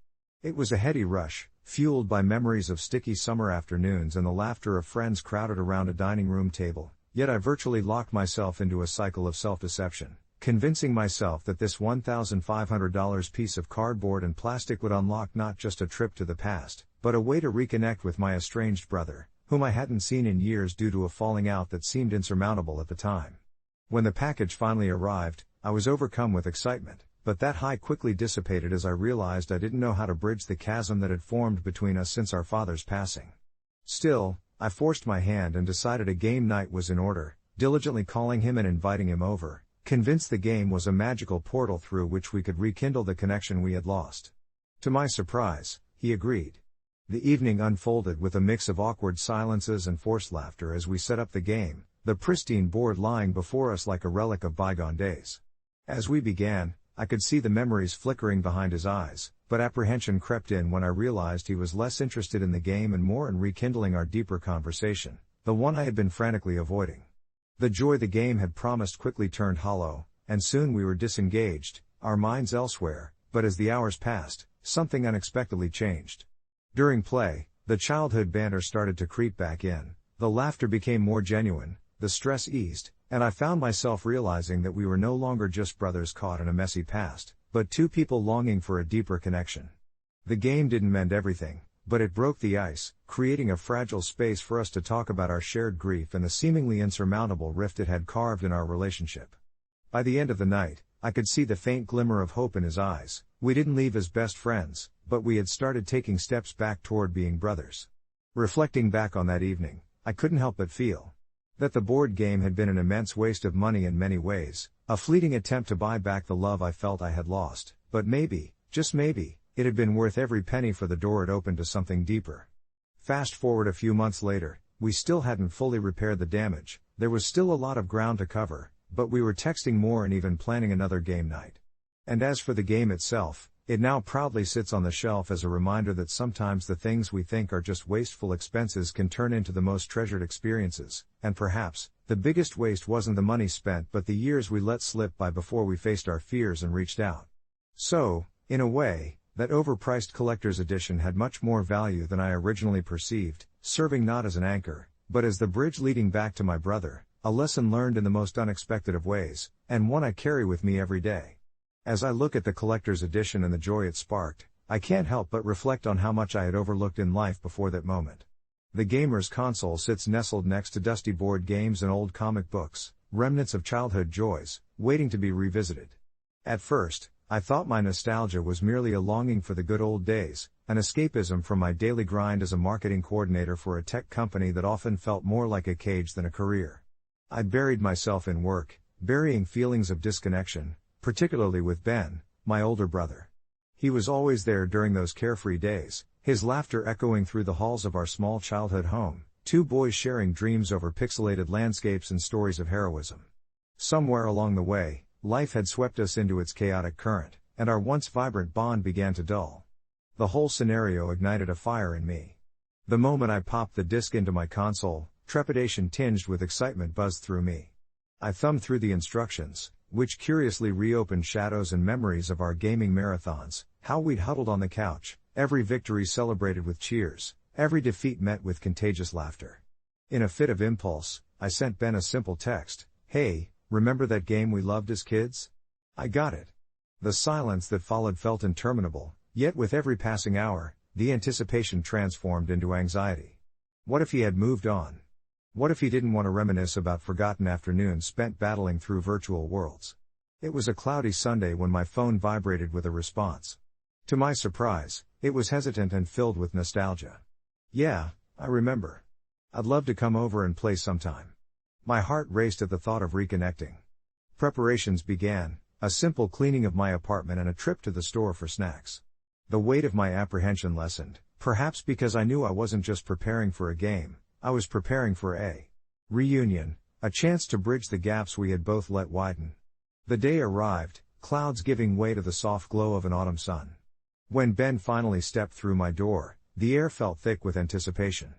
It was a heady rush, fueled by memories of sticky summer afternoons and the laughter of friends crowded around a dining room table, yet I virtually locked myself into a cycle of self-deception, convincing myself that this $1,500 piece of cardboard and plastic would unlock not just a trip to the past, but a way to reconnect with my estranged brother, whom I hadn't seen in years due to a falling out that seemed insurmountable at the time. When the package finally arrived, I was overcome with excitement, but that high quickly dissipated as I realized I didn't know how to bridge the chasm that had formed between us since our father's passing. Still, I forced my hand and decided a game night was in order, diligently calling him and inviting him over, convinced the game was a magical portal through which we could rekindle the connection we had lost. To my surprise, he agreed. The evening unfolded with a mix of awkward silences and forced laughter as we set up the game, the pristine board lying before us like a relic of bygone days. As we began, I could see the memories flickering behind his eyes, but apprehension crept in when I realized he was less interested in the game and more in rekindling our deeper conversation, the one I had been frantically avoiding. The joy the game had promised quickly turned hollow, and soon we were disengaged, our minds elsewhere, but as the hours passed, something unexpectedly changed. During play, the childhood banter started to creep back in, the laughter became more genuine, the stress eased, and I found myself realizing that we were no longer just brothers caught in a messy past, but two people longing for a deeper connection. The game didn't mend everything, but it broke the ice, creating a fragile space for us to talk about our shared grief and the seemingly insurmountable rift it had carved in our relationship. By the end of the night, I could see the faint glimmer of hope in his eyes. We didn't leave as best friends, but we had started taking steps back toward being brothers. Reflecting back on that evening, I couldn't help but feel that the board game had been an immense waste of money in many ways, a fleeting attempt to buy back the love I felt I had lost, but maybe, just maybe, it had been worth every penny for the door it opened to something deeper. Fast forward a few months later, we still hadn't fully repaired the damage, there was still a lot of ground to cover, but we were texting more and even planning another game night. And as for the game itself, it now proudly sits on the shelf as a reminder that sometimes the things we think are just wasteful expenses can turn into the most treasured experiences, and perhaps, the biggest waste wasn't the money spent but the years we let slip by before we faced our fears and reached out. So, in a way, that overpriced collector's edition had much more value than I originally perceived, serving not as an anchor, but as the bridge leading back to my brother, a lesson learned in the most unexpected of ways, and one I carry with me every day. As I look at the collector's edition and the joy it sparked, I can't help but reflect on how much I had overlooked in life before that moment. The gamer's console sits nestled next to dusty board games and old comic books, remnants of childhood joys, waiting to be revisited. At first, I thought my nostalgia was merely a longing for the good old days, an escapism from my daily grind as a marketing coordinator for a tech company that often felt more like a cage than a career. I buried myself in work, burying feelings of disconnection, particularly with Ben, my older brother. He was always there during those carefree days, his laughter echoing through the halls of our small childhood home, two boys sharing dreams over pixelated landscapes and stories of heroism. Somewhere along the way, life had swept us into its chaotic current, and our once vibrant bond began to dull. The whole scenario ignited a fire in me. The moment I popped the disc into my console, trepidation tinged with excitement buzzed through me. I thumbed through the instructions, which curiously reopened shadows and memories of our gaming marathons, how we'd huddled on the couch, every victory celebrated with cheers, every defeat met with contagious laughter. In a fit of impulse, I sent Ben a simple text, "Hey, remember that game we loved as kids?" I got it. The silence that followed felt interminable, yet with every passing hour, the anticipation transformed into anxiety. What if he had moved on? What if he didn't want to reminisce about forgotten afternoons spent battling through virtual worlds? It was a cloudy Sunday when my phone vibrated with a response. To my surprise, it was hesitant and filled with nostalgia. "Yeah, I remember. I'd love to come over and play sometime." My heart raced at the thought of reconnecting. Preparations began, a simple cleaning of my apartment and a trip to the store for snacks. The weight of my apprehension lessened, perhaps because I knew I wasn't just preparing for a game, I was preparing for a reunion, a chance to bridge the gaps we had both let widen. The day arrived, clouds giving way to the soft glow of an autumn sun. When Ben finally stepped through my door, the air felt thick with anticipation.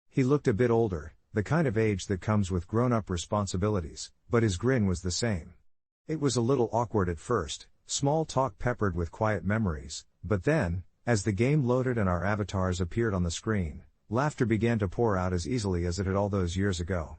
He looked a bit older, the kind of age that comes with grown-up responsibilities, but his grin was the same. It was a little awkward at first, small talk peppered with quiet memories, but then, as the game loaded and our avatars appeared on the screen, laughter began to pour out as easily as it had all those years ago.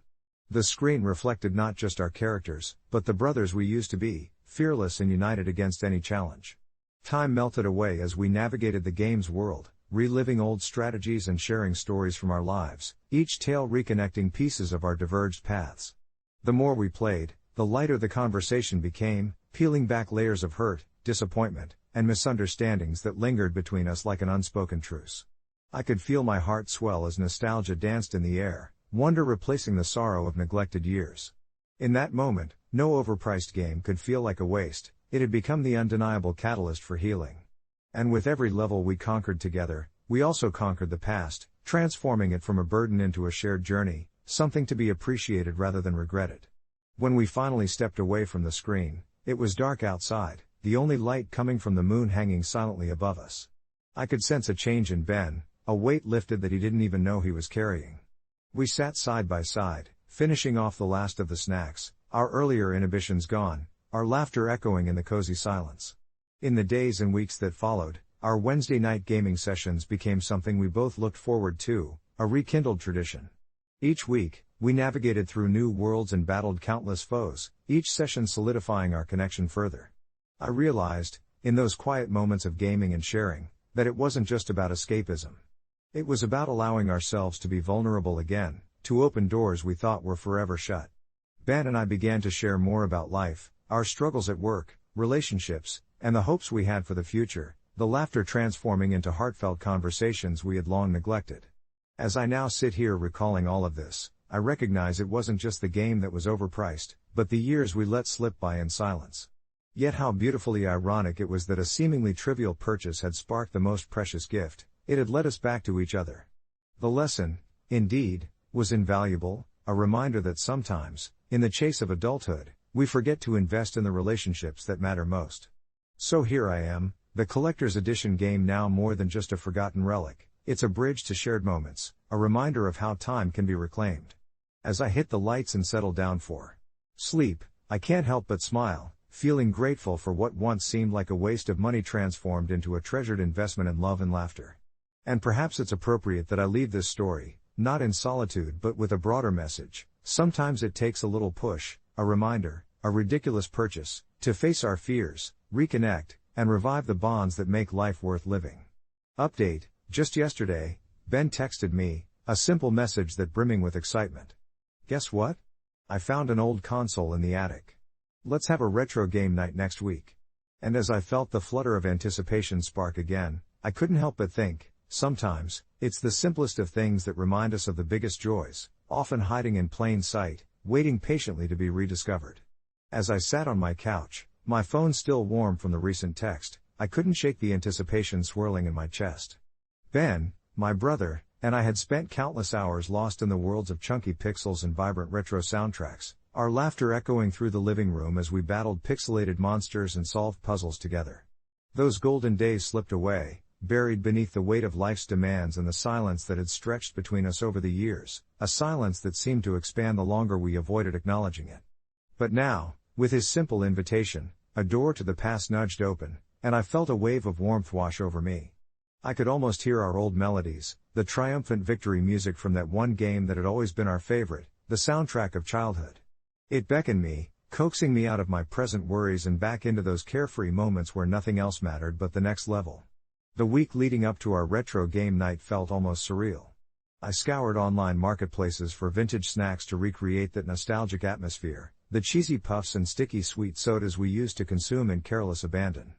The screen reflected not just our characters, but the brothers we used to be, fearless and united against any challenge. Time melted away as we navigated the game's world, reliving old strategies and sharing stories from our lives, each tale reconnecting pieces of our diverged paths. The more we played, the lighter the conversation became, peeling back layers of hurt, disappointment, and misunderstandings that lingered between us like an unspoken truce. I could feel my heart swell as nostalgia danced in the air, wonder replacing the sorrow of neglected years. In that moment, no overpriced game could feel like a waste, it had become the undeniable catalyst for healing. And with every level we conquered together, we also conquered the past, transforming it from a burden into a shared journey, something to be appreciated rather than regretted. When we finally stepped away from the screen, it was dark outside, the only light coming from the moon hanging silently above us. I could sense a change in Ben, a weight lifted that he didn't even know he was carrying. We sat side by side, finishing off the last of the snacks, our earlier inhibitions gone, our laughter echoing in the cozy silence. In the days and weeks that followed, our Wednesday night gaming sessions became something we both looked forward to, a rekindled tradition. Each week, we navigated through new worlds and battled countless foes, each session solidifying our connection further. I realized, in those quiet moments of gaming and sharing, that it wasn't just about escapism. It was about allowing ourselves to be vulnerable again, to open doors we thought were forever shut. Ben and I began to share more about life, our struggles at work, relationships, and the hopes we had for the future, the laughter transforming into heartfelt conversations we had long neglected. As I now sit here recalling all of this, I recognize it wasn't just the game that was overpriced, but the years we let slip by in silence. Yet how beautifully ironic it was that a seemingly trivial purchase had sparked the most precious gift, it had led us back to each other. The lesson, indeed, was invaluable, a reminder that sometimes, in the chase of adulthood, we forget to invest in the relationships that matter most. So here I am, the collector's edition game now more than just a forgotten relic, it's a bridge to shared moments, a reminder of how time can be reclaimed. As I hit the lights and settle down for sleep, I can't help but smile, feeling grateful for what once seemed like a waste of money transformed into a treasured investment in love and laughter. And perhaps it's appropriate that I leave this story, not in solitude but with a broader message. Sometimes it takes a little push, a reminder, a ridiculous purchase, to face our fears, reconnect, and revive the bonds that make life worth living. Update, just yesterday, Ben texted me, a simple message that brimming with excitement. Guess what? I found an old console in the attic. Let's have a retro game night next week. And as I felt the flutter of anticipation spark again, I couldn't help but think, sometimes, it's the simplest of things that remind us of the biggest joys, often hiding in plain sight, waiting patiently to be rediscovered. As I sat on my couch, my phone still warm from the recent text, I couldn't shake the anticipation swirling in my chest. Ben, my brother, and I had spent countless hours lost in the worlds of chunky pixels and vibrant retro soundtracks, our laughter echoing through the living room as we battled pixelated monsters and solved puzzles together. Those golden days slipped away, buried beneath the weight of life's demands and the silence that had stretched between us over the years, a silence that seemed to expand the longer we avoided acknowledging it. But now, with his simple invitation, a door to the past nudged open, and I felt a wave of warmth wash over me. I could almost hear our old melodies, the triumphant victory music from that one game that had always been our favorite, the soundtrack of childhood. It beckoned me, coaxing me out of my present worries and back into those carefree moments where nothing else mattered but the next level. The week leading up to our retro game night felt almost surreal. I scoured online marketplaces for vintage snacks to recreate that nostalgic atmosphere, the cheesy puffs and sticky sweet sodas we used to consume in careless abandon.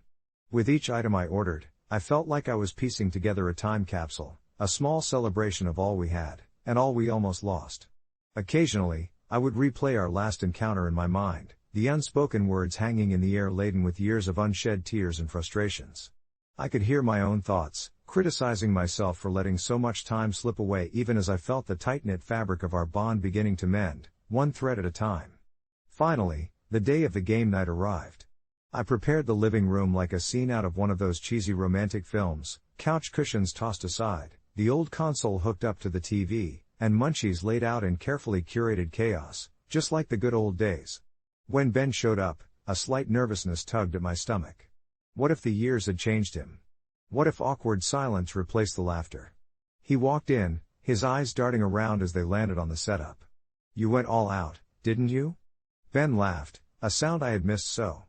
With each item I ordered, I felt like I was piecing together a time capsule, a small celebration of all we had, and all we almost lost. Occasionally, I would replay our last encounter in my mind, the unspoken words hanging in the air laden with years of unshed tears and frustrations. I could hear my own thoughts, criticizing myself for letting so much time slip away even as I felt the tight-knit fabric of our bond beginning to mend, one thread at a time. Finally, The day of the game night arrived. I prepared the living room like a scene out of one of those cheesy romantic films, couch cushions tossed aside, the old console hooked up to the TV, and munchies laid out in carefully curated chaos, just like the good old days. When Ben showed up, a slight nervousness tugged at my stomach. What if the years had changed him? What if awkward silence replaced the laughter? He walked in, his eyes darting around as they landed on the setup. "You went all out, didn't you?" Ben laughed, a sound I had missed so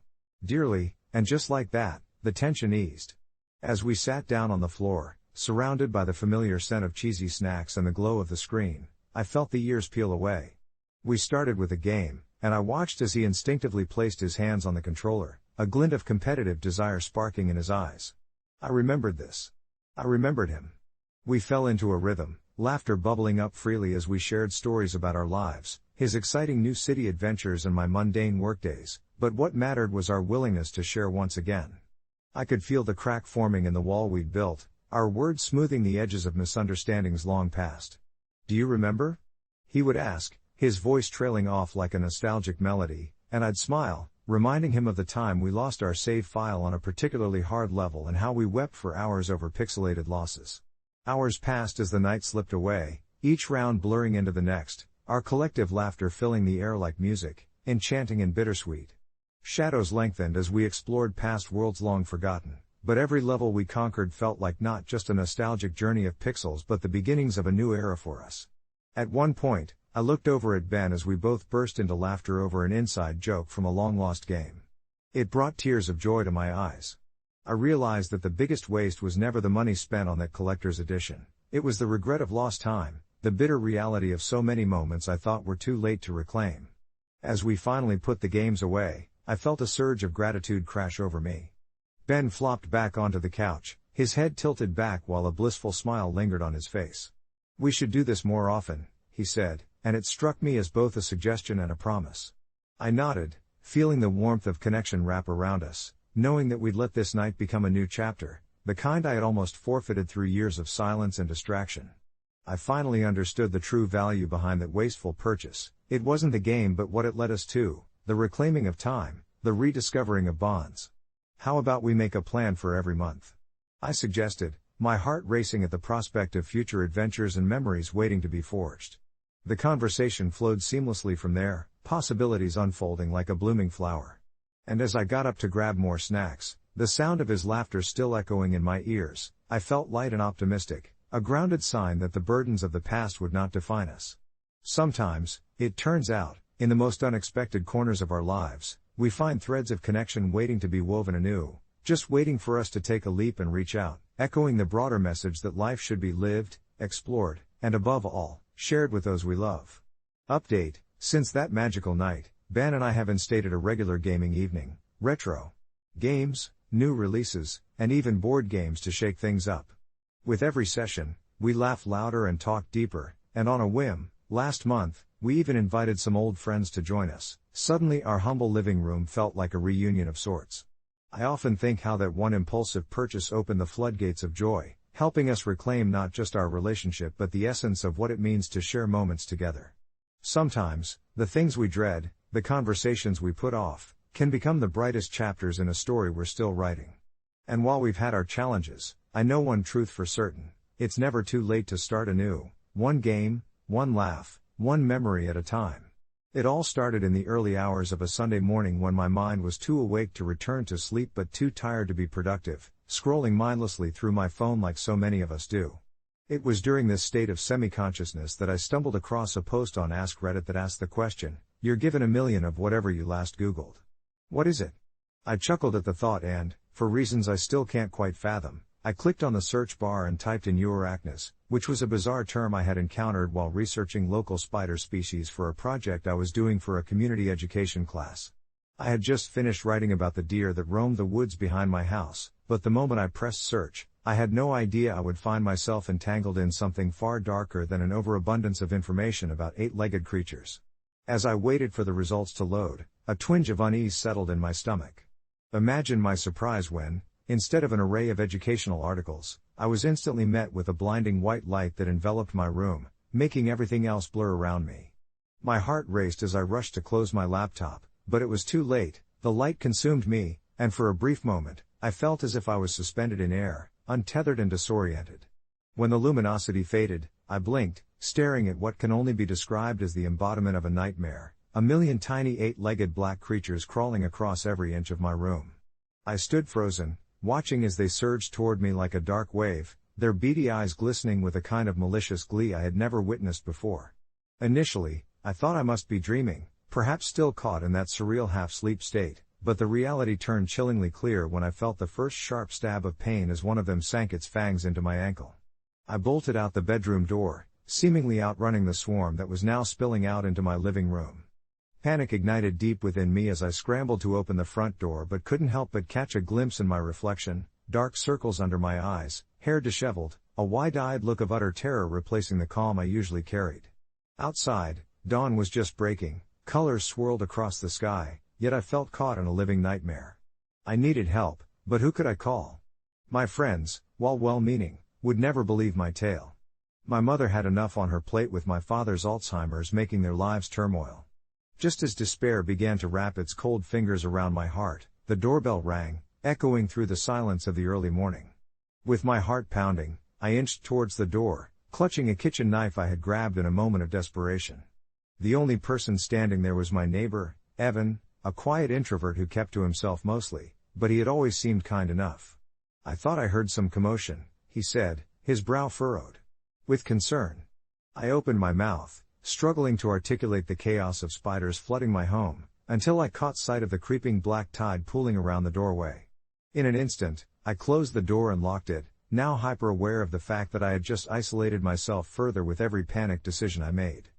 dearly, and just like that, the tension eased. As we sat down on the floor, surrounded by the familiar scent of cheesy snacks and the glow of the screen, I felt the years peel away. We started with a game, and I watched as he instinctively placed his hands on the controller, a glint of competitive desire sparking in his eyes. I remembered this. I remembered him. We fell into a rhythm, laughter bubbling up freely as we shared stories about our lives, his exciting new city adventures and my mundane workdays, but what mattered was our willingness to share once again. I could feel the crack forming in the wall we'd built, our words smoothing the edges of misunderstandings long past. "Do you remember?" he would ask, his voice trailing off like a nostalgic melody, and I'd smile, reminding him of the time we lost our save file on a particularly hard level and how we wept for hours over pixelated losses. Hours passed as the night slipped away, each round blurring into the next, our collective laughter filling the air like music, enchanting and bittersweet. Shadows lengthened as we explored past worlds long forgotten, but every level we conquered felt like not just a nostalgic journey of pixels but the beginnings of a new era for us. At one point, I looked over at Ben as we both burst into laughter over an inside joke from a long-lost game. It brought tears of joy to my eyes. I realized that the biggest waste was never the money spent on that collector's edition. It was the regret of lost time, the bitter reality of so many moments I thought were too late to reclaim. As we finally put the games away, I felt a surge of gratitude crash over me. Ben flopped back onto the couch, his head tilted back while a blissful smile lingered on his face. "We should do this more often," he said, and it struck me as both a suggestion and a promise. I nodded, feeling the warmth of connection wrap around us, knowing that we'd let this night become a new chapter, the kind I had almost forfeited through years of silence and distraction. I finally understood the true value behind that wasteful purchase. It wasn't the game but what it led us to, the reclaiming of time, the rediscovering of bonds. "How about we make a plan for every month?" I suggested, my heart racing at the prospect of future adventures and memories waiting to be forged. The conversation flowed seamlessly from there, possibilities unfolding like a blooming flower. And as I got up to grab more snacks, the sound of his laughter still echoing in my ears, I felt light and optimistic, a grounded sign that the burdens of the past would not define us. Sometimes, it turns out, in the most unexpected corners of our lives, we find threads of connection waiting to be woven anew, just waiting for us to take a leap and reach out, echoing the broader message that life should be lived, explored, and above all, shared with those we love. Update: since that magical night, Ben and I have instated a regular gaming evening, retro games, new releases, and even board games to shake things up. With every session, we laugh louder and talk deeper, and on a whim, last month, we even invited some old friends to join us. Suddenly our humble living room felt like a reunion of sorts. I often think how that one impulsive purchase opened the floodgates of joy, helping us reclaim not just our relationship but the essence of what it means to share moments together. Sometimes, the things we dread, the conversations we put off, can become the brightest chapters in a story we're still writing. And while we've had our challenges, I know one truth for certain: it's never too late to start anew, one game, one laugh, one memory at a time. It all started in the early hours of a Sunday morning when my mind was too awake to return to sleep but too tired to be productive, scrolling mindlessly through my phone like so many of us do. It was during this state of semi-consciousness that I stumbled across a post on AskReddit that asked the question, "You're given 1,000,000 of whatever you last Googled. What is it?" I chuckled at the thought and, for reasons I still can't quite fathom, I clicked on the search bar and typed in Eurarachnis, which was a bizarre term I had encountered while researching local spider species for a project I was doing for a community education class. I had just finished writing about the deer that roamed the woods behind my house, but the moment I pressed search, I had no idea I would find myself entangled in something far darker than an overabundance of information about 8-legged creatures. As I waited for the results to load, a twinge of unease settled in my stomach. Imagine my surprise when, instead of an array of educational articles, I was instantly met with a blinding white light that enveloped my room, making everything else blur around me. My heart raced as I rushed to close my laptop, But it was too late, the light consumed me, and for a brief moment, I felt as if I was suspended in air, untethered and disoriented. When the luminosity faded, I blinked, staring at what can only be described as the embodiment of a nightmare, a million tiny eight-legged black creatures crawling across every inch of my room. I stood frozen, watching as they surged toward me like a dark wave, their beady eyes glistening with a kind of malicious glee I had never witnessed before. Initially, I thought I must be dreaming, perhaps still caught in that surreal half-sleep state, but the reality turned chillingly clear when I felt the first sharp stab of pain as one of them sank its fangs into my ankle. I bolted out the bedroom door, seemingly outrunning the swarm that was now spilling out into my living room. Panic ignited deep within me as I scrambled to open the front door but couldn't help but catch a glimpse in my reflection, dark circles under my eyes, hair disheveled, a wide-eyed look of utter terror replacing the calm I usually carried. Outside, dawn was just breaking, colors swirled across the sky, yet I felt caught in a living nightmare. I needed help, but who could I call? My friends, while well-meaning, would never believe my tale. My mother had enough on her plate with my father's Alzheimer's making their lives turmoil. Just as despair began to wrap its cold fingers around my heart, the doorbell rang, echoing through the silence of the early morning. With my heart pounding, I inched towards the door, clutching a kitchen knife I had grabbed in a moment of desperation. The only person standing there was my neighbor, Evan, a quiet introvert who kept to himself mostly, but he had always seemed kind enough. "I thought I heard some commotion," he said, his brow furrowed with concern. I opened my mouth, struggling to articulate the chaos of spiders flooding my home, until I caught sight of the creeping black tide pooling around the doorway. In an instant, I closed the door and locked it, now hyper-aware of the fact that I had just isolated myself further with every panicked decision I made.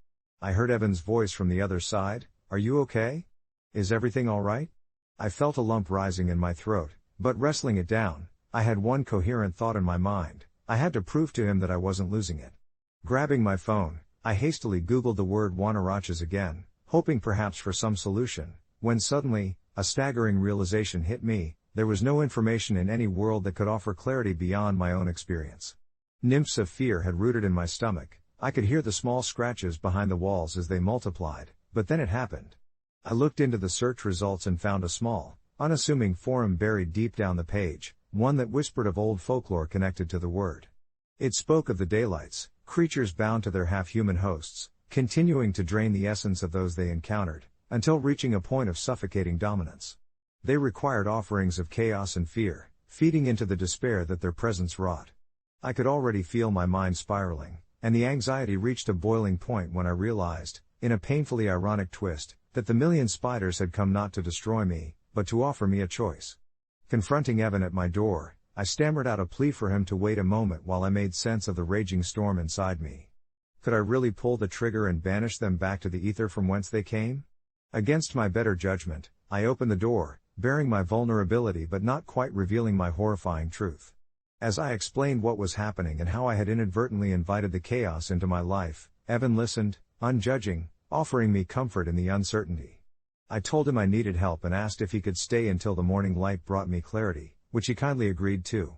I heard Evan's voice from the other side. "Are you okay? Is everything all right?" I felt a lump rising in my throat, but wrestling it down, I had one coherent thought in my mind: I had to prove to him that I wasn't losing it. Grabbing my phone, I hastily Googled the word Wanarachas again, hoping perhaps for some solution, when suddenly, a staggering realization hit me: there was no information in any world that could offer clarity beyond my own experience. Nymphs of fear had rooted in my stomach. I could hear the small scratches behind the walls as they multiplied, but then it happened. I looked into the search results and found a small, unassuming forum buried deep down the page, one that whispered of old folklore connected to the word. It spoke of the daylights, creatures bound to their half-human hosts, continuing to drain the essence of those they encountered, until reaching a point of suffocating dominance. They required offerings of chaos and fear, feeding into the despair that their presence wrought. I could already feel my mind spiraling, and the anxiety reached a boiling point when I realized, in a painfully ironic twist, that the million spiders had come not to destroy me, but to offer me a choice. Confronting Evan at my door, I stammered out a plea for him to wait a moment while I made sense of the raging storm inside me. Could I really pull the trigger and banish them back to the ether from whence they came? Against my better judgment, I opened the door, bearing my vulnerability but not quite revealing my horrifying truth. As I explained what was happening and how I had inadvertently invited the chaos into my life, Evan listened, unjudging, offering me comfort in the uncertainty. I told him I needed help and asked if he could stay until the morning light brought me clarity, which he kindly agreed to.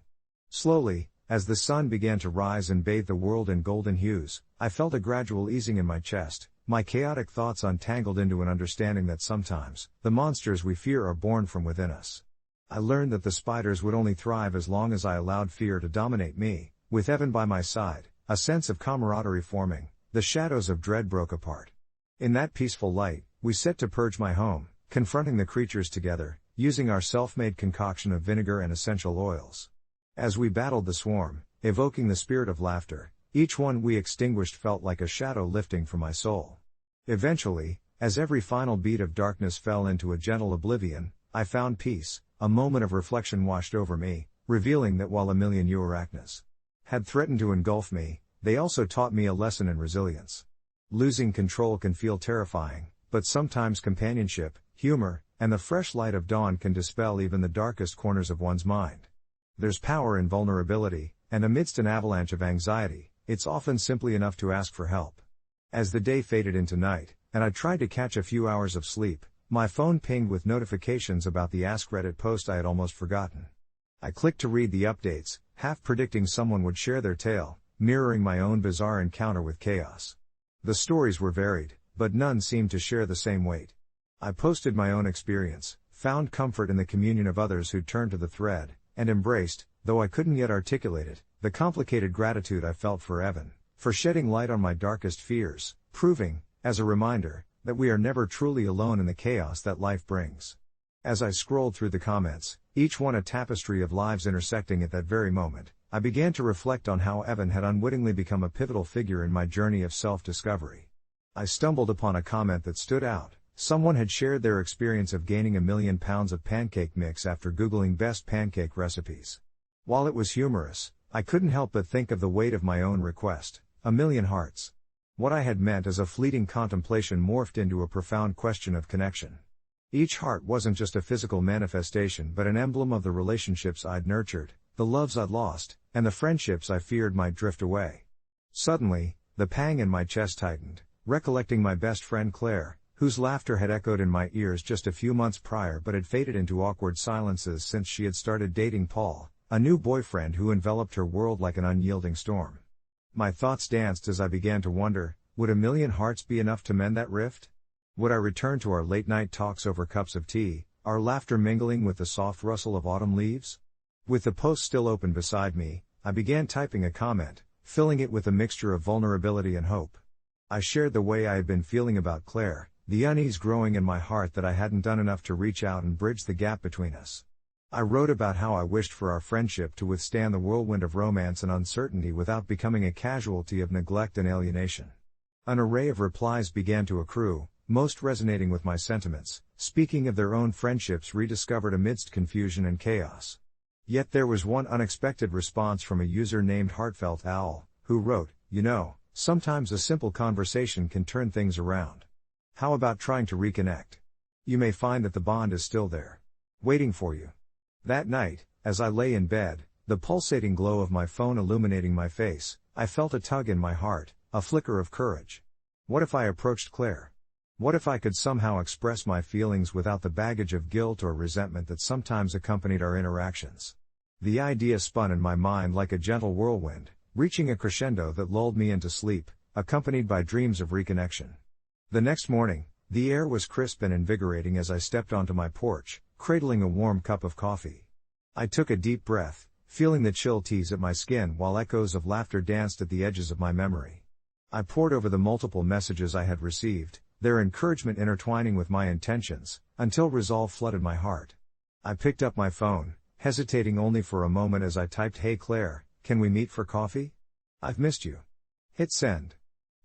Slowly, as the sun began to rise and bathe the world in golden hues, I felt a gradual easing in my chest, my chaotic thoughts untangled into an understanding that sometimes, the monsters we fear are born from within us. I learned that the spiders would only thrive as long as I allowed fear to dominate me. With Evan by my side, a sense of camaraderie forming, the shadows of dread broke apart. In that peaceful light, we set to purge my home, confronting the creatures together, using our self-made concoction of vinegar and essential oils. As we battled the swarm, evoking the spirit of laughter, each one we extinguished felt like a shadow lifting from my soul. Eventually, as every final beat of darkness fell into a gentle oblivion, I found peace. A moment of reflection washed over me, revealing that while a million arachnas had threatened to engulf me, they also taught me a lesson in resilience. Losing control can feel terrifying, but sometimes companionship, humor, and the fresh light of dawn can dispel even the darkest corners of one's mind. There's power in vulnerability, and amidst an avalanche of anxiety, it's often simply enough to ask for help. As the day faded into night, and I tried to catch a few hours of sleep, my phone pinged with notifications about the AskReddit post I had almost forgotten. I clicked to read the updates, half predicting someone would share their tale, mirroring my own bizarre encounter with chaos. The stories were varied, but none seemed to share the same weight. I posted my own experience, found comfort in the communion of others who'd turned to the thread, and embraced, though I couldn't yet articulate it, the complicated gratitude I felt for Evan, for shedding light on my darkest fears, proving, as a reminder, that we are never truly alone in the chaos that life brings. As I scrolled through the comments, each one a tapestry of lives intersecting at that very moment, I began to reflect on how Evan had unwittingly become a pivotal figure in my journey of self-discovery. I stumbled upon a comment that stood out. Someone had shared their experience of gaining 1,000,000 pounds of pancake mix after Googling best pancake recipes. While it was humorous, I couldn't help but think of the weight of my own request, 1,000,000 hearts. What I had meant as a fleeting contemplation morphed into a profound question of connection. Each heart wasn't just a physical manifestation but an emblem of the relationships I'd nurtured, the loves I'd lost, and the friendships I feared might drift away. Suddenly, the pang in my chest tightened, recollecting my best friend Claire, whose laughter had echoed in my ears just a few months prior but had faded into awkward silences since she had started dating Paul, a new boyfriend who enveloped her world like an unyielding storm. My thoughts danced as I began to wonder, would 1,000,000 hearts be enough to mend that rift? Would I return to our late-night talks over cups of tea, our laughter mingling with the soft rustle of autumn leaves? With the post still open beside me, I began typing a comment, filling it with a mixture of vulnerability and hope. I shared the way I had been feeling about Claire, the unease growing in my heart that I hadn't done enough to reach out and bridge the gap between us. I wrote about how I wished for our friendship to withstand the whirlwind of romance and uncertainty without becoming a casualty of neglect and alienation. An array of replies began to accrue, most resonating with my sentiments, speaking of their own friendships rediscovered amidst confusion and chaos. Yet there was one unexpected response from a user named Heartfelt Owl, who wrote, sometimes a simple conversation can turn things around. How about trying to reconnect? You may find that the bond is still there, waiting for you. That night, as I lay in bed, the pulsating glow of my phone illuminating my face, I felt a tug in my heart, a flicker of courage. What if I approached Claire? What if I could somehow express my feelings without the baggage of guilt or resentment that sometimes accompanied our interactions? The idea spun in my mind like a gentle whirlwind, reaching a crescendo that lulled me into sleep, accompanied by dreams of reconnection. The next morning, the air was crisp and invigorating as I stepped onto my porch, cradling a warm cup of coffee. I took a deep breath, feeling the chill tease at my skin while echoes of laughter danced at the edges of my memory. I pored over the multiple messages I had received, their encouragement intertwining with my intentions, until resolve flooded my heart. I picked up my phone, hesitating only for a moment as I typed, "Hey Claire, can we meet for coffee? I've missed you." Hit send.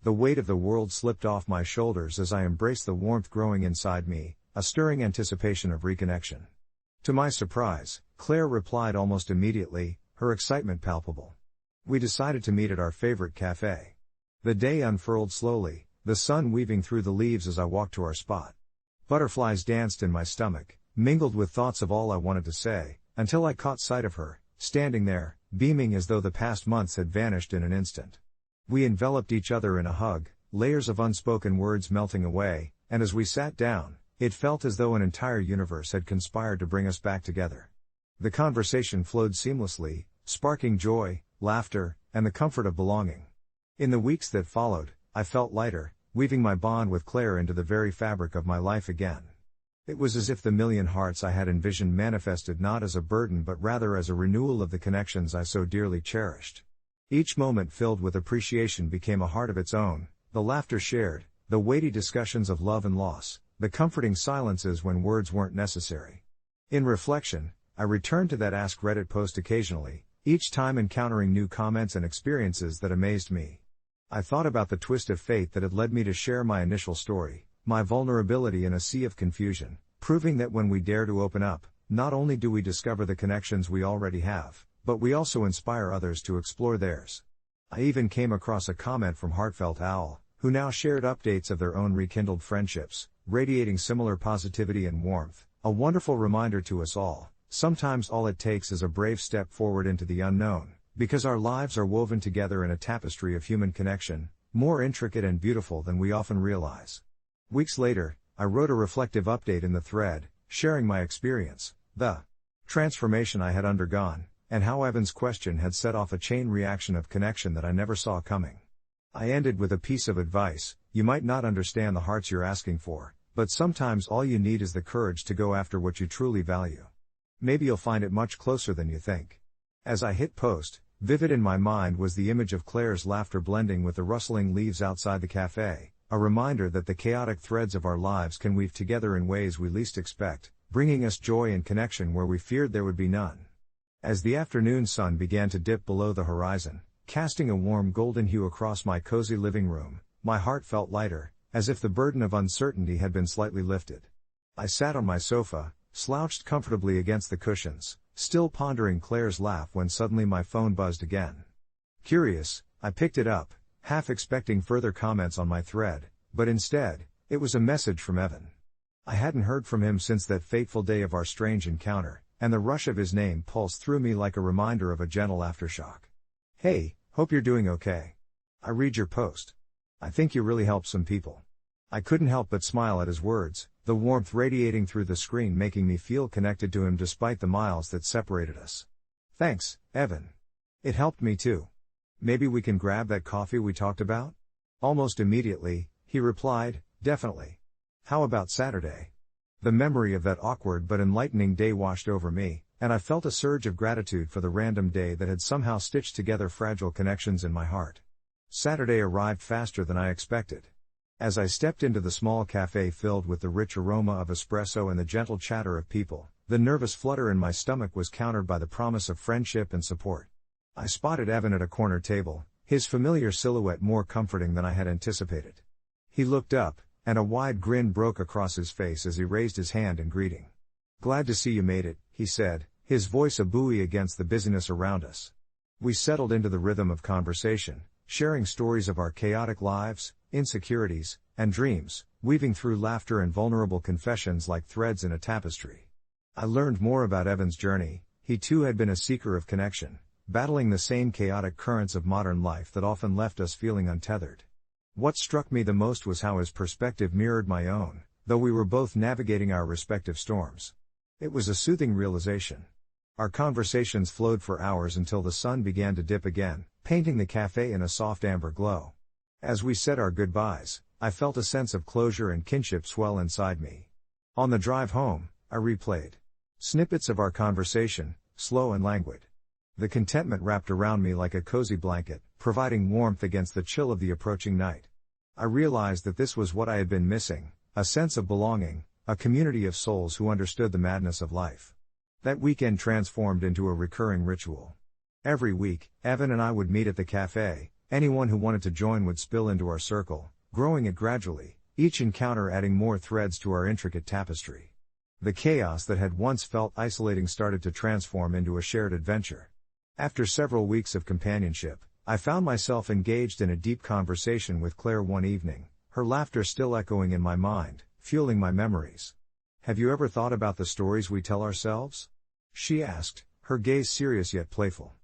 The weight of the world slipped off my shoulders as I embraced the warmth growing inside me, a stirring anticipation of reconnection. To my surprise, Claire replied almost immediately, her excitement palpable. We decided to meet at our favorite cafe. The day unfurled slowly, the sun weaving through the leaves as I walked to our spot. Butterflies danced in my stomach, mingled with thoughts of all I wanted to say, until I caught sight of her, standing there, beaming as though the past months had vanished in an instant. We enveloped each other in a hug, layers of unspoken words melting away, and as we sat down, it felt as though an entire universe had conspired to bring us back together. The conversation flowed seamlessly, sparking joy, laughter, and the comfort of belonging. In the weeks that followed, I felt lighter, weaving my bond with Claire into the very fabric of my life again. It was as if the 1,000,000 hearts I had envisioned manifested not as a burden but rather as a renewal of the connections I so dearly cherished. Each moment filled with appreciation became a heart of its own, the laughter shared, the weighty discussions of love and loss, the comforting silences when words weren't necessary. In reflection, I returned to that Ask Reddit post occasionally, each time encountering new comments and experiences that amazed me. I thought about the twist of fate that had led me to share my initial story, my vulnerability in a sea of confusion, proving that when we dare to open up, not only do we discover the connections we already have, but we also inspire others to explore theirs. I even came across a comment from Heartfelt Owl, who now shared updates of their own rekindled friendships, radiating similar positivity and warmth, a wonderful reminder to us all. Sometimes all it takes is a brave step forward into the unknown, because our lives are woven together in a tapestry of human connection, more intricate and beautiful than we often realize. Weeks later, I wrote a reflective update in the thread, sharing my experience, the transformation I had undergone, and how Evan's question had set off a chain reaction of connection that I never saw coming. I ended with a piece of advice: you might not understand the hearts you're asking for, But sometimes all you need is the courage to go after what you truly value. Maybe you'll find it much closer than you think. As I hit post, vivid in my mind was the image of Claire's laughter blending with the rustling leaves outside the cafe, a reminder that the chaotic threads of our lives can weave together in ways we least expect, bringing us joy and connection where we feared there would be none. As the afternoon sun began to dip below the horizon, casting a warm golden hue across my cozy living room, my heart felt lighter, as if the burden of uncertainty had been slightly lifted. I sat on my sofa, slouched comfortably against the cushions, still pondering Claire's laugh when suddenly my phone buzzed again. Curious, I picked it up, half expecting further comments on my thread, but instead, it was a message from Evan. I hadn't heard from him since that fateful day of our strange encounter, and the rush of his name pulsed through me like a reminder of a gentle aftershock. "Hey, hope you're doing okay. I read your post. I think you really helped some people." I couldn't help but smile at his words, the warmth radiating through the screen making me feel connected to him despite the miles that separated us. "Thanks, Evan. It helped me too. Maybe we can grab that coffee we talked about?" Almost immediately, he replied, "Definitely. How about Saturday?" The memory of that awkward but enlightening day washed over me, and I felt a surge of gratitude for the random day that had somehow stitched together fragile connections in my heart. Saturday arrived faster than I expected. As I stepped into the small cafe filled with the rich aroma of espresso and the gentle chatter of people, the nervous flutter in my stomach was countered by the promise of friendship and support. I spotted Evan at a corner table, his familiar silhouette more comforting than I had anticipated. He looked up, and a wide grin broke across his face as he raised his hand in greeting. "Glad to see you made it," he said, his voice a buoy against the busyness around us. We settled into the rhythm of conversation, sharing stories of our chaotic lives, insecurities, and dreams, weaving through laughter and vulnerable confessions like threads in a tapestry. I learned more about Evan's journey. He too had been a seeker of connection, battling the same chaotic currents of modern life that often left us feeling untethered. What struck me the most was how his perspective mirrored my own, though we were both navigating our respective storms. It was a soothing realization. Our conversations flowed for hours until the sun began to dip again, painting the cafe in a soft amber glow. As we said our goodbyes, I felt a sense of closure and kinship swell inside me. On the drive home, I replayed snippets of our conversation, slow and languid. The contentment wrapped around me like a cozy blanket, providing warmth against the chill of the approaching night. I realized that this was what I had been missing, a sense of belonging, a community of souls who understood the madness of life. That weekend transformed into a recurring ritual. Every week, Evan and I would meet at the cafe. Anyone who wanted to join would spill into our circle, growing it gradually, each encounter adding more threads to our intricate tapestry. The chaos that had once felt isolating started to transform into a shared adventure. After several weeks of companionship, I found myself engaged in a deep conversation with Claire one evening, her laughter still echoing in my mind, fueling my memories. "Have you ever thought about the stories we tell ourselves?" she asked, her gaze serious yet playful.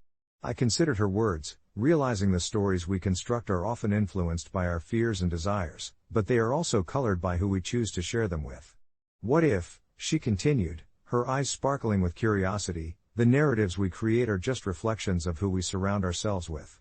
I considered her words, realizing the stories we construct are often influenced by our fears and desires, but they are also colored by who we choose to share them with. "What if," she continued, her eyes sparkling with curiosity, "the narratives we create are just reflections of who we surround ourselves with?"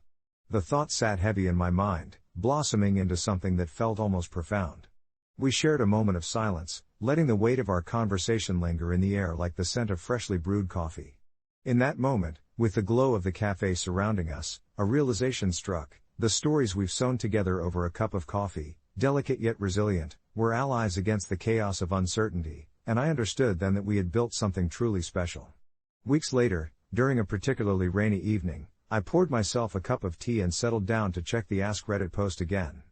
The thought sat heavy in my mind, blossoming into something that felt almost profound. We shared a moment of silence, letting the weight of our conversation linger in the air like the scent of freshly brewed coffee. In that moment, with the glow of the cafe surrounding us, a realization struck: the stories we've sewn together over a cup of coffee, delicate yet resilient, were allies against the chaos of uncertainty, and I understood then that we had built something truly special. Weeks later, during a particularly rainy evening, I poured myself a cup of tea and settled down to check the Ask Reddit post again.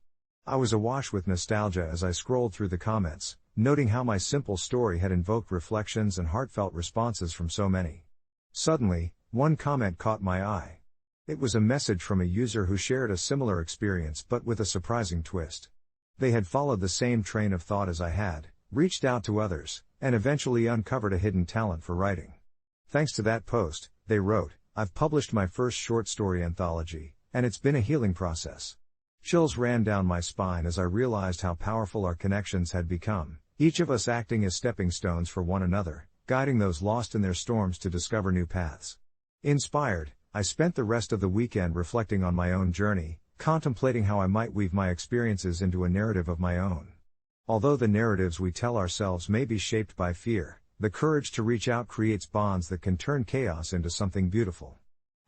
I was awash with nostalgia as I scrolled through the comments, noting how my simple story had invoked reflections and heartfelt responses from so many. Suddenly, one comment caught my eye. It was a message from a user who shared a similar experience but with a surprising twist. They had followed the same train of thought as I had, reached out to others, and eventually uncovered a hidden talent for writing. "Thanks to that post," they wrote, "I've published my first short story anthology, and it's been a healing process." Chills ran down my spine as I realized how powerful our connections had become, each of us acting as stepping stones for one another, guiding those lost in their storms to discover new paths. Inspired, I spent the rest of the weekend reflecting on my own journey, contemplating how I might weave my experiences into a narrative of my own. Although the narratives we tell ourselves may be shaped by fear, the courage to reach out creates bonds that can turn chaos into something beautiful.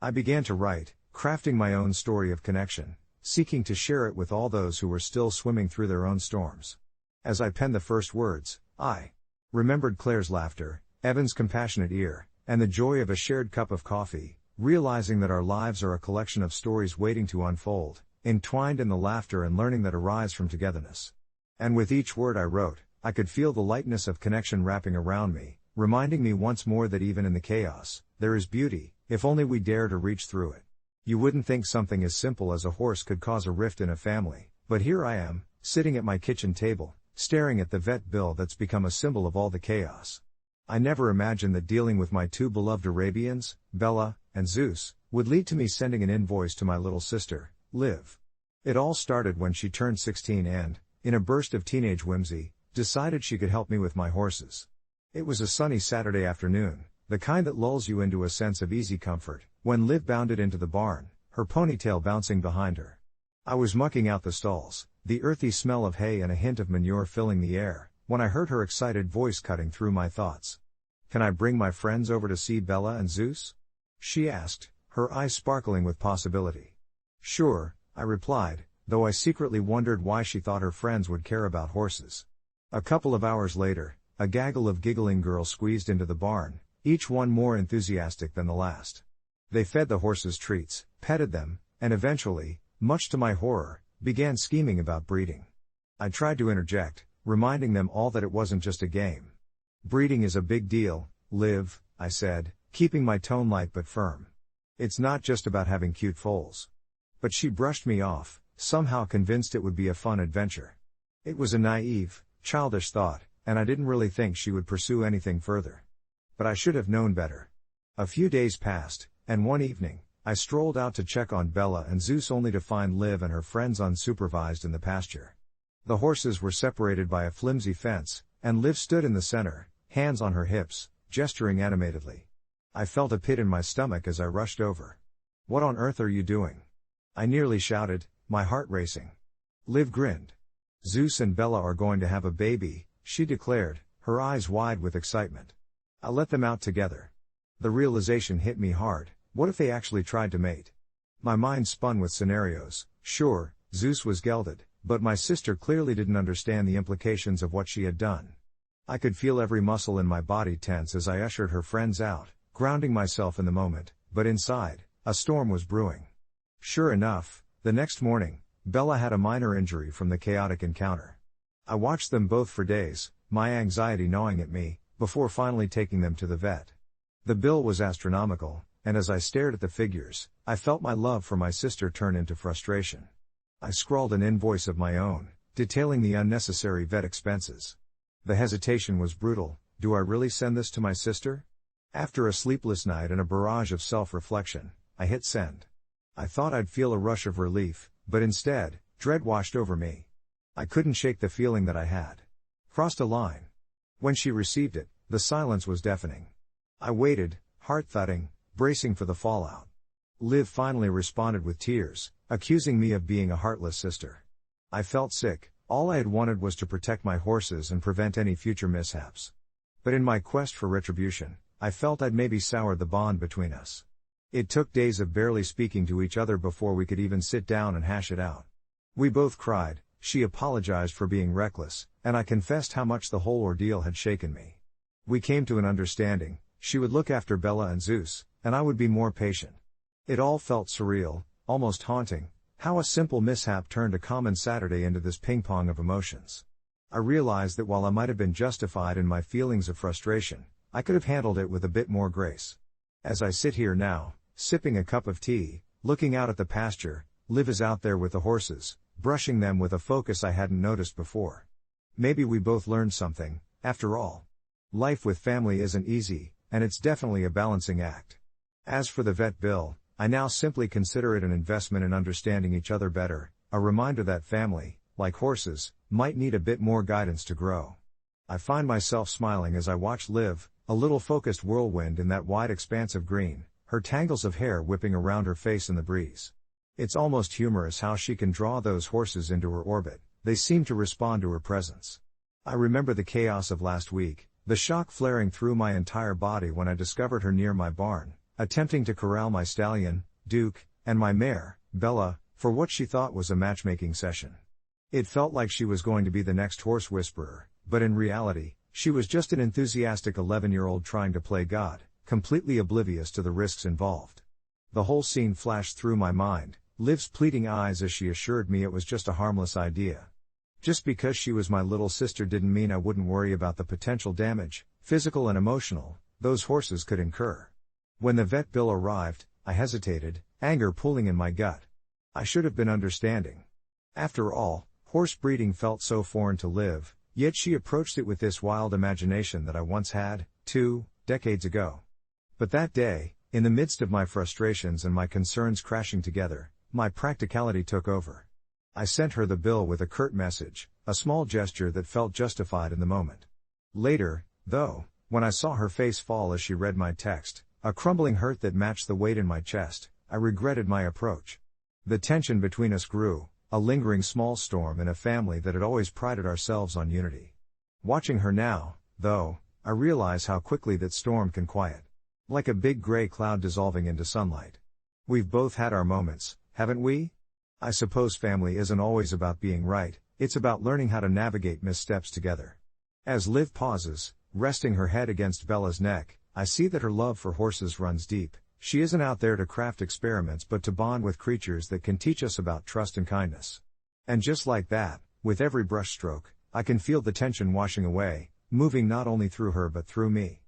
I began to write, crafting my own story of connection, seeking to share it with all those who were still swimming through their own storms. As I penned the first words, I remembered Claire's laughter, Evan's compassionate ear, and the joy of a shared cup of coffee, realizing that our lives are a collection of stories waiting to unfold, entwined in the laughter and learning that arise from togetherness. And with each word I wrote, I could feel the lightness of connection wrapping around me, reminding me once more that even in the chaos, there is beauty, if only we dare to reach through it. You wouldn't think something as simple as a horse could cause a rift in a family, but here I am, sitting at my kitchen table, staring at the vet bill that's become a symbol of all the chaos. I never imagined that dealing with my two beloved Arabians, Bella and Zeus, would lead to me sending an invoice to my little sister, Liv. It all started when she turned 16 and, in a burst of teenage whimsy, decided she could help me with my horses. It was a sunny Saturday afternoon, the kind that lulls you into a sense of easy comfort, when Liv bounded into the barn, her ponytail bouncing behind her. I was mucking out the stalls, the earthy smell of hay and a hint of manure filling the air, when I heard her excited voice cutting through my thoughts. "Can I bring my friends over to see Bella and Zeus?" she asked, her eyes sparkling with possibility. "Sure," I replied, though I secretly wondered why she thought her friends would care about horses. A couple of hours later, a gaggle of giggling girls squeezed into the barn, each one more enthusiastic than the last. They fed the horses treats, petted them, and eventually, much to my horror, began scheming about breeding. I tried to interject, reminding them all that it wasn't just a game. "Breeding is a big deal, Liv," I said, keeping my tone light but firm. "It's not just about having cute foals." But she brushed me off, somehow convinced it would be a fun adventure. It was a naive, childish thought, and I didn't really think she would pursue anything further. But I should have known better. A few days passed, and one evening, I strolled out to check on Bella and Zeus only to find Liv and her friends unsupervised in the pasture. The horses were separated by a flimsy fence, and Liv stood in the center, hands on her hips, gesturing animatedly. I felt a pit in my stomach as I rushed over. "What on earth are you doing?" I nearly shouted, my heart racing. Liv grinned. "Zeus and Bella are going to have a baby," she declared, her eyes wide with excitement. "I let them out together." The realization hit me hard. What if they actually tried to mate? My mind spun with scenarios. Sure, Zeus was gelded, but my sister clearly didn't understand the implications of what she had done. I could feel every muscle in my body tense as I ushered her friends out, grounding myself in the moment, but inside, a storm was brewing. Sure enough, the next morning, Bella had a minor injury from the chaotic encounter. I watched them both for days, my anxiety gnawing at me, before finally taking them to the vet. The bill was astronomical, and as I stared at the figures, I felt my love for my sister turn into frustration. I scrawled an invoice of my own, detailing the unnecessary vet expenses. The hesitation was brutal. Do I really send this to my sister? After a sleepless night and a barrage of self-reflection, I hit send. I thought I'd feel a rush of relief, but instead, dread washed over me. I couldn't shake the feeling that I had crossed a line. When she received it, the silence was deafening. I waited, heart thudding, bracing for the fallout. Liv finally responded with tears, accusing me of being a heartless sister. I felt sick. All I had wanted was to protect my horses and prevent any future mishaps. But in my quest for retribution, I felt I'd maybe soured the bond between us. It took days of barely speaking to each other before we could even sit down and hash it out. We both cried, she apologized for being reckless, and I confessed how much the whole ordeal had shaken me. We came to an understanding. She would look after Bella and Zeus, and I would be more patient. It all felt surreal, almost haunting, how a simple mishap turned a common Saturday into this ping-pong of emotions. I realized that while I might have been justified in my feelings of frustration, I could have handled it with a bit more grace. As I sit here now, sipping a cup of tea, looking out at the pasture, Liv is out there with the horses, brushing them with a focus I hadn't noticed before. Maybe we both learned something, after all. Life with family isn't easy, and it's definitely a balancing act. As for the vet bill, I now simply consider it an investment in understanding each other better, a reminder that family, like horses, might need a bit more guidance to grow. I find myself smiling as I watch Liv, a little focused whirlwind in that wide expanse of green, her tangles of hair whipping around her face in the breeze. It's almost humorous how she can draw those horses into her orbit. They seem to respond to her presence. I remember the chaos of last week, the shock flaring through my entire body when I discovered her near my barn, attempting to corral my stallion, Duke, and my mare, Bella, for what she thought was a matchmaking session. It felt like she was going to be the next horse whisperer, but in reality, she was just an enthusiastic 11-year-old trying to play God, completely oblivious to the risks involved. The whole scene flashed through my mind, Liv's pleading eyes as she assured me it was just a harmless idea. Just because she was my little sister didn't mean I wouldn't worry about the potential damage, physical and emotional, those horses could incur. When the vet bill arrived, I hesitated, anger pulling in my gut. I should have been understanding. After all, horse breeding felt so foreign to Liv, yet she approached it with this wild imagination that I once had, 2 decades ago. But that day, in the midst of my frustrations and my concerns crashing together, my practicality took over. I sent her the bill with a curt message, a small gesture that felt justified in the moment. Later, though, when I saw her face fall as she read my text, a crumbling hurt that matched the weight in my chest, I regretted my approach. The tension between us grew, a lingering small storm in a family that had always prided ourselves on unity. Watching her now, though, I realize how quickly that storm can quiet. Like a big gray cloud dissolving into sunlight. We've both had our moments, haven't we? I suppose family isn't always about being right, it's about learning how to navigate missteps together. As Liv pauses, resting her head against Bella's neck, I see that her love for horses runs deep. She isn't out there to craft experiments but to bond with creatures that can teach us about trust and kindness. And just like that, with every brushstroke, I can feel the tension washing away, moving not only through her but through me.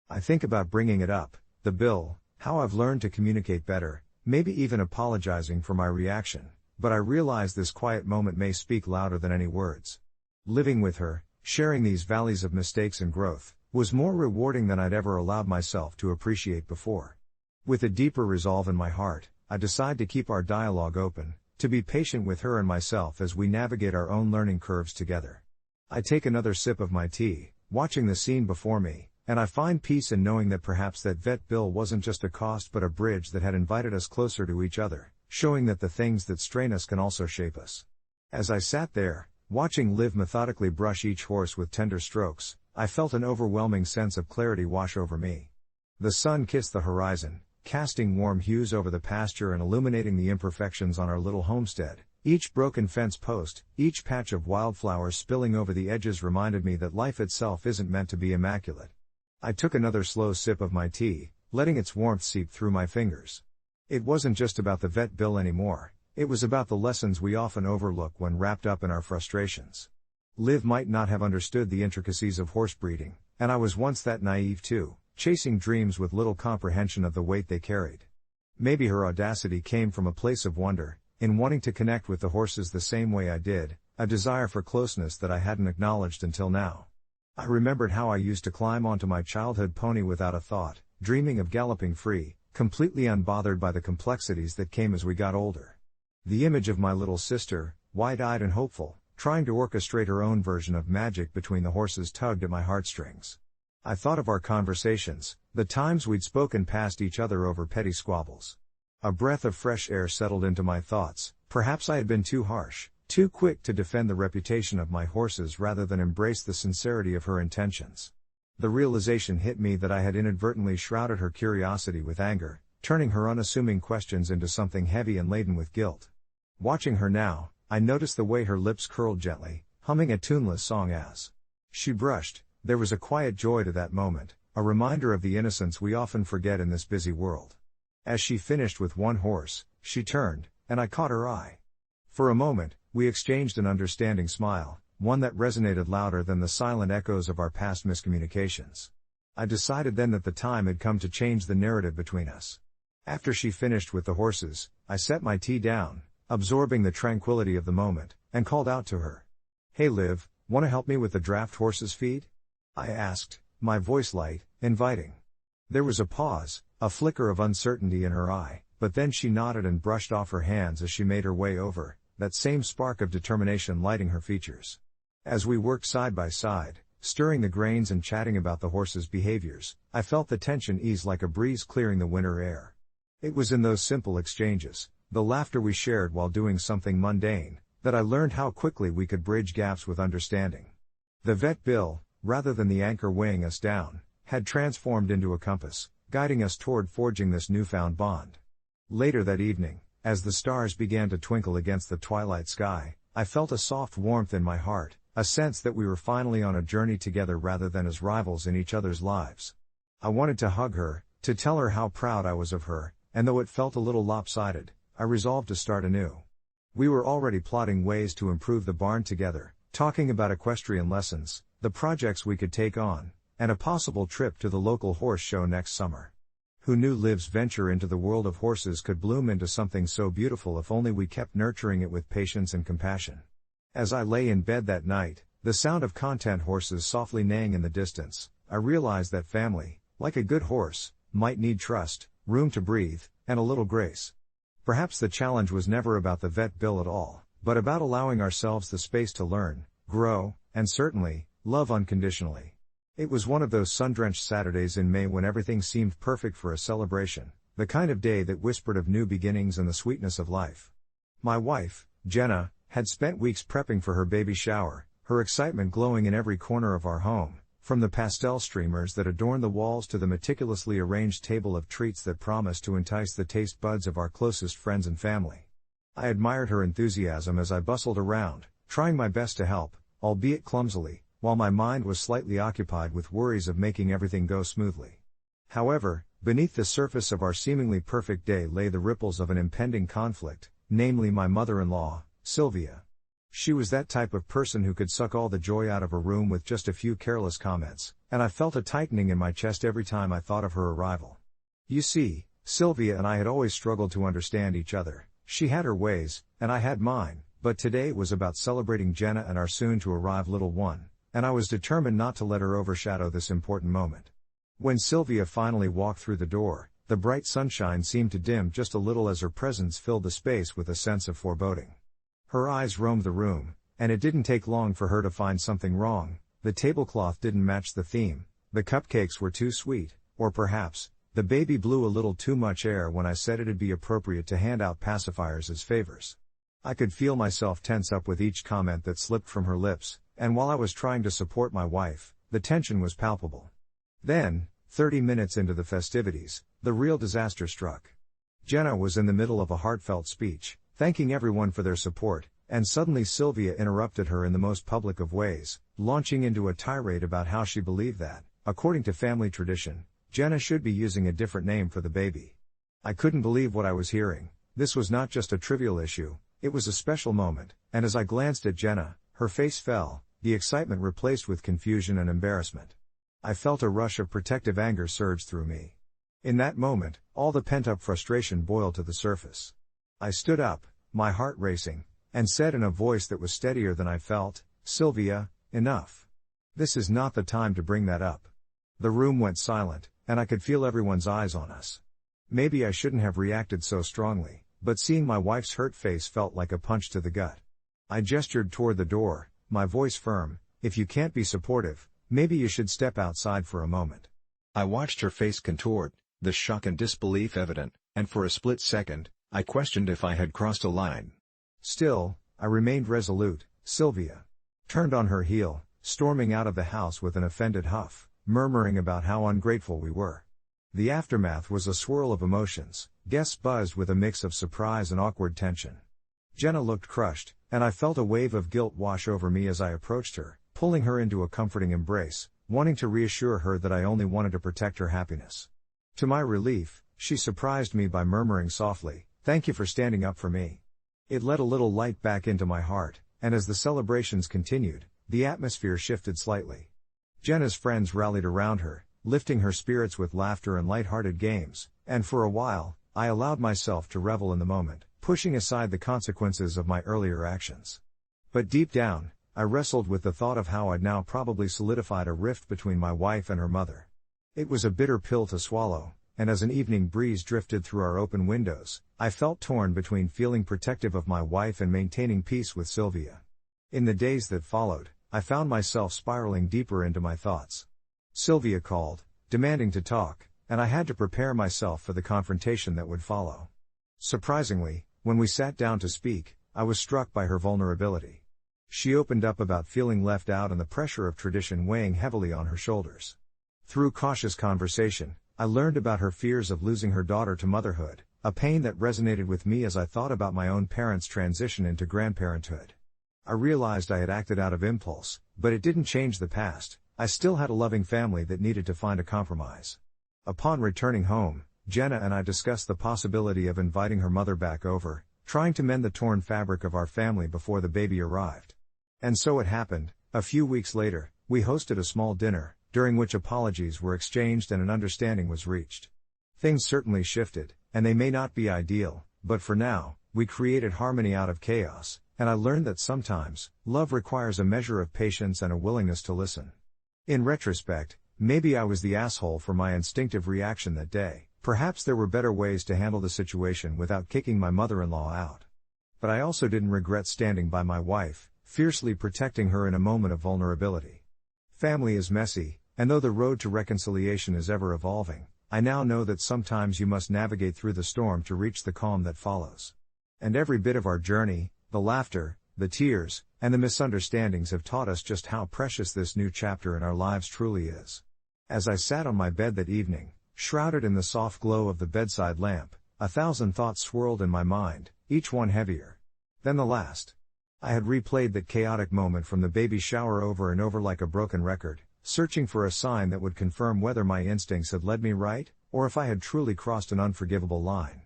I think about bringing it up, the bill, how I've learned to communicate better, maybe even apologizing for my reaction, but I realize this quiet moment may speak louder than any words. Living with her, sharing these valleys of mistakes and growth, was more rewarding than I'd ever allowed myself to appreciate before. With a deeper resolve in my heart, I decide to keep our dialogue open, to be patient with her and myself as we navigate our own learning curves together. I take another sip of my tea, watching the scene before me, and I find peace in knowing that perhaps that vet bill wasn't just a cost but a bridge that had invited us closer to each other, showing that the things that strain us can also shape us. As I sat there, watching Liv methodically brush each horse with tender strokes, I felt an overwhelming sense of clarity wash over me. The sun kissed the horizon, casting warm hues over the pasture and illuminating the imperfections on our little homestead. Each broken fence post, each patch of wildflowers spilling over the edges reminded me that life itself isn't meant to be immaculate. I took another slow sip of my tea, letting its warmth seep through my fingers. It wasn't just about the vet bill anymore, it was about the lessons we often overlook when wrapped up in our frustrations. Liv might not have understood the intricacies of horse breeding, and I was once that naive too, chasing dreams with little comprehension of the weight they carried. Maybe her audacity came from a place of wonder, in wanting to connect with the horses the same way I did, a desire for closeness that I hadn't acknowledged until now. I remembered how I used to climb onto my childhood pony without a thought, dreaming of galloping free, completely unbothered by the complexities that came as we got older. The image of my little sister, wide-eyed and hopeful, trying to orchestrate her own version of magic between the horses tugged at my heartstrings. I thought of our conversations, the times we'd spoken past each other over petty squabbles. A breath of fresh air settled into my thoughts. Perhaps I had been too harsh, too quick to defend the reputation of my horses rather than embrace the sincerity of her intentions. The realization hit me that I had inadvertently shrouded her curiosity with anger, turning her unassuming questions into something heavy and laden with guilt. Watching her now, I noticed the way her lips curled gently, humming a tuneless song as she brushed. There was a quiet joy to that moment, a reminder of the innocence we often forget in this busy world. As she finished with one horse, she turned, and I caught her eye. For a moment, we exchanged an understanding smile, one that resonated louder than the silent echoes of our past miscommunications. I decided then that the time had come to change the narrative between us. After she finished with the horses, I set my tea down, absorbing the tranquility of the moment, and called out to her. "Hey Liv, wanna help me with the draft horses feed?" I asked, my voice light, inviting. There was a pause, a flicker of uncertainty in her eye, but then she nodded and brushed off her hands as she made her way over, that same spark of determination lighting her features. As we worked side by side, stirring the grains and chatting about the horses' behaviors, I felt the tension ease like a breeze clearing the winter air. It was in those simple exchanges, the laughter we shared while doing something mundane, that I learned how quickly we could bridge gaps with understanding. The vet bill, rather than the anchor weighing us down, had transformed into a compass, guiding us toward forging this newfound bond. Later that evening, as the stars began to twinkle against the twilight sky, I felt a soft warmth in my heart, a sense that we were finally on a journey together rather than as rivals in each other's lives. I wanted to hug her, to tell her how proud I was of her, and though it felt a little lopsided, I resolved to start anew. We were already plotting ways to improve the barn together, talking about equestrian lessons, the projects we could take on, and a possible trip to the local horse show next summer. Who knew Liv's venture into the world of horses could bloom into something so beautiful if only we kept nurturing it with patience and compassion. As I lay in bed that night, the sound of content horses softly neighing in the distance, I realized that family, like a good horse, might need trust, room to breathe, and a little grace. Perhaps the challenge was never about the vet bill at all, but about allowing ourselves the space to learn, grow, and certainly, love unconditionally. It was one of those sun-drenched Saturdays in May when everything seemed perfect for a celebration, the kind of day that whispered of new beginnings and the sweetness of life. My wife, Jenna, had spent weeks prepping for her baby shower, her excitement glowing in every corner of our home, from the pastel streamers that adorned the walls to the meticulously arranged table of treats that promised to entice the taste buds of our closest friends and family. I admired her enthusiasm as I bustled around, trying my best to help, albeit clumsily, while my mind was slightly occupied with worries of making everything go smoothly. However, beneath the surface of our seemingly perfect day lay the ripples of an impending conflict, namely my mother-in-law, Sylvia. She was that type of person who could suck all the joy out of a room with just a few careless comments, and I felt a tightening in my chest every time I thought of her arrival. You see, Sylvia and I had always struggled to understand each other. She had her ways, and I had mine, but today was about celebrating Jenna and our soon-to-arrive little one, and I was determined not to let her overshadow this important moment. When Sylvia finally walked through the door, the bright sunshine seemed to dim just a little as her presence filled the space with a sense of foreboding. Her eyes roamed the room, and it didn't take long for her to find something wrong. The tablecloth didn't match the theme, the cupcakes were too sweet, or perhaps, the baby blew a little too much air when I said it'd be appropriate to hand out pacifiers as favors. I could feel myself tense up with each comment that slipped from her lips, and while I was trying to support my wife, the tension was palpable. Then, 30 minutes into the festivities, the real disaster struck. Jenna was in the middle of a heartfelt speech, thanking everyone for their support, and suddenly Sylvia interrupted her in the most public of ways, launching into a tirade about how she believed that, according to family tradition, Jenna should be using a different name for the baby. I couldn't believe what I was hearing. This was not just a trivial issue, it was a special moment, and as I glanced at Jenna, her face fell, the excitement replaced with confusion and embarrassment. I felt a rush of protective anger surge through me. In that moment, all the pent-up frustration boiled to the surface. I stood up, my heart racing, and said in a voice that was steadier than I felt, "Sylvia, enough. This is not the time to bring that up." The room went silent, and I could feel everyone's eyes on us. Maybe I shouldn't have reacted so strongly, but seeing my wife's hurt face felt like a punch to the gut. I gestured toward the door, my voice firm. "If you can't be supportive, maybe you should step outside for a moment." I watched her face contort, the shock and disbelief evident, and for a split second, I questioned if I had crossed a line. Still, I remained resolute. Sylvia turned on her heel, storming out of the house with an offended huff, murmuring about how ungrateful we were. The aftermath was a swirl of emotions. Guests buzzed with a mix of surprise and awkward tension. Jenna looked crushed, and I felt a wave of guilt wash over me as I approached her, pulling her into a comforting embrace, wanting to reassure her that I only wanted to protect her happiness. To my relief, she surprised me by murmuring softly, "Thank you for standing up for me." It let a little light back into my heart, and as the celebrations continued, the atmosphere shifted slightly. Jenna's friends rallied around her, lifting her spirits with laughter and light-hearted games, and for a while, I allowed myself to revel in the moment, pushing aside the consequences of my earlier actions. But deep down, I wrestled with the thought of how I'd now probably solidified a rift between my wife and her mother. It was a bitter pill to swallow, and as an evening breeze drifted through our open windows, I felt torn between feeling protective of my wife and maintaining peace with Sylvia. In the days that followed, I found myself spiraling deeper into my thoughts. Sylvia called, demanding to talk, and I had to prepare myself for the confrontation that would follow. Surprisingly, when we sat down to speak, I was struck by her vulnerability. She opened up about feeling left out and the pressure of tradition weighing heavily on her shoulders. Through cautious conversation, I learned about her fears of losing her daughter to motherhood, a pain that resonated with me as I thought about my own parents' transition into grandparenthood. I realized I had acted out of impulse, but it didn't change the past. I still had a loving family that needed to find a compromise. Upon returning home, Jenna and I discussed the possibility of inviting her mother back over, trying to mend the torn fabric of our family before the baby arrived. And so it happened. A few weeks later, we hosted a small dinner, during which apologies were exchanged and an understanding was reached. Things certainly shifted, and they may not be ideal, but for now, we created harmony out of chaos, and I learned that sometimes, love requires a measure of patience and a willingness to listen. In retrospect, maybe I was the asshole for my instinctive reaction that day. Perhaps there were better ways to handle the situation without kicking my mother-in-law out. But I also didn't regret standing by my wife, fiercely protecting her in a moment of vulnerability. Family is messy, and though the road to reconciliation is ever evolving, I now know that sometimes you must navigate through the storm to reach the calm that follows. And every bit of our journey, the laughter, the tears, and the misunderstandings have taught us just how precious this new chapter in our lives truly is. As I sat on my bed that evening, shrouded in the soft glow of the bedside lamp, 1,000 thoughts swirled in my mind, each one heavier than the last. I had replayed that chaotic moment from the baby shower over and over like a broken record, searching for a sign that would confirm whether my instincts had led me right, or if I had truly crossed an unforgivable line.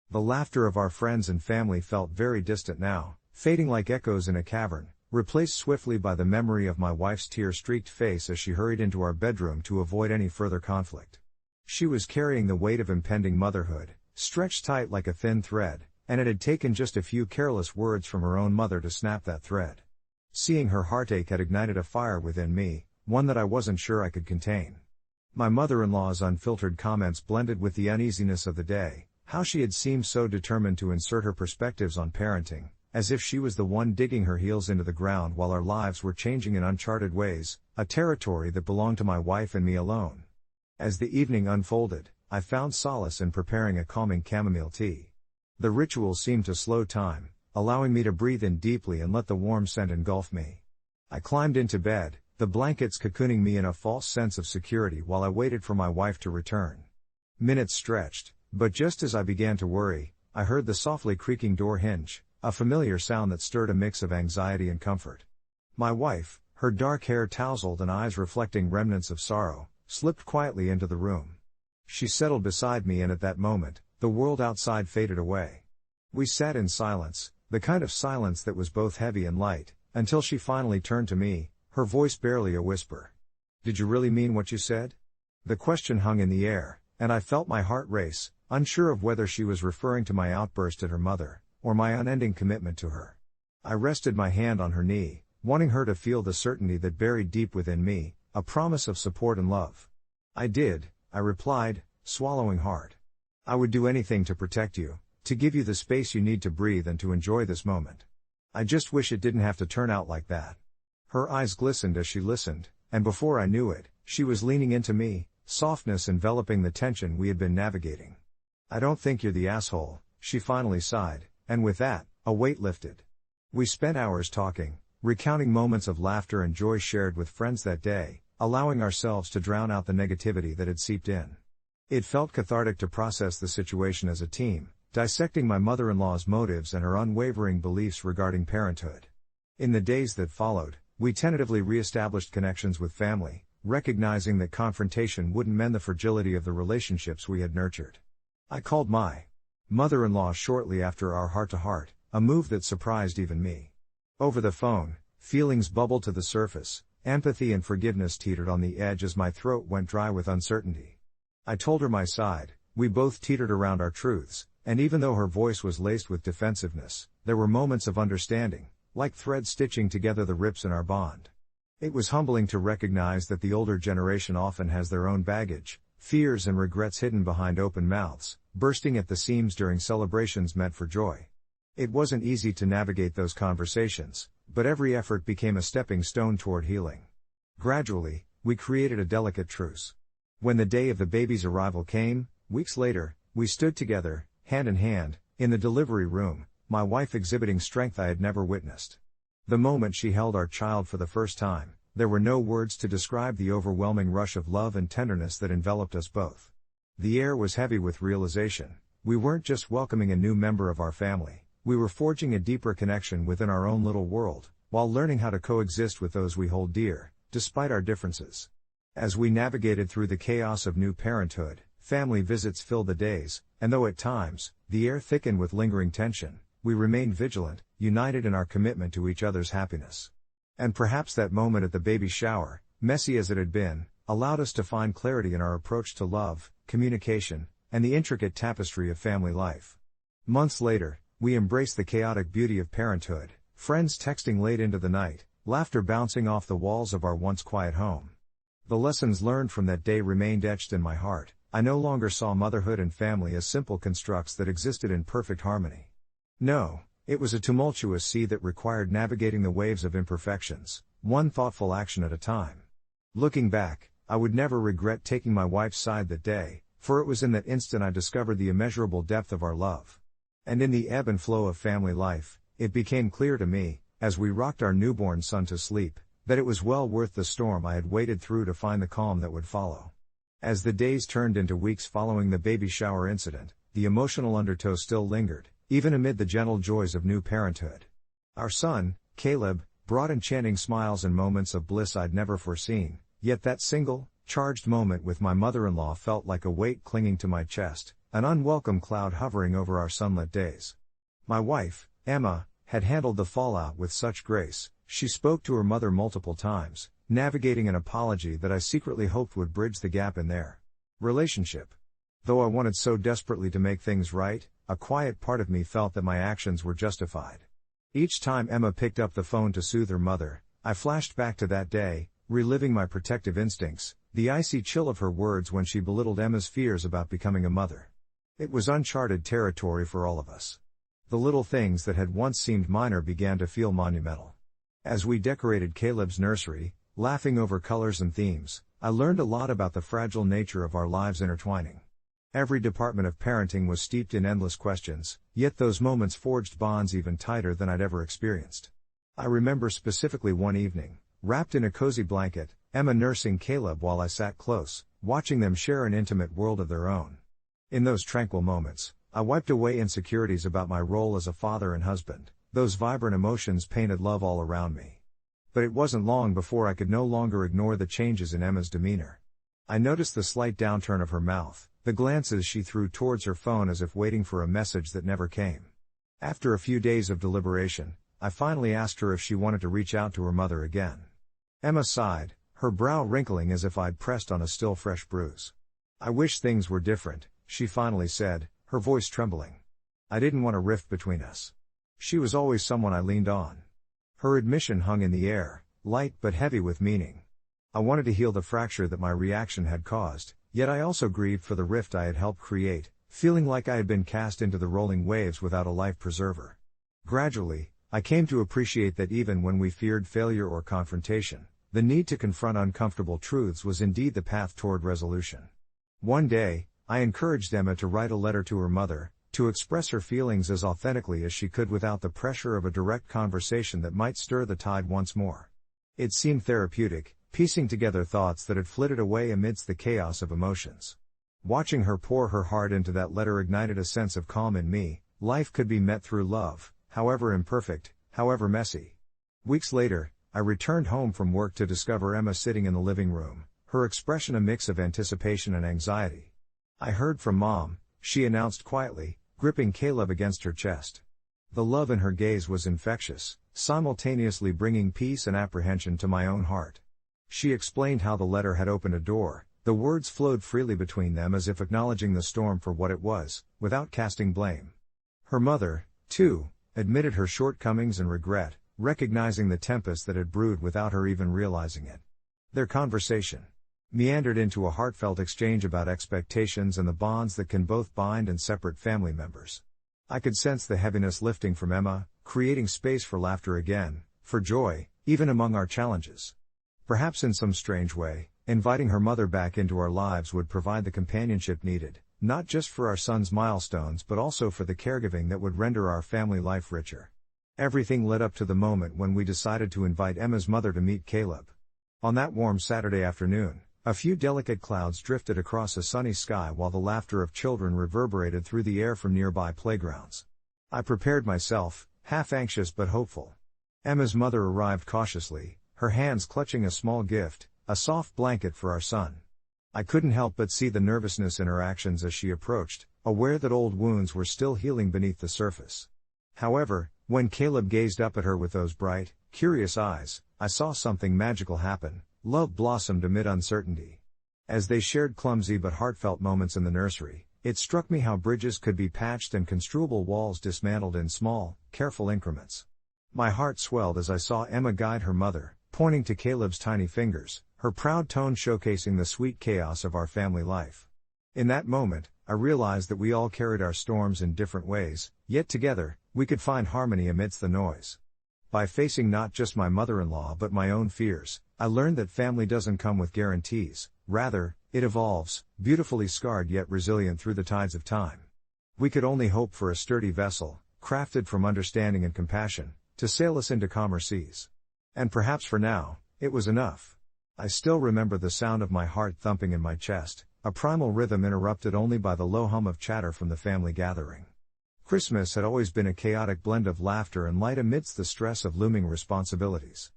The laughter of our friends and family felt very distant now, fading like echoes in a cavern, replaced swiftly by the memory of my wife's tear-streaked face as she hurried into our bedroom to avoid any further conflict. She was carrying the weight of impending motherhood, stretched tight like a thin thread, and it had taken just a few careless words from her own mother to snap that thread. Seeing her heartache had ignited a fire within me, one that I wasn't sure I could contain. My mother-in-law's unfiltered comments blended with the uneasiness of the day, how she had seemed so determined to insert her perspectives on parenting, as if she was the one digging her heels into the ground while our lives were changing in uncharted ways, a territory that belonged to my wife and me alone. As the evening unfolded, I found solace in preparing a calming chamomile tea. The ritual seemed to slow time, allowing me to breathe in deeply and let the warm scent engulf me. I climbed into bed, the blankets cocooning me in a false sense of security while I waited for my wife to return. Minutes stretched, but just as I began to worry, I heard the softly creaking door hinge, a familiar sound that stirred a mix of anxiety and comfort. My wife, her dark hair tousled and eyes reflecting remnants of sorrow, slipped quietly into the room. She settled beside me, and at that moment, the world outside faded away. We sat in silence, the kind of silence that was both heavy and light, until she finally turned to me, her voice barely a whisper. "Did you really mean what you said?" The question hung in the air, and I felt my heart race, unsure of whether she was referring to my outburst at her mother, or my unending commitment to her. I rested my hand on her knee, wanting her to feel the certainty that buried deep within me, a promise of support and love. "I did," I replied, swallowing hard. "I would do anything to protect you, to give you the space you need to breathe and to enjoy this moment. I just wish it didn't have to turn out like that." Her eyes glistened as she listened, and before I knew it, she was leaning into me, softness enveloping the tension we had been navigating. "I don't think you're the asshole," she finally sighed, and with that, a weight lifted. We spent hours talking, recounting moments of laughter and joy shared with friends that day, allowing ourselves to drown out the negativity that had seeped in. It felt cathartic to process the situation as a team, dissecting my mother-in-law's motives and her unwavering beliefs regarding parenthood. In the days that followed, we tentatively re-established connections with family, recognizing that confrontation wouldn't mend the fragility of the relationships we had nurtured. I called my mother-in-law shortly after our heart-to-heart, a move that surprised even me. Over the phone, feelings bubbled to the surface, empathy and forgiveness teetered on the edge as my throat went dry with uncertainty. I told her my side, we both teetered around our truths, and even though her voice was laced with defensiveness, there were moments of understanding, like threads stitching together the rips in our bond. It was humbling to recognize that the older generation often has their own baggage, fears and regrets hidden behind open mouths, bursting at the seams during celebrations meant for joy. It wasn't easy to navigate those conversations, but every effort became a stepping stone toward healing. Gradually, we created a delicate truce. When the day of the baby's arrival came, weeks later, we stood together, hand in hand, in the delivery room, my wife exhibiting strength I had never witnessed. The moment she held our child for the first time, there were no words to describe the overwhelming rush of love and tenderness that enveloped us both. The air was heavy with realization. We weren't just welcoming a new member of our family, we were forging a deeper connection within our own little world, while learning how to coexist with those we hold dear, despite our differences. As we navigated through the chaos of new parenthood, family visits filled the days, and though at times, the air thickened with lingering tension, we remained vigilant, united in our commitment to each other's happiness. And perhaps that moment at the baby shower, messy as it had been, allowed us to find clarity in our approach to love, communication, and the intricate tapestry of family life. Months later, we embraced the chaotic beauty of parenthood, friends texting late into the night, laughter bouncing off the walls of our once quiet home. The lessons learned from that day remained etched in my heart. I no longer saw motherhood and family as simple constructs that existed in perfect harmony. No, it was a tumultuous sea that required navigating the waves of imperfections, one thoughtful action at a time. Looking back, I would never regret taking my wife's side that day, for it was in that instant I discovered the immeasurable depth of our love. And in the ebb and flow of family life, it became clear to me, as we rocked our newborn son to sleep, that it was well worth the storm I had waded through to find the calm that would follow. As the days turned into weeks following the baby shower incident, the emotional undertow still lingered, even amid the gentle joys of new parenthood. Our son, Caleb, brought enchanting smiles and moments of bliss I'd never foreseen, yet that single, charged moment with my mother-in-law felt like a weight clinging to my chest, an unwelcome cloud hovering over our sunlit days. My wife, Emma, had handled the fallout with such grace. She spoke to her mother multiple times, navigating an apology that I secretly hoped would bridge the gap in their relationship. Though I wanted so desperately to make things right, a quiet part of me felt that my actions were justified. Each time Emma picked up the phone to soothe her mother, I flashed back to that day, reliving my protective instincts, the icy chill of her words when she belittled Emma's fears about becoming a mother. It was uncharted territory for all of us. The little things that had once seemed minor began to feel monumental. As we decorated Caleb's nursery, laughing over colors and themes, I learned a lot about the fragile nature of our lives intertwining. Every department of parenting was steeped in endless questions, yet those moments forged bonds even tighter than I'd ever experienced. I remember specifically one evening, wrapped in a cozy blanket, Emma nursing Caleb while I sat close, watching them share an intimate world of their own. In those tranquil moments, I wiped away insecurities about my role as a father and husband. Those vibrant emotions painted love all around me. But it wasn't long before I could no longer ignore the changes in Emma's demeanor. I noticed the slight downturn of her mouth, the glances she threw towards her phone as if waiting for a message that never came. After a few days of deliberation, I finally asked her if she wanted to reach out to her mother again. Emma sighed, her brow wrinkling as if I'd pressed on a still fresh bruise. "I wish things were different," she finally said, her voice trembling. I didn't want a rift between us. She was always someone I leaned on. Her admission hung in the air, light but heavy with meaning. I wanted to heal the fracture that my reaction had caused, yet I also grieved for the rift I had helped create, feeling like I had been cast into the rolling waves without a life preserver. Gradually, I came to appreciate that even when we feared failure or confrontation, the need to confront uncomfortable truths was indeed the path toward resolution. One day, I encouraged Emma to write a letter to her mother, to express her feelings as authentically as she could without the pressure of a direct conversation that might stir the tide once more. It seemed therapeutic, piecing together thoughts that had flitted away amidst the chaos of emotions. Watching her pour her heart into that letter ignited a sense of calm in me. Life could be met through love, however imperfect, however messy. Weeks later, I returned home from work to discover Emma sitting in the living room, her expression a mix of anticipation and anxiety. "I heard from Mom," she announced quietly, gripping Caleb against her chest. The love in her gaze was infectious, simultaneously bringing peace and apprehension to my own heart. She explained how the letter had opened a door. The words flowed freely between them as if acknowledging the storm for what it was, without casting blame. Her mother, too, admitted her shortcomings and regret, recognizing the tempest that had brewed without her even realizing it. Their conversation meandered into a heartfelt exchange about expectations and the bonds that can both bind and separate family members. I could sense the heaviness lifting from Emma, creating space for laughter again, for joy, even among our challenges. Perhaps in some strange way, inviting her mother back into our lives would provide the companionship needed, not just for our son's milestones but also for the caregiving that would render our family life richer. Everything led up to the moment when we decided to invite Emma's mother to meet Caleb. On that warm Saturday afternoon, a few delicate clouds drifted across a sunny sky while the laughter of children reverberated through the air from nearby playgrounds. I prepared myself, half anxious but hopeful. Emma's mother arrived cautiously, her hands clutching a small gift, a soft blanket for our son. I couldn't help but see the nervousness in her actions as she approached, aware that old wounds were still healing beneath the surface. However, when Caleb gazed up at her with those bright, curious eyes, I saw something magical happen. Love blossomed amid uncertainty. As they shared clumsy but heartfelt moments in the nursery, it struck me how bridges could be patched and construable walls dismantled in small, careful increments. My heart swelled as I saw Emma guide her mother, pointing to Caleb's tiny fingers, her proud tone showcasing the sweet chaos of our family life. In that moment, I realized that we all carried our storms in different ways, yet together, we could find harmony amidst the noise. By facing not just my mother-in-law but my own fears, I learned that family doesn't come with guarantees, rather, it evolves, beautifully scarred yet resilient through the tides of time. We could only hope for a sturdy vessel, crafted from understanding and compassion, to sail us into calmer seas. And perhaps for now, it was enough. I still remember the sound of my heart thumping in my chest, a primal rhythm interrupted only by the low hum of chatter from the family gathering. Christmas had always been a chaotic blend of laughter and light amidst the stress of looming responsibilities.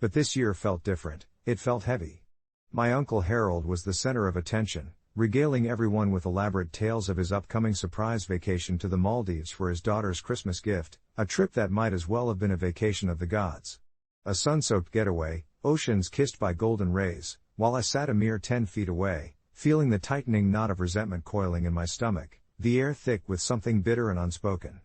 But this year felt different, it felt heavy. My Uncle Harold was the center of attention, regaling everyone with elaborate tales of his upcoming surprise vacation to the Maldives for his daughter's Christmas gift, a trip that might as well have been a vacation of the gods. A sun-soaked getaway, oceans kissed by golden rays, while I sat a mere 10 feet away, feeling the tightening knot of resentment coiling in my stomach, the air thick with something bitter and unspoken.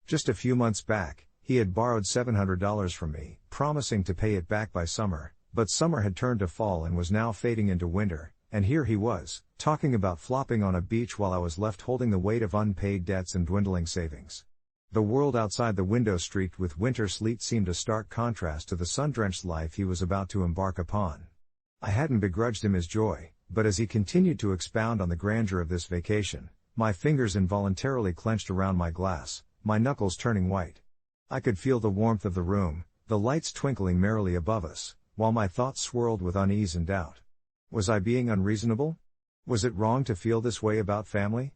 Just a few months back, he had borrowed $700 from me, promising to pay it back by summer, but summer had turned to fall and was now fading into winter, and here he was, talking about flopping on a beach while I was left holding the weight of unpaid debts and dwindling savings. The world outside the window streaked with winter sleet seemed a stark contrast to the sun-drenched life he was about to embark upon. I hadn't begrudged him his joy, but as he continued to expound on the grandeur of this vacation, my fingers involuntarily clenched around my glass, my knuckles turning white. I could feel the warmth of the room, the lights twinkling merrily above us, while my thoughts swirled with unease and doubt. Was I being unreasonable? Was it wrong to feel this way about family?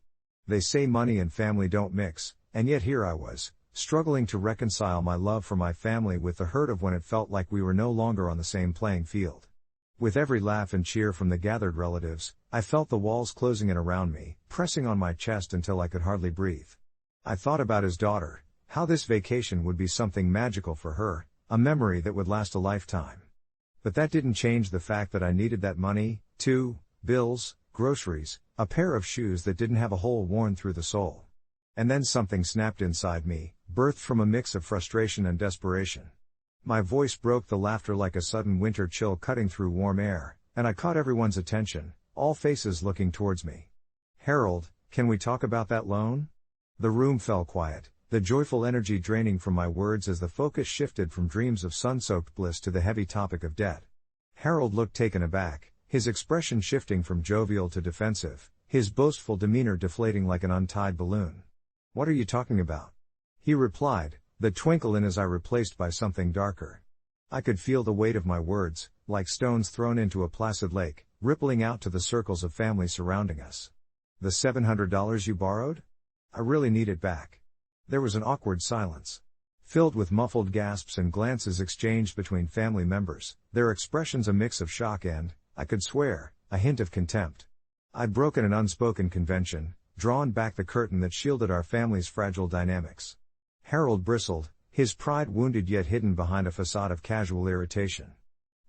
They say money and family don't mix, and yet here I was, struggling to reconcile my love for my family with the hurt of when it felt like we were no longer on the same playing field. With every laugh and cheer from the gathered relatives, I felt the walls closing in around me, pressing on my chest until I could hardly breathe. I thought about his daughter, how this vacation would be something magical for her, a memory that would last a lifetime. But that didn't change the fact that I needed that money, too: bills, groceries, a pair of shoes that didn't have a hole worn through the sole. And then something snapped inside me, birthed from a mix of frustration and desperation. My voice broke the laughter like a sudden winter chill cutting through warm air, and I caught everyone's attention, all faces looking towards me. "Harold, can we talk about that loan?" The room fell quiet, the joyful energy draining from my words as the focus shifted from dreams of sun-soaked bliss to the heavy topic of debt. Harold looked taken aback, his expression shifting from jovial to defensive, his boastful demeanor deflating like an untied balloon. "What are you talking about?" he replied, the twinkle in his eye replaced by something darker. I could feel the weight of my words, like stones thrown into a placid lake, rippling out to the circles of family surrounding us. "The $700 you borrowed? I really need it back." There was an awkward silence, filled with muffled gasps and glances exchanged between family members, their expressions a mix of shock and, I could swear, a hint of contempt. I'd broken an unspoken convention, drawn back the curtain that shielded our family's fragile dynamics. Harold bristled, his pride wounded yet hidden behind a facade of casual irritation.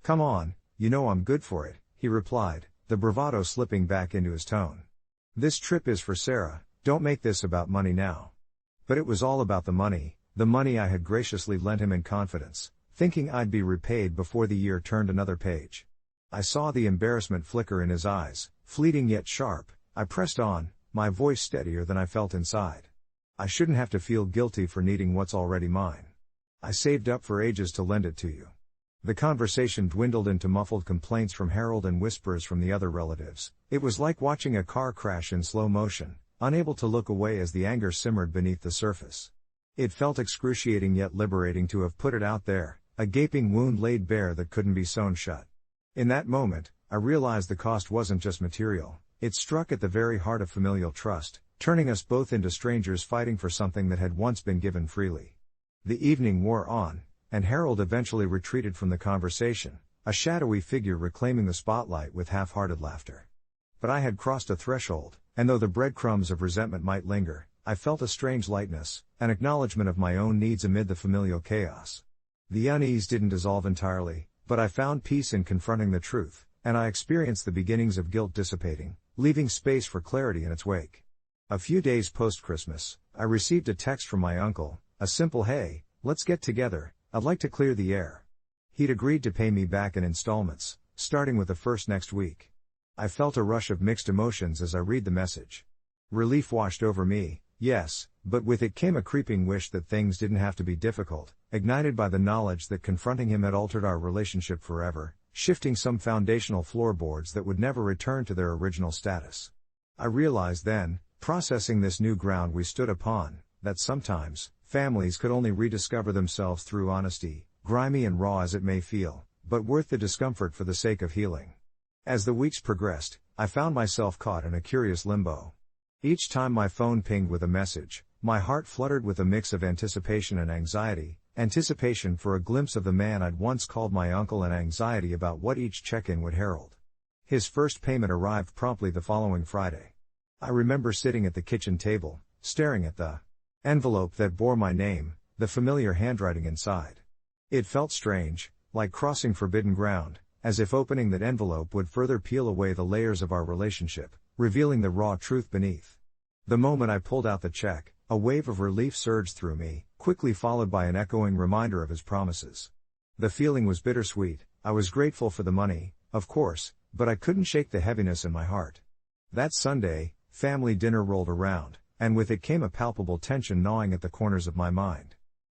"Come on, you know I'm good for it," he replied, the bravado slipping back into his tone. "This trip is for Sarah, don't make this about money now." But it was all about the money I had graciously lent him in confidence, thinking I'd be repaid before the year turned another page. I saw the embarrassment flicker in his eyes, fleeting yet sharp. I pressed on, my voice steadier than I felt inside. "I shouldn't have to feel guilty for needing what's already mine. I saved up for ages to lend it to you." The conversation dwindled into muffled complaints from Harold and whispers from the other relatives. It was like watching a car crash in slow motion, unable to look away as the anger simmered beneath the surface. It felt excruciating yet liberating to have put it out there, a gaping wound laid bare that couldn't be sewn shut. In that moment, I realized the cost wasn't just material, it struck at the very heart of familial trust, turning us both into strangers fighting for something that had once been given freely. The evening wore on, and Harold eventually retreated from the conversation, a shadowy figure reclaiming the spotlight with half-hearted laughter. But I had crossed a threshold, and though the breadcrumbs of resentment might linger, I felt a strange lightness, an acknowledgement of my own needs amid the familial chaos. The unease didn't dissolve entirely, but I found peace in confronting the truth, and I experienced the beginnings of guilt dissipating, leaving space for clarity in its wake. A few days post-Christmas, I received a text from my uncle, a simple "Hey, let's get together, I'd like to clear the air." He'd agreed to pay me back in installments, starting with the first next week. I felt a rush of mixed emotions as I read the message. Relief washed over me. Yes, but with it came a creeping wish that things didn't have to be difficult, ignited by the knowledge that confronting him had altered our relationship forever, shifting some foundational floorboards that would never return to their original status. I realized then, processing this new ground we stood upon, that sometimes, families could only rediscover themselves through honesty, grimy and raw as it may feel, but worth the discomfort for the sake of healing. As the weeks progressed, I found myself caught in a curious limbo. Each time my phone pinged with a message, my heart fluttered with a mix of anticipation and anxiety, anticipation for a glimpse of the man I'd once called my uncle and anxiety about what each check-in would herald. His first payment arrived promptly the following Friday. I remember sitting at the kitchen table, staring at the envelope that bore my name, the familiar handwriting inside. It felt strange, like crossing forbidden ground, as if opening that envelope would further peel away the layers of our relationship, revealing the raw truth beneath. The moment I pulled out the check, a wave of relief surged through me, quickly followed by an echoing reminder of his promises. The feeling was bittersweet. I was grateful for the money, of course, but I couldn't shake the heaviness in my heart. That Sunday, family dinner rolled around, and with it came a palpable tension gnawing at the corners of my mind.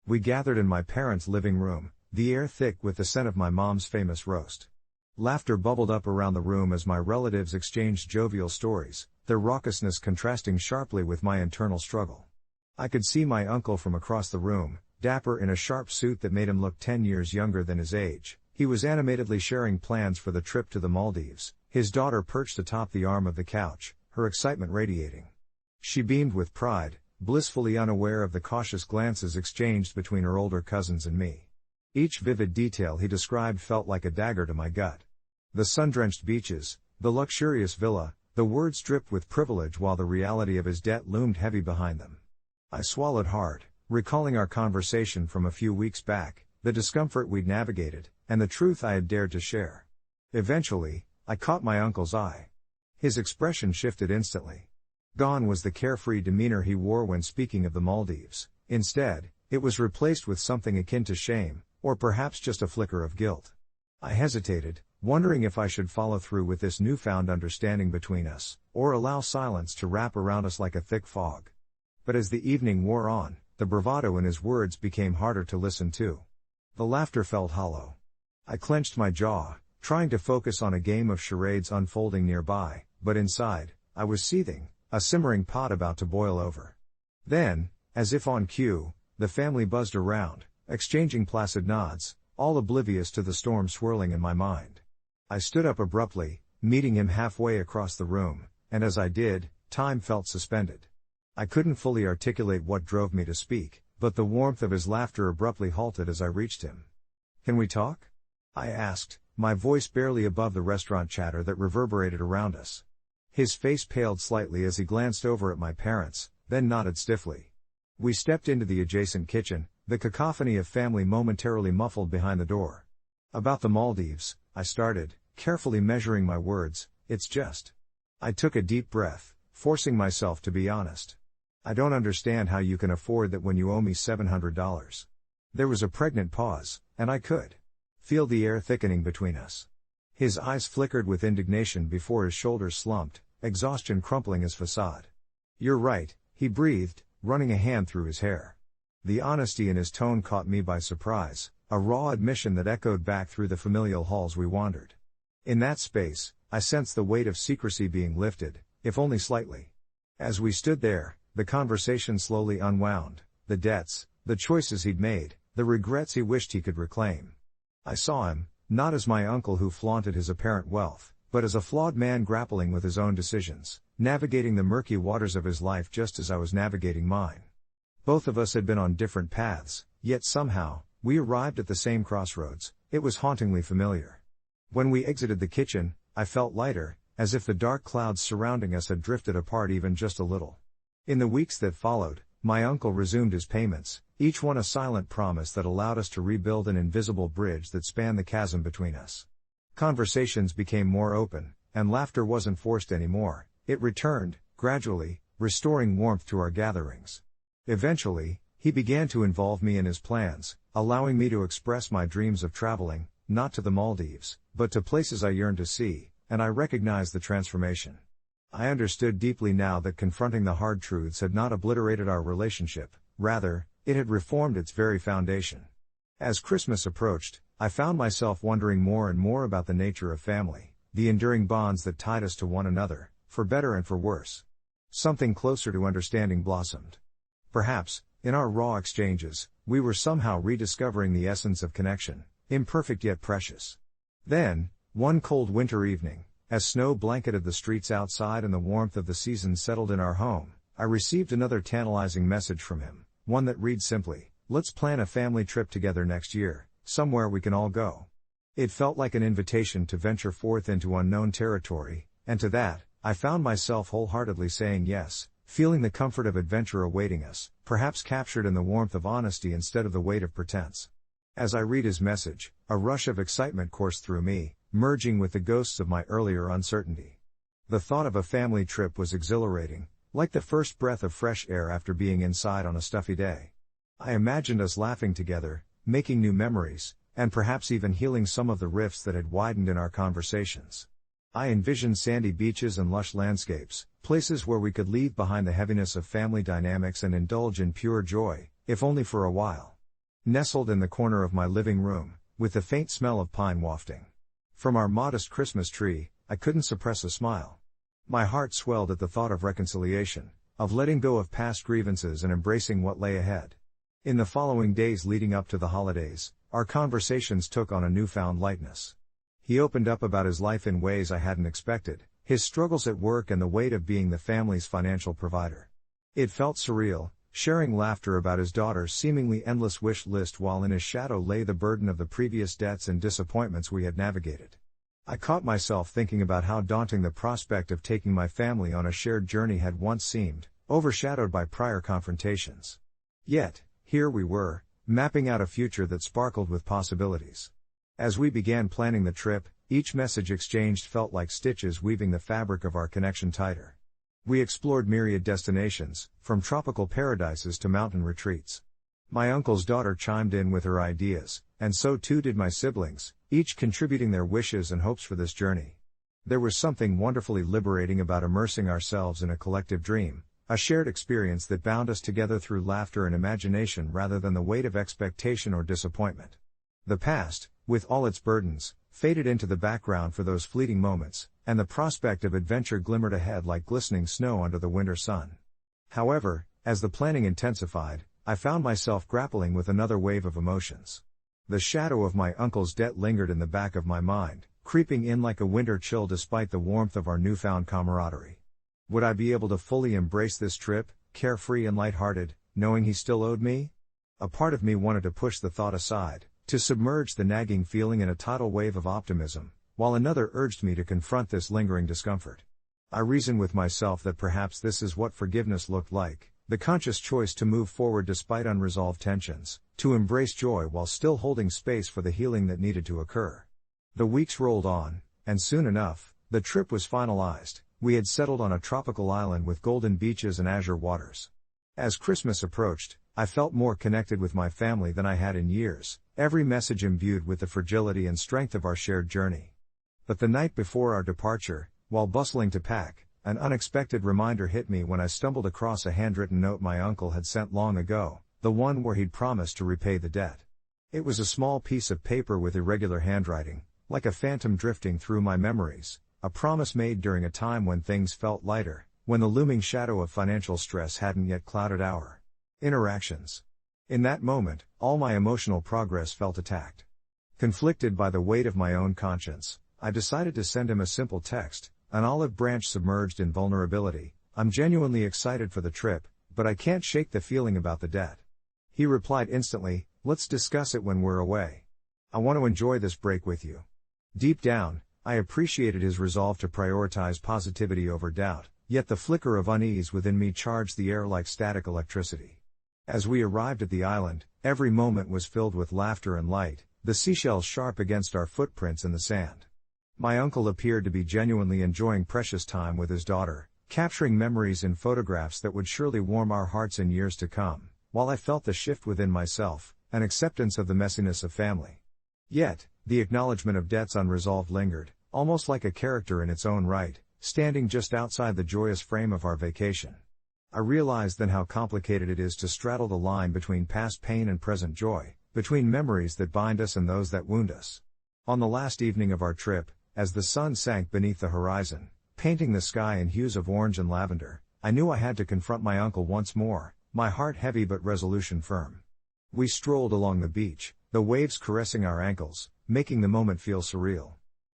We gathered in my parents' living room, the air thick with the scent of my mom's famous roast. Laughter bubbled up around the room as my relatives exchanged jovial stories, their raucousness contrasting sharply with my internal struggle. I could see my uncle from across the room, dapper in a sharp suit that made him look 10 years younger than his age. He was animatedly sharing plans for the trip to the Maldives, his daughter perched atop the arm of the couch, her excitement radiating. She beamed with pride, blissfully unaware of the cautious glances exchanged between her older cousins and me. Each vivid detail he described felt like a dagger to my gut. The sun-drenched beaches, the luxurious villa, the words dripped with privilege while the reality of his debt loomed heavy behind them. I swallowed hard, recalling our conversation from a few weeks back, the discomfort we'd navigated, and the truth I had dared to share. Eventually, I caught my uncle's eye. His expression shifted instantly. Gone was the carefree demeanor he wore when speaking of the Maldives. Instead, it was replaced with something akin to shame, or perhaps just a flicker of guilt. I hesitated, wondering if I should follow through with this newfound understanding between us, or allow silence to wrap around us like a thick fog. But as the evening wore on, the bravado in his words became harder to listen to. The laughter felt hollow. I clenched my jaw, trying to focus on a game of charades unfolding nearby, but inside, I was seething, a simmering pot about to boil over. Then, as if on cue, the family buzzed around, exchanging placid nods, all oblivious to the storm swirling in my mind. I stood up abruptly, meeting him halfway across the room, and as I did, time felt suspended. I couldn't fully articulate what drove me to speak, but the warmth of his laughter abruptly halted as I reached him. "Can we talk?" I asked, my voice barely above the restaurant chatter that reverberated around us. His face paled slightly as he glanced over at my parents, then nodded stiffly. We stepped into the adjacent kitchen, the cacophony of family momentarily muffled behind the door. "About the Maldives," I started, carefully measuring my words, "it's just..." I took a deep breath, forcing myself to be honest. "I don't understand how you can afford that when you owe me $700. There was a pregnant pause, and I could feel the air thickening between us. His eyes flickered with indignation before his shoulders slumped, exhaustion crumpling his facade. "You're right," he breathed, running a hand through his hair. The honesty in his tone caught me by surprise, a raw admission that echoed back through the familial halls we wandered. In that space, I sensed the weight of secrecy being lifted, if only slightly. As we stood there, the conversation slowly unwound, the debts, the choices he'd made, the regrets he wished he could reclaim. I saw him, not as my uncle who flaunted his apparent wealth, but as a flawed man grappling with his own decisions, navigating the murky waters of his life just as I was navigating mine. Both of us had been on different paths, yet somehow, we arrived at the same crossroads. It was hauntingly familiar. When we exited the kitchen, I felt lighter, as if the dark clouds surrounding us had drifted apart even just a little. In the weeks that followed, my uncle resumed his payments, each one a silent promise that allowed us to rebuild an invisible bridge that spanned the chasm between us. Conversations became more open, and laughter wasn't forced anymore. It returned, gradually, restoring warmth to our gatherings. Eventually, he began to involve me in his plans, allowing me to express my dreams of traveling, not to the Maldives, but to places I yearned to see, and I recognized the transformation. I understood deeply now that confronting the hard truths had not obliterated our relationship, rather, it had reformed its very foundation. As Christmas approached, I found myself wondering more and more about the nature of family, the enduring bonds that tied us to one another, for better and for worse. Something closer to understanding blossomed. Perhaps, in our raw exchanges, we were somehow rediscovering the essence of connection, imperfect yet precious. Then, one cold winter evening, as snow blanketed the streets outside and the warmth of the season settled in our home, I received another tantalizing message from him, one that read simply, "Let's plan a family trip together next year, somewhere we can all go." It felt like an invitation to venture forth into unknown territory, and to that, I found myself wholeheartedly saying yes, feeling the comfort of adventure awaiting us, perhaps captured in the warmth of honesty instead of the weight of pretense. As I read his message, a rush of excitement coursed through me, merging with the ghosts of my earlier uncertainty. The thought of a family trip was exhilarating, like the first breath of fresh air after being inside on a stuffy day. I imagined us laughing together, making new memories, and perhaps even healing some of the rifts that had widened in our conversations. I envisioned sandy beaches and lush landscapes, places where we could leave behind the heaviness of family dynamics and indulge in pure joy, if only for a while. Nestled in the corner of my living room, with the faint smell of pine wafting from our modest Christmas tree, I couldn't suppress a smile. My heart swelled at the thought of reconciliation, of letting go of past grievances and embracing what lay ahead. In the following days leading up to the holidays, our conversations took on a newfound lightness. He opened up about his life in ways I hadn't expected, his struggles at work and the weight of being the family's financial provider. It felt surreal, sharing laughter about his daughter's seemingly endless wish list while in his shadow lay the burden of the previous debts and disappointments we had navigated. I caught myself thinking about how daunting the prospect of taking my family on a shared journey had once seemed, overshadowed by prior confrontations. Yet, here we were, mapping out a future that sparkled with possibilities. As we began planning the trip, each message exchanged felt like stitches weaving the fabric of our connection tighter. We explored myriad destinations, from tropical paradises to mountain retreats. My uncle's daughter chimed in with her ideas, and so too did my siblings, each contributing their wishes and hopes for this journey. There was something wonderfully liberating about immersing ourselves in a collective dream, a shared experience that bound us together through laughter and imagination rather than the weight of expectation or disappointment. The past, with all its burdens, faded into the background for those fleeting moments, and the prospect of adventure glimmered ahead like glistening snow under the winter sun. However, as the planning intensified, I found myself grappling with another wave of emotions. The shadow of my uncle's debt lingered in the back of my mind, creeping in like a winter chill despite the warmth of our newfound camaraderie. Would I be able to fully embrace this trip, carefree and lighthearted, knowing he still owed me? A part of me wanted to push the thought aside, to submerge the nagging feeling in a tidal wave of optimism, while another urged me to confront this lingering discomfort. I reasoned with myself that perhaps this is what forgiveness looked like, the conscious choice to move forward despite unresolved tensions, to embrace joy while still holding space for the healing that needed to occur. The weeks rolled on, and soon enough, the trip was finalized. We had settled on a tropical island with golden beaches and azure waters. As Christmas approached, I felt more connected with my family than I had in years, every message imbued with the fragility and strength of our shared journey. But the night before our departure, while bustling to pack, an unexpected reminder hit me when I stumbled across a handwritten note my uncle had sent long ago, the one where he'd promised to repay the debt. It was a small piece of paper with irregular handwriting, like a phantom drifting through my memories, a promise made during a time when things felt lighter, when the looming shadow of financial stress hadn't yet clouded our Interactions. In that moment, all my emotional progress felt attacked. Conflicted by the weight of my own conscience, I decided to send him a simple text, an olive branch submerged in vulnerability. I'm genuinely excited for the trip, but I can't shake the feeling about the debt. He replied instantly, let's discuss it when we're away. I want to enjoy this break with you. Deep down, I appreciated his resolve to prioritize positivity over doubt, yet the flicker of unease within me charged the air like static electricity. As we arrived at the island, every moment was filled with laughter and light, the seashells sharp against our footprints in the sand. My uncle appeared to be genuinely enjoying precious time with his daughter, capturing memories in photographs that would surely warm our hearts in years to come, while I felt the shift within myself, an acceptance of the messiness of family. Yet, the acknowledgement of debts unresolved lingered, almost like a character in its own right, standing just outside the joyous frame of our vacation. I realized then how complicated it is to straddle the line between past pain and present joy, between memories that bind us and those that wound us. On the last evening of our trip, as the sun sank beneath the horizon, painting the sky in hues of orange and lavender, I knew I had to confront my uncle once more, my heart heavy but resolution firm. We strolled along the beach, the waves caressing our ankles, making the moment feel surreal.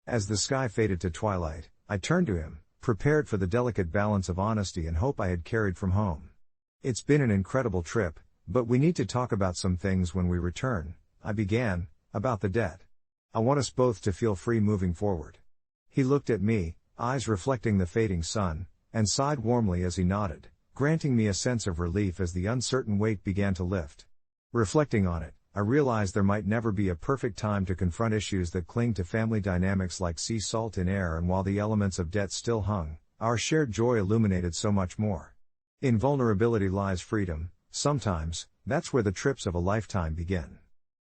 As the sky faded to twilight, I turned to him, prepared for the delicate balance of honesty and hope I had carried from home. It's been an incredible trip, but we need to talk about some things when we return, I began, about the debt. I want us both to feel free moving forward. He looked at me, eyes reflecting the fading sun, and sighed warmly as he nodded, granting me a sense of relief as the uncertain weight began to lift. Reflecting on it, I realized there might never be a perfect time to confront issues that cling to family dynamics like sea salt in air, and while the elements of debt still hung, our shared joy illuminated so much more. In vulnerability lies freedom. Sometimes, that's where the trips of a lifetime begin.